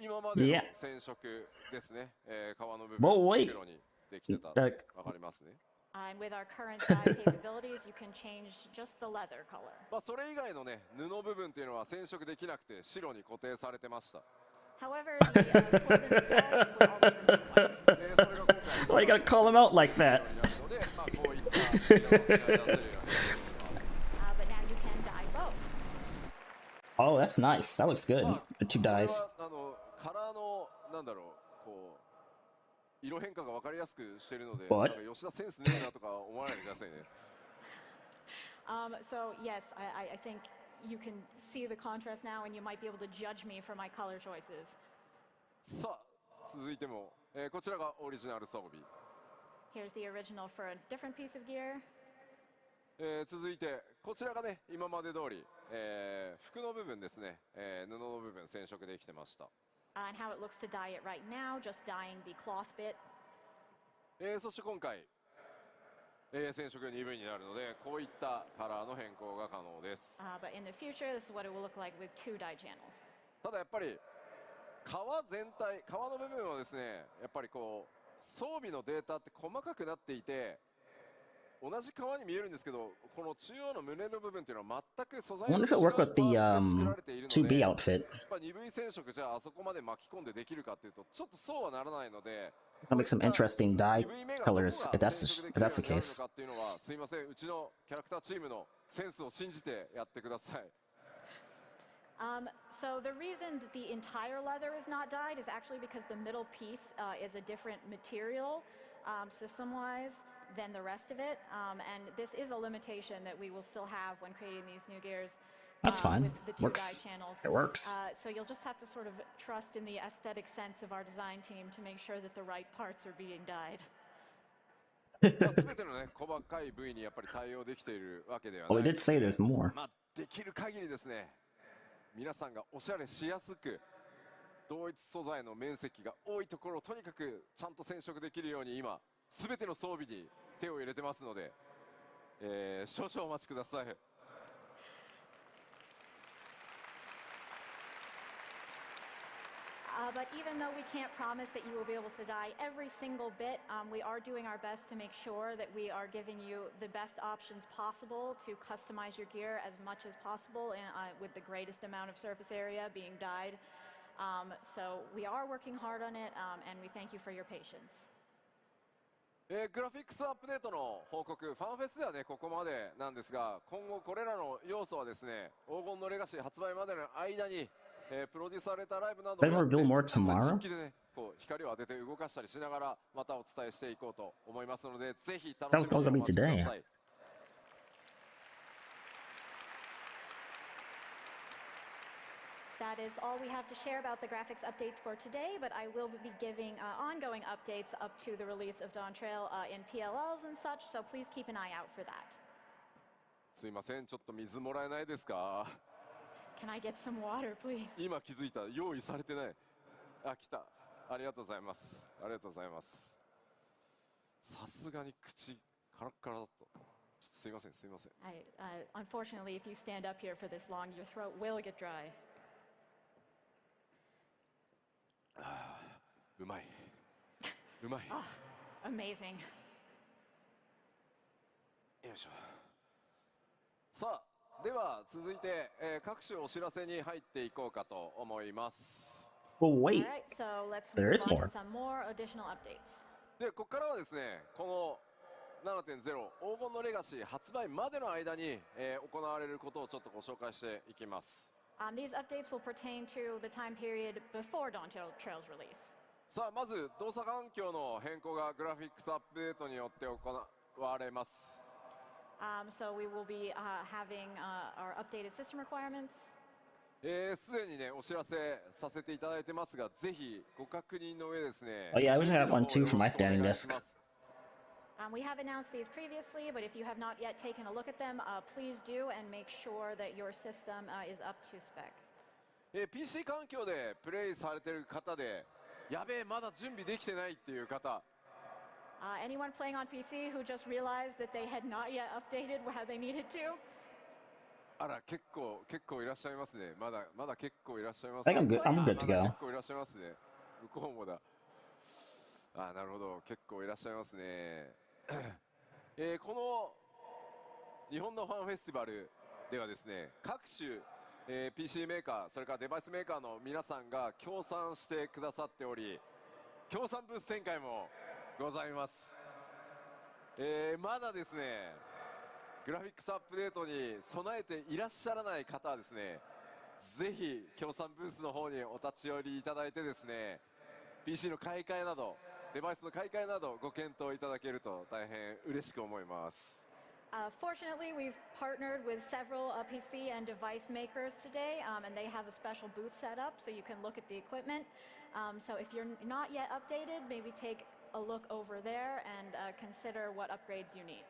今までの Yeah. 染色ですね。革の部分 Well, wait. 黒にできてた。 That- わかりますね。And with our current dye capabilities, you can change just the leather color. まあそれ以外のね布部分っていうのは染色できなくて白に固定されてました。 However, the clothing itself will always remain white. それが今回 Why you gotta call him out like that? になるので、まあこういった見直しが出せるようになっています。 But now you can dye both. Oh, that's nice. That looks good. まあ The two これは dyes. カラーのなんだろうこう色変化が分かりやすくしてるので、 What? なんか吉田センスねえなとか思わないでくださいね。 So yes, I think you can see the contrast now, and you might be able to judge me for my color choices. さあ続いても、こちらがオリジナル装備、 Here's the original for a different piece of gear. 続いてこちらがね今まで通り、服の部分ですね、布の部分染色できてました、 And how it looks to dye it right now, just dyeing the cloth bit. そして今回、染色2部になるのでこういったカラーの変更が可能です、 But in the future, this is what it will look like with 2 dye channels. ただやっぱり革全体革の部分はですねやっぱりこう装備のデータって細かくなっていて同じ革に見えるんですけどこの中央の胸の部分っていうのは全く素材 I が wonder 違 if う it パ worked ー with ツ the で作られているので 2B outfit. やっぱ 2V 染色じゃああそこまで巻き込んでできるかっていうとちょっとそうはならないので I'll make some interesting dye 2V 目が colors どこが if 染色 that's で the きるようになるの case. かっていうのはすいませんうちのキャラクターチームのセンスを信じてやってください So the reason that the entire leather is not dyed is actually because the middle piece is a different material system-wise than the rest of it. And this is a limitation that we will still have when creating these new gears. That's fine. With the 2 Works. dye channels. It works. So you'll just have to sort of trust in the aesthetic sense of our design team to make sure that the right parts are being dyed. まあ全てのね細かい部位にやっぱり対応できているわけでは Well, な we い did say there's more. まあできる限りですね皆さんがおしゃれしやすく同一素材の面積が多いところをとにかくちゃんと染色できるように今全ての装備に手を入れてますので、少々お待ちください But even though we can't promise that you will be able to dye every single bit, we are doing our best to make sure that we are giving you the best options possible to customize your gear as much as possible with the greatest amount of surface area being dyed. So we are working hard on it, and we thank you for your patience. グラフィックスアップデートの報告ファンフェスではねここまでなんですが今後これらの要素はですね黄金のレガシー発売までの間にプロデュースされたライブなどをやって They reveal more 実際 tomorrow? 実機でねこう光を当てて動かしたりしながらまたお伝えしていこうと思いますのでぜひ楽しみにお待ちください That is all we have to share about the graphics updates for today, but I will be giving ongoing updates up to the release of Dawn Trail in PLLs and such, so please keep an eye out for that. すいませんちょっと水もらえないですか Can I get some water, please? 今気づいた用意されてないあ来たありがとうございますありがとうございますさすがに口カラッカラだとすいませんすいません Unfortunately, if you stand up here for this long, your throat will get dry. うまいうまい Amazing. よいしょさあでは続いて、各種お知らせに入っていこうかと思います Well, All wait. right, so let's There move is on more. to some more additional updates. でここからはですねこの 7.0 黄金のレガシー発売までの間に、行われることをちょっとご紹介していきます These updates will pertain to the time period before Dawn Trail's release. さあまず動作環境の変更がグラフィックスアップデートによって行われます So we will be having our updated system requirements. すでにねお知らせさせていただいてますがぜひご確認の上ですね Oh, yeah, I wish I had one too for my standing desk. We have announced these previously, but if you have not yet taken a look at them, please do and make sure that your system is up to spec. PC 環境でプレイされてる方でやべえまだ準備できてないっていう方 Anyone playing on PC who just realized that they had not yet updated how they needed to? あら結構いらっしゃいますねまだ結構いらっしゃいます I think I'm good. I'm ま good だ to 結 go. 構いらっしゃいますね向こうもだなるほど結構いらっしゃいますねこの日本のファンフェスティバルではですね、各種、PC メーカー、それからデバイスメーカーの皆さんが協賛してくださっており、協賛ブース展開もございます。まだですね、グラフィックスアップデートに備えていらっしゃらない方はですね、ぜひ協賛ブースの方にお立ち寄りいただいてですね、 PC の買い替えなどデバイスの買い替えなどご検討いただけると大変嬉しく思います。Fortunately, we've partnered with several PC and device makers today, and they have a special booth set up so you can look at the equipment. So if you're not yet updated, maybe take a look over there and consider what upgrades you need.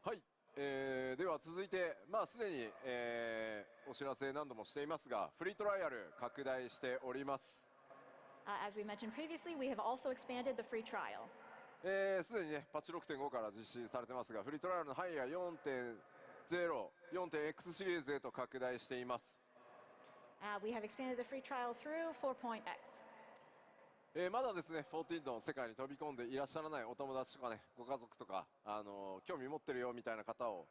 はい、では続いて、すでに、お知らせ何度もしていますが、フリートライアル拡大しております。As we mentioned previously, we have also expanded the free trial. すでにね、パッチ 6.5 から実施されてますが、フリートライアルの範囲が 4.0、4.x シリーズへと拡大しています。We have expanded the free trial through 4.x. まだですね、14の世界に飛び込んでいらっしゃらないお友達とかね、ご家族とか、興味持ってるよみたいな方を、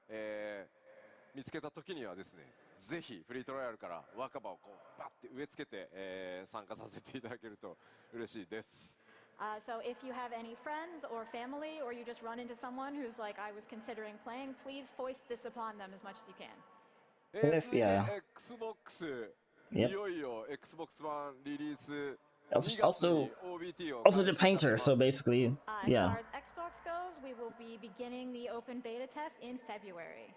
見つけた時にはですね、ぜひフリートライアルから若葉をこうバッて植え付けて、参加させていただけると嬉しいです。So if you have any friends or family, or you just run into someone who's like, I was considering playing, please foist this upon them as much as you can. This, yeah. Xbox、Yep. いよいよ Xbox One リリース。 Also the painter, so basically, As yeah. far as Xbox goes, we will be beginning the open beta test in February.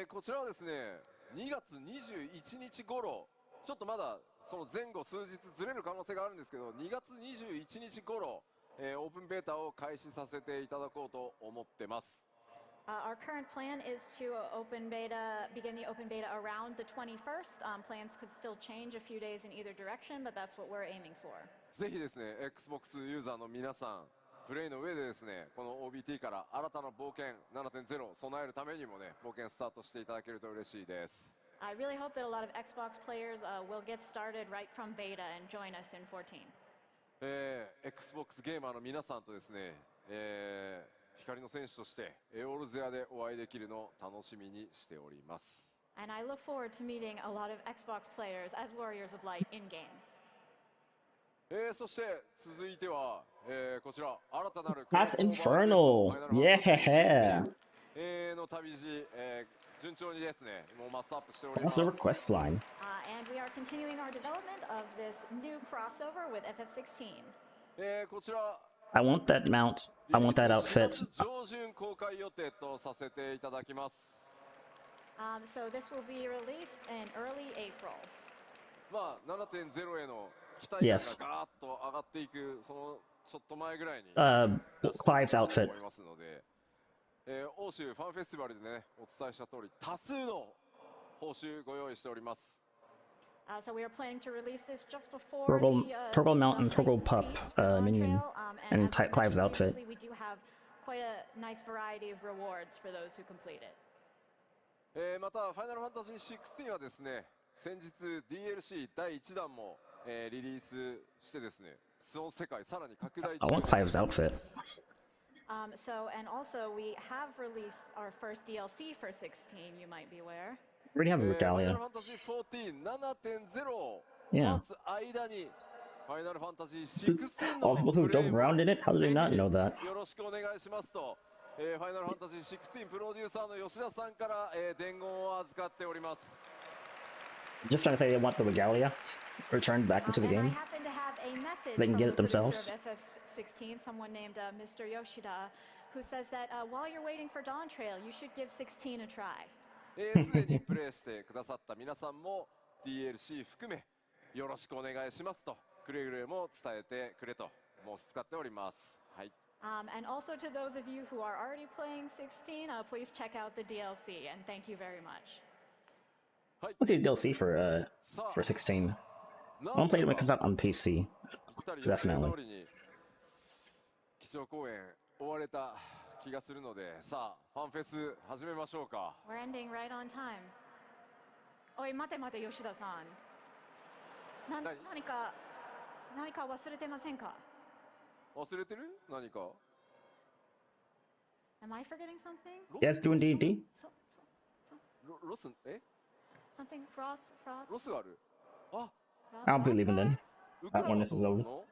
こちらはですね、2月21日頃、ちょっとまだその前後数日ずれる可能性があるんですけど、2月21日頃、オープンベータを開始させていただこうと思ってます。Our current plan is to begin the open beta around the 21st. Plans could still change a few days in either direction, but that's what we're aiming for. ぜひですね、Xbox ユーザーの皆さん、プレイの上でですね、この OBT から新たな冒険 7.0 備えるためにもね、冒険スタートしていただけると嬉しいです。I really hope that a lot of Xbox players will get started right from beta and join us in 14. Xbox ゲーマーの皆さんとですね、光の戦士としてエオルゼアでお会いできるのを楽しみにしております。And I look forward to meeting a lot of Xbox players as Warriors of Light in game. そして続いては、こちら新たなる Path Infernal! Yeah! の旅路、順調にですね、もうマスターアップしておりま What's す。 the request line? And we are continuing our development of this new crossover with ffxiv. こちら I want that mount. I want that outfit. 上旬公開予定とさせていただきます。So this will be released in early April. 7.0 への期待感 Yes. がガーッと上がっていく、そのちょっと前ぐらいに Clive's outfit. 思いますので、欧州ファンフェスティバルでね、お伝えした通り多数の報酬ご用意しております。So we are planning to release this just before Purple Mount and the Purple site Pup peaks for Dawn minion. Trail, And as we Clive's mentioned outfit. previously, we do have quite a nice variety of rewards for those who complete it. またファイナルファンタジー16はですね、先日 DLC 第1弾も、リリースしてですね、その世界さらに拡大 I 中 want です Clive's outfit. So, and also we have released our first DLC for 16, you might be aware. We already have a ファイナ regalia. ルファンタジー14 7.0 を Yeah. 待つ間にファイナルファンタジー16 All の people who プレイ dove も around in it? How do they not ぜひ know that? よろしくお願いしますと、ファイナルファンタジー16プロデューサーの吉田さんから、伝言を預かっております。 Just trying to say they want the regalia returned back into the And I game. happen to have a message They can from get the it producer themselves. of FF16, someone named Mr. Yoshida, who says that while you're waiting for Dawn Trail, you should give 16 a try. すでにプレイしてくださった皆さんも DLC 含めよろしくお願いしますとくれぐれも伝えてくれと申し伝っております。はい。And also to those of you who are already playing 16, please check out the DLC, and thank you very much. What's the DLC for 16? I won't play it when it comes out on PC. Definitely. 通りに基調講演終われた気がするので、さあファンフェス始めましょうか。 We're ending right on time. おい、待て待て、吉田さん。何か忘れてませんか？忘れてる？何か？ Am I forgetting something? Yes, doing D&D. So, ロス something froth. ロスがある。あ、 I'll be leaving then. ウクラ when マ this is ト over. の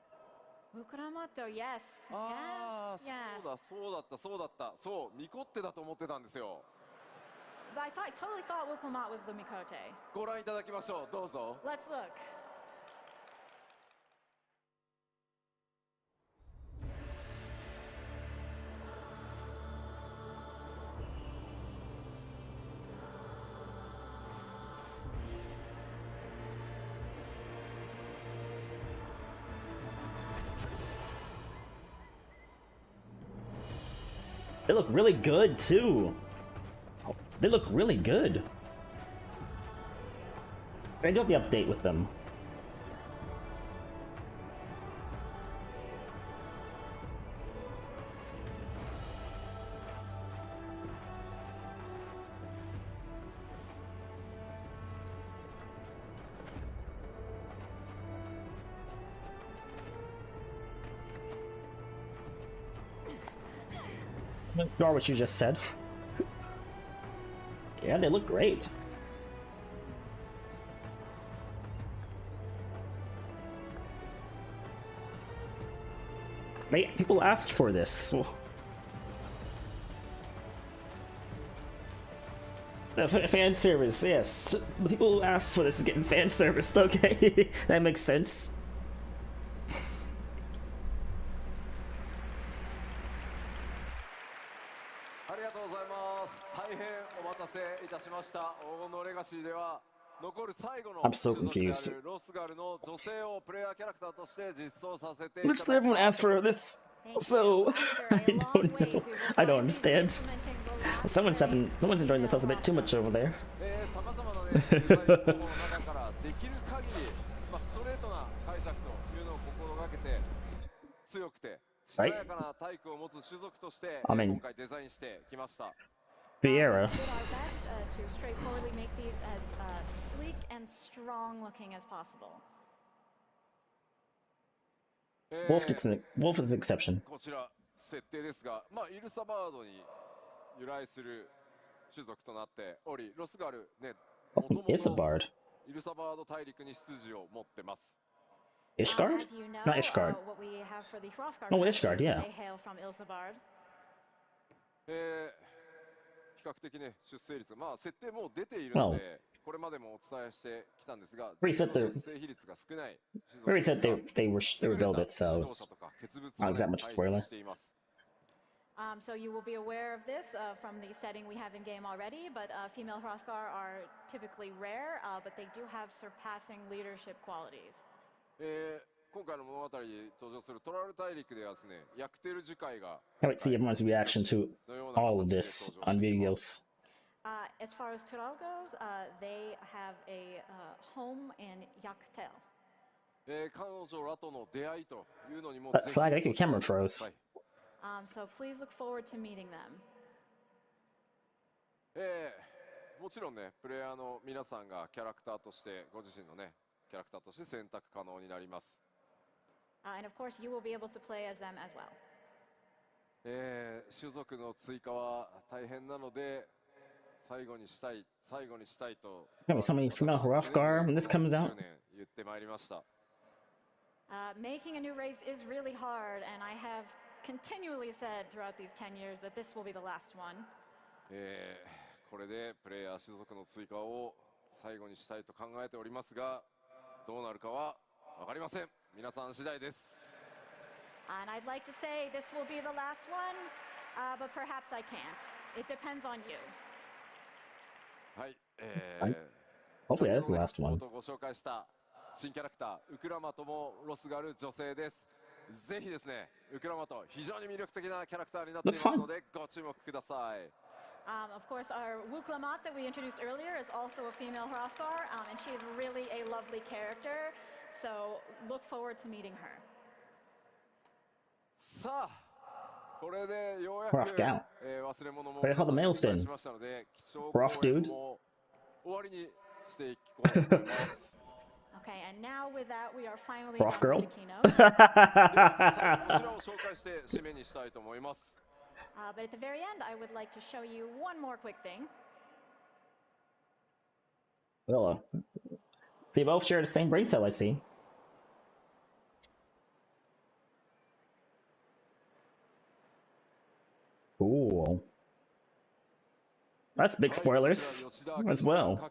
Ukramoto, yes. ああ、 yes. そうだった。そう、ミコッテだと思ってたんですよ。 I totally thought Wuklamat was the Mikote. ご覧いただきましょう。どうぞ。 Let's look. They look really good too. Oh, they look really good. I do have the update with them. Ignore what you just said. Yeah, they look great. People asked for this. Fan service, yes. The people who asked for this is getting fan service. Okay, that makes sense. ありがとうございます。大変お待たせいたしました。黄金のレガシーでは残る最後の I'm so 種族 confused. であるロスガルの女性をプレイヤーキャラクターとして実装させていただ Looks き like ま everyone す。 asked for this, so I don't know. I don't understand. Someone's enjoying themselves a bit too much over there. さまざまなね、デザイン方法の中からできる限り、ストレートな解釈というのを心がけて強くてしなやかな体育を持つ種族として、I mean- 今回デザインしてきました。 Vieira. We did our best to straightforwardly make these as sleek and strong looking as possible. Wolf is an exception. こちら設定ですが、イルサバードに由来する種族となっており、ロスガルね、元々 Isambard. イルサバード大陸に出自を持ってます。 Ishgard? As you know, Not Ishgard. what we have for the Hrothgar Oh, characters, Ishgard, yeah. they hail from Ilsabard. 比較的ね、出生率が、設定もう出ているので、これまでもお伝えしてきたんですが、 Already said 出生比率が少ない種族 Already です said が they were build it, so 指導 it's 者とか欠物 not を that ね much 排 spoiler. 出しています。 So you will be aware of this from the setting we have in game already, but female Hrothgar are typically rare, but they do have surpassing leadership qualities. 今回の物語に登場するトラル大陸ではですね、ヤクテル樹海が Can't wait to see everyone's reaction to all of this on videos. As far as Tural goes, they have a home in Yaktel. 彼女らとの出会いというのにも But Slag, I think your camera froze. So please look forward to meeting them. もちろんね、プレイヤーの皆さんがキャラクターとしてご自身のね、キャラクターとして選択可能になります。And of course, you will be able to play as them as well. 種族の追加は大変なので、最後にしたいと。 Got me so many female Hrothgar when this comes out. 言ってまいりました。Making a new race is really hard, and I have continually said throughout these 10 years that this will be the last one. これでプレイヤー種族の追加を最後にしたいと考えておりますが、どうなるかは分かりません。皆さん次第です。 And I'd like to say this will be the last one, but perhaps I can't. It depends on you. はい、Hopefully that's the last one. ご紹介した新キャラクターウクラマトもロスガル女性です。ぜひですね、ウクラマト非常に魅力的なキャラクターになっていますのでご注目ください。Of course, our Wuklamat that we introduced earlier is also a female Hrothgar, and she is really a lovely character. So look forward to meeting her. さあ、これでようやく、忘れ物もお伝えしましたので、貴重公演も終わりにしていこうと思います。Okay, and now with that, we are finally Rough done girl. with the keynote. こちらを紹介して締めにしたいと思います。But at the very end, I would like to show you one more quick thing. Well, they both share the same brain cell, I see. Cool. That's big spoilers as well. Oh,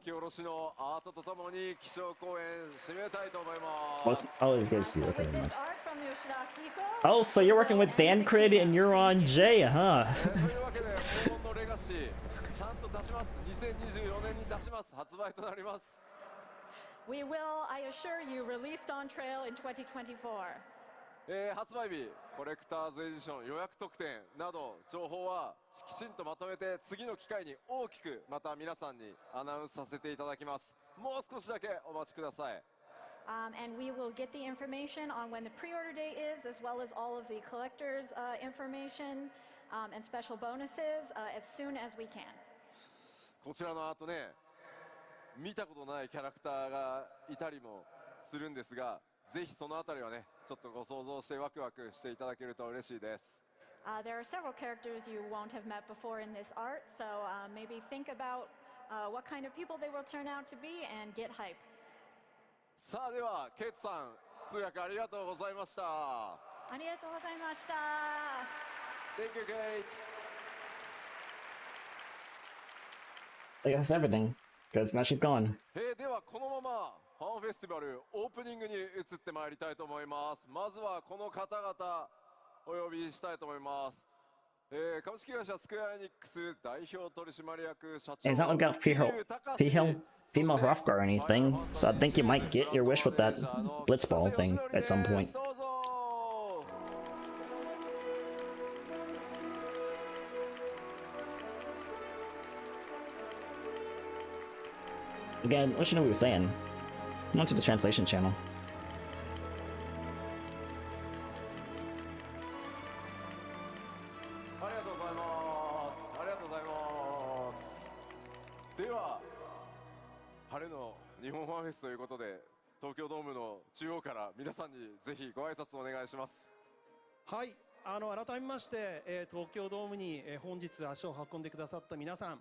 there's goes So okay, with never this mind. art from Yoshida Akihiko, Oh, so you're working with Dan Crid and you're on J, huh? というわけで黄金のレガシーちゃんと出します2024年に出します発売となります we will, I assure you, released on trail in 2024. 発売日コレクターズエディション予約特典など情報はきちんとまとめて次の機会に大きくまた皆さんにアナウンスさせていただきますもう少しだけお待ちください And we will get the information on when the pre-order date is, as well as all of the collectors' information and special bonuses as soon as we can. こちらのアートね見たことないキャラクターがいたりもするんですがぜひそのあたりはねちょっとご想像してワクワクしていただけると嬉しいです There are several characters you won't have met before in this art, so maybe think about what kind of people they will turn out to be and get hype. さあではケイトさん通訳ありがとうございましたありがとうございました。 Thank you Kate I guess that's everything, because now she's gone. ではこのままファンフェスティバルオープニングに移ってまいりたいと思いますまずはこの方々お呼びしたいと思います株式会社スクエアエニックス代表取締役社長 It's not like got female Hrothgar or anything, so I think you might get your wish with that Blitzball thing at some point. どうぞ Again, what should know what we were saying? Went to the translation channel. ありがとうございますありがとうございますでは晴れの日本ファンフェスということで東京ドームの中央から皆さんにぜひご挨拶お願いしますはい、改めまして、東京ドームに、本日足を運んでくださった皆さん、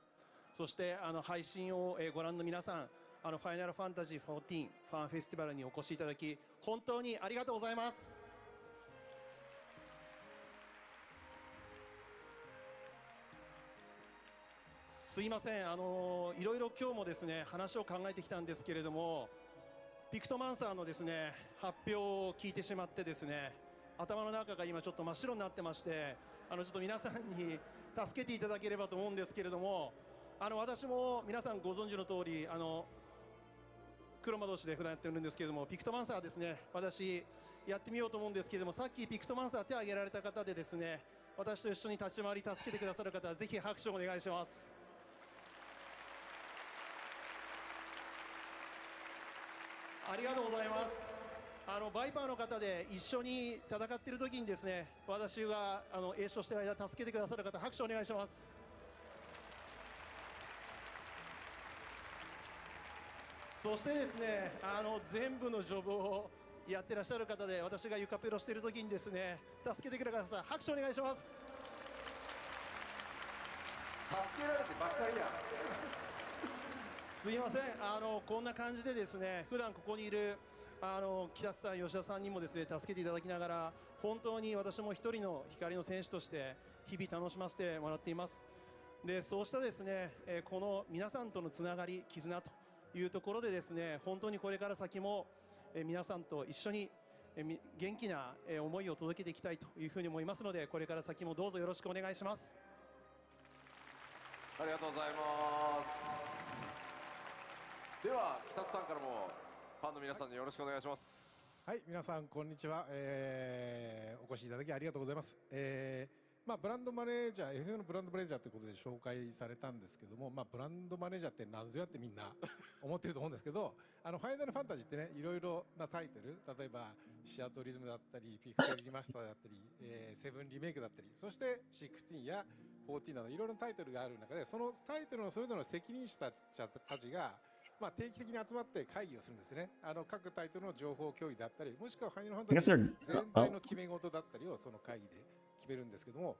そして配信を、ご覧の皆さん、ファイナルファンタジー14ファンフェスティバルにお越しいただき本当にありがとうございます。すいません、いろいろ今日もですね話を考えてきたんですけれども、ピクトマンサーのですね発表を聞いてしまってですね、頭の中が今ちょっと真っ白になってまして、ちょっと皆さんに助けていただければと思うんですけれども、私も皆さんご存知の通り黒魔同士で普段やってるんですけれども、ピクトマンサーですね、私やってみようと思うんですけれども、さっきピクトマンサー手を挙げられた方でですね、私と一緒に立ち回り助けてくださる方はぜひ拍手をお願いします。ありがとうございます。バイパーの方で一緒に戦っている時にですね、私が栄唱している間助けてくださる方、拍手をお願いします。そしてですね、全部のジョブをやってらっしゃる方で、私が床ペロしている時にですね、助けてください。拍手お願いします。助けられてばっかりやすいません、こんな感じでですね、普段ここにいる北さん、吉田さんにもですね助けていただきながら、本当に私も一人の光の選手として日々楽しませてもらっています。で、そうしたですね、この皆さんとのつながり、絆というところでですね、本当にこれから先も皆さんと一緒に元気な思いを届けていきたいというふうに思いますので、これから先もどうぞよろしくお願いします。ありがとうございます。では北津さんからもファンの皆さんによろしくお願いします。はい、皆さんこんにちは、お越しいただきありがとうございます。ブランドマネージャー FF のブランドマネージャーということで紹介されたんですけども、ブランドマネージャーって何ぞやってみんな思ってると思うんですけど、ファイナルファンタジーってね、いろいろなタイトル、例えばシアトリズムだったりピクセルリマスターだったり、セブンリメイクだったり、そして16や14などいろいろなタイトルがある中で、そのタイトルのそれぞれの責任者たちが定期的に集まって会議をするんですね。各タイトルの情報共有だったり、もしくはファイナルファンタジー全体の決め事だったりをその会議で決めるんですけども、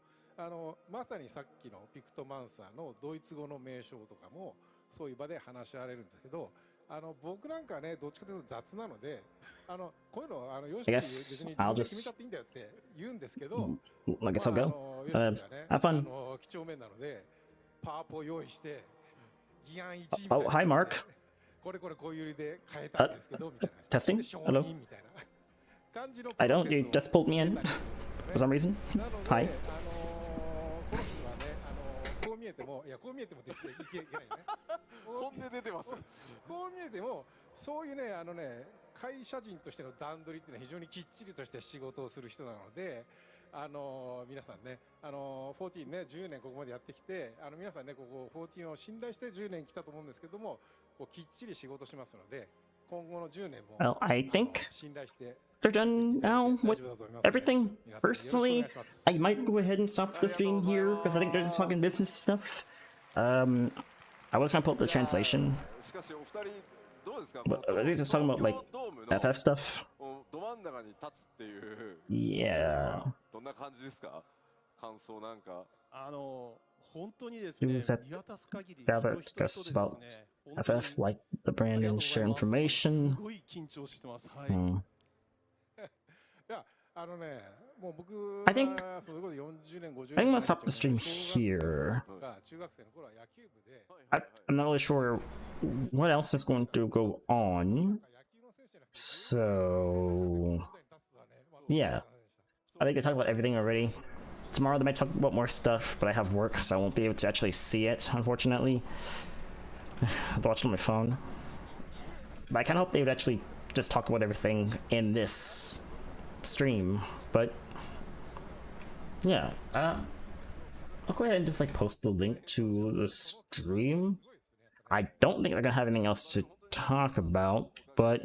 まさにさっきのピクトマンサーのドイツ語の名称とかもそういう場で話し合われるんですけど、僕なんかねどっちかというと雑なので、こういうのよし別 guess に I'll 自分で決め just たっていいんだよって言うんですけど、 I guess I'll go. よしがね Have fun. 几帳面なのでパワポを用意して議案1みたい Oh, な hi, Mark. これこういう理由で変えたんですけどみたいな testing? で承 Hello? 認みたいな感じの I プロ don't. セ You スを just pulled me や in ったりするんですよ for some reason. なので、 Hi. この人はね、こう見えても、いや、こう見えてもって言っていけないね。本音出てます。こう見えても、そういうね、会社人としての段取りっていうのは非常にきっちりとして仕事をする人なので、皆さんね、14ね、10年ここまでやってきて、皆さんね、ここ14を信頼して10年来たと思うんですけども、こうきっちり仕事しますので、今後の10年も Well, I think 信頼して they're done now with everything. Personally, I might go ahead and stop the stream here because I think they're just talking business stuff. I was gonna pull up the translation, しかしお二人どうですか。 but are they just talking about like ドームの FF stuff? ど真ん中に立つっていう Yeah. どんな感じですか。感想なんか。本当にですね、 Use that 見渡す限り gather 人々 discuss で about ですね、本当に FF, like the brand ありがと and うござ share います。 information. すごい緊張してます。はい。 Hmm. いや、もう僕 I think- はそれこそ40年、50 I think I'm 年 gonna stop the stream here. が中学生の頃は野球部で、 I'm not really sure what else is going to go on. 野球の選手じゃなくて So 舞台に立つのはね、まあ yeah, I think I talked about everything already. Tomorrow they might talk about more stuff, but I have work, so I won't be able to actually see it, unfortunately. I'll watch it on my phone. But I kind of hope they would actually just talk about everything in this stream. But yeah, I'll go ahead and just like post the link to the stream. I don't think they're gonna have anything else to talk about, but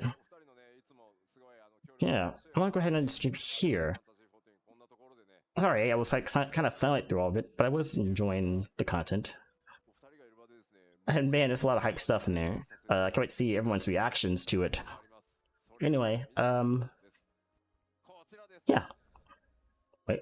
yeah, I'm gonna go ahead and stream here. Sorry, I was like kind of silent through all of it, but I was enjoying the content. And man, there's a lot of hype stuff in there. I can't wait to see everyone's reactions to it. Anyway, yeah. Wait.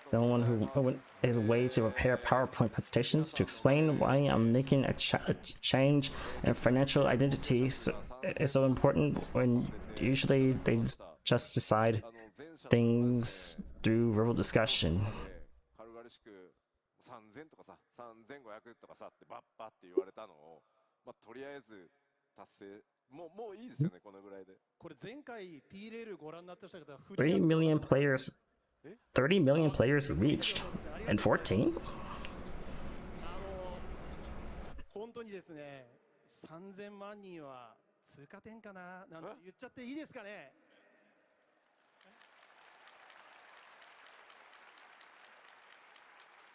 Someone who went his way to prepare PowerPoint presentations to explain why I'm making a change in financial identity is so important when usually they just decide things through verbal discussion. 軽々しく3000とかさ3500とかさってバッバって言われたのを、まあ、とりあえず達成もういいですよねこのぐらいで。これ前回 P レールご覧になってた方は3 million players, 30 million players reached in 14? 本当にですね、3000万人は通過点かななんて言っちゃっていいですかね。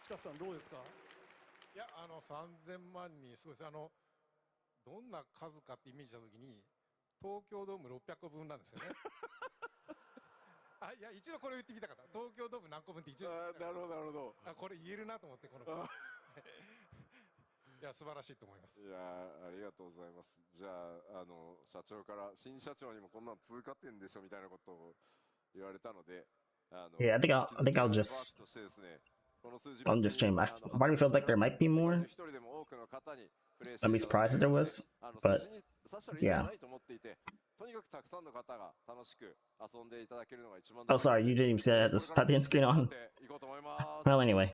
北さんどうですか。いや、3000万人、すごいです。どんな数かってイメージしたときに、東京ドーム600個分なんですよね。あ、いや、一度これを言ってみたかった。東京ドーム何個分って一度言ってみたかった。なるほど。あ、これ言えるなと思って、この。いや、素晴らしいと思います。いやありがとうございます。じゃあ、社長から新社長にもこんなの通過点でしょみたいなことを言われたので、Yeah, I think I'll just on the stream. Part of me feels like there might be more. I'd be surprised if there was, but yeah. Oh, sorry, you didn't even see that at the end screen on. Well, anyway.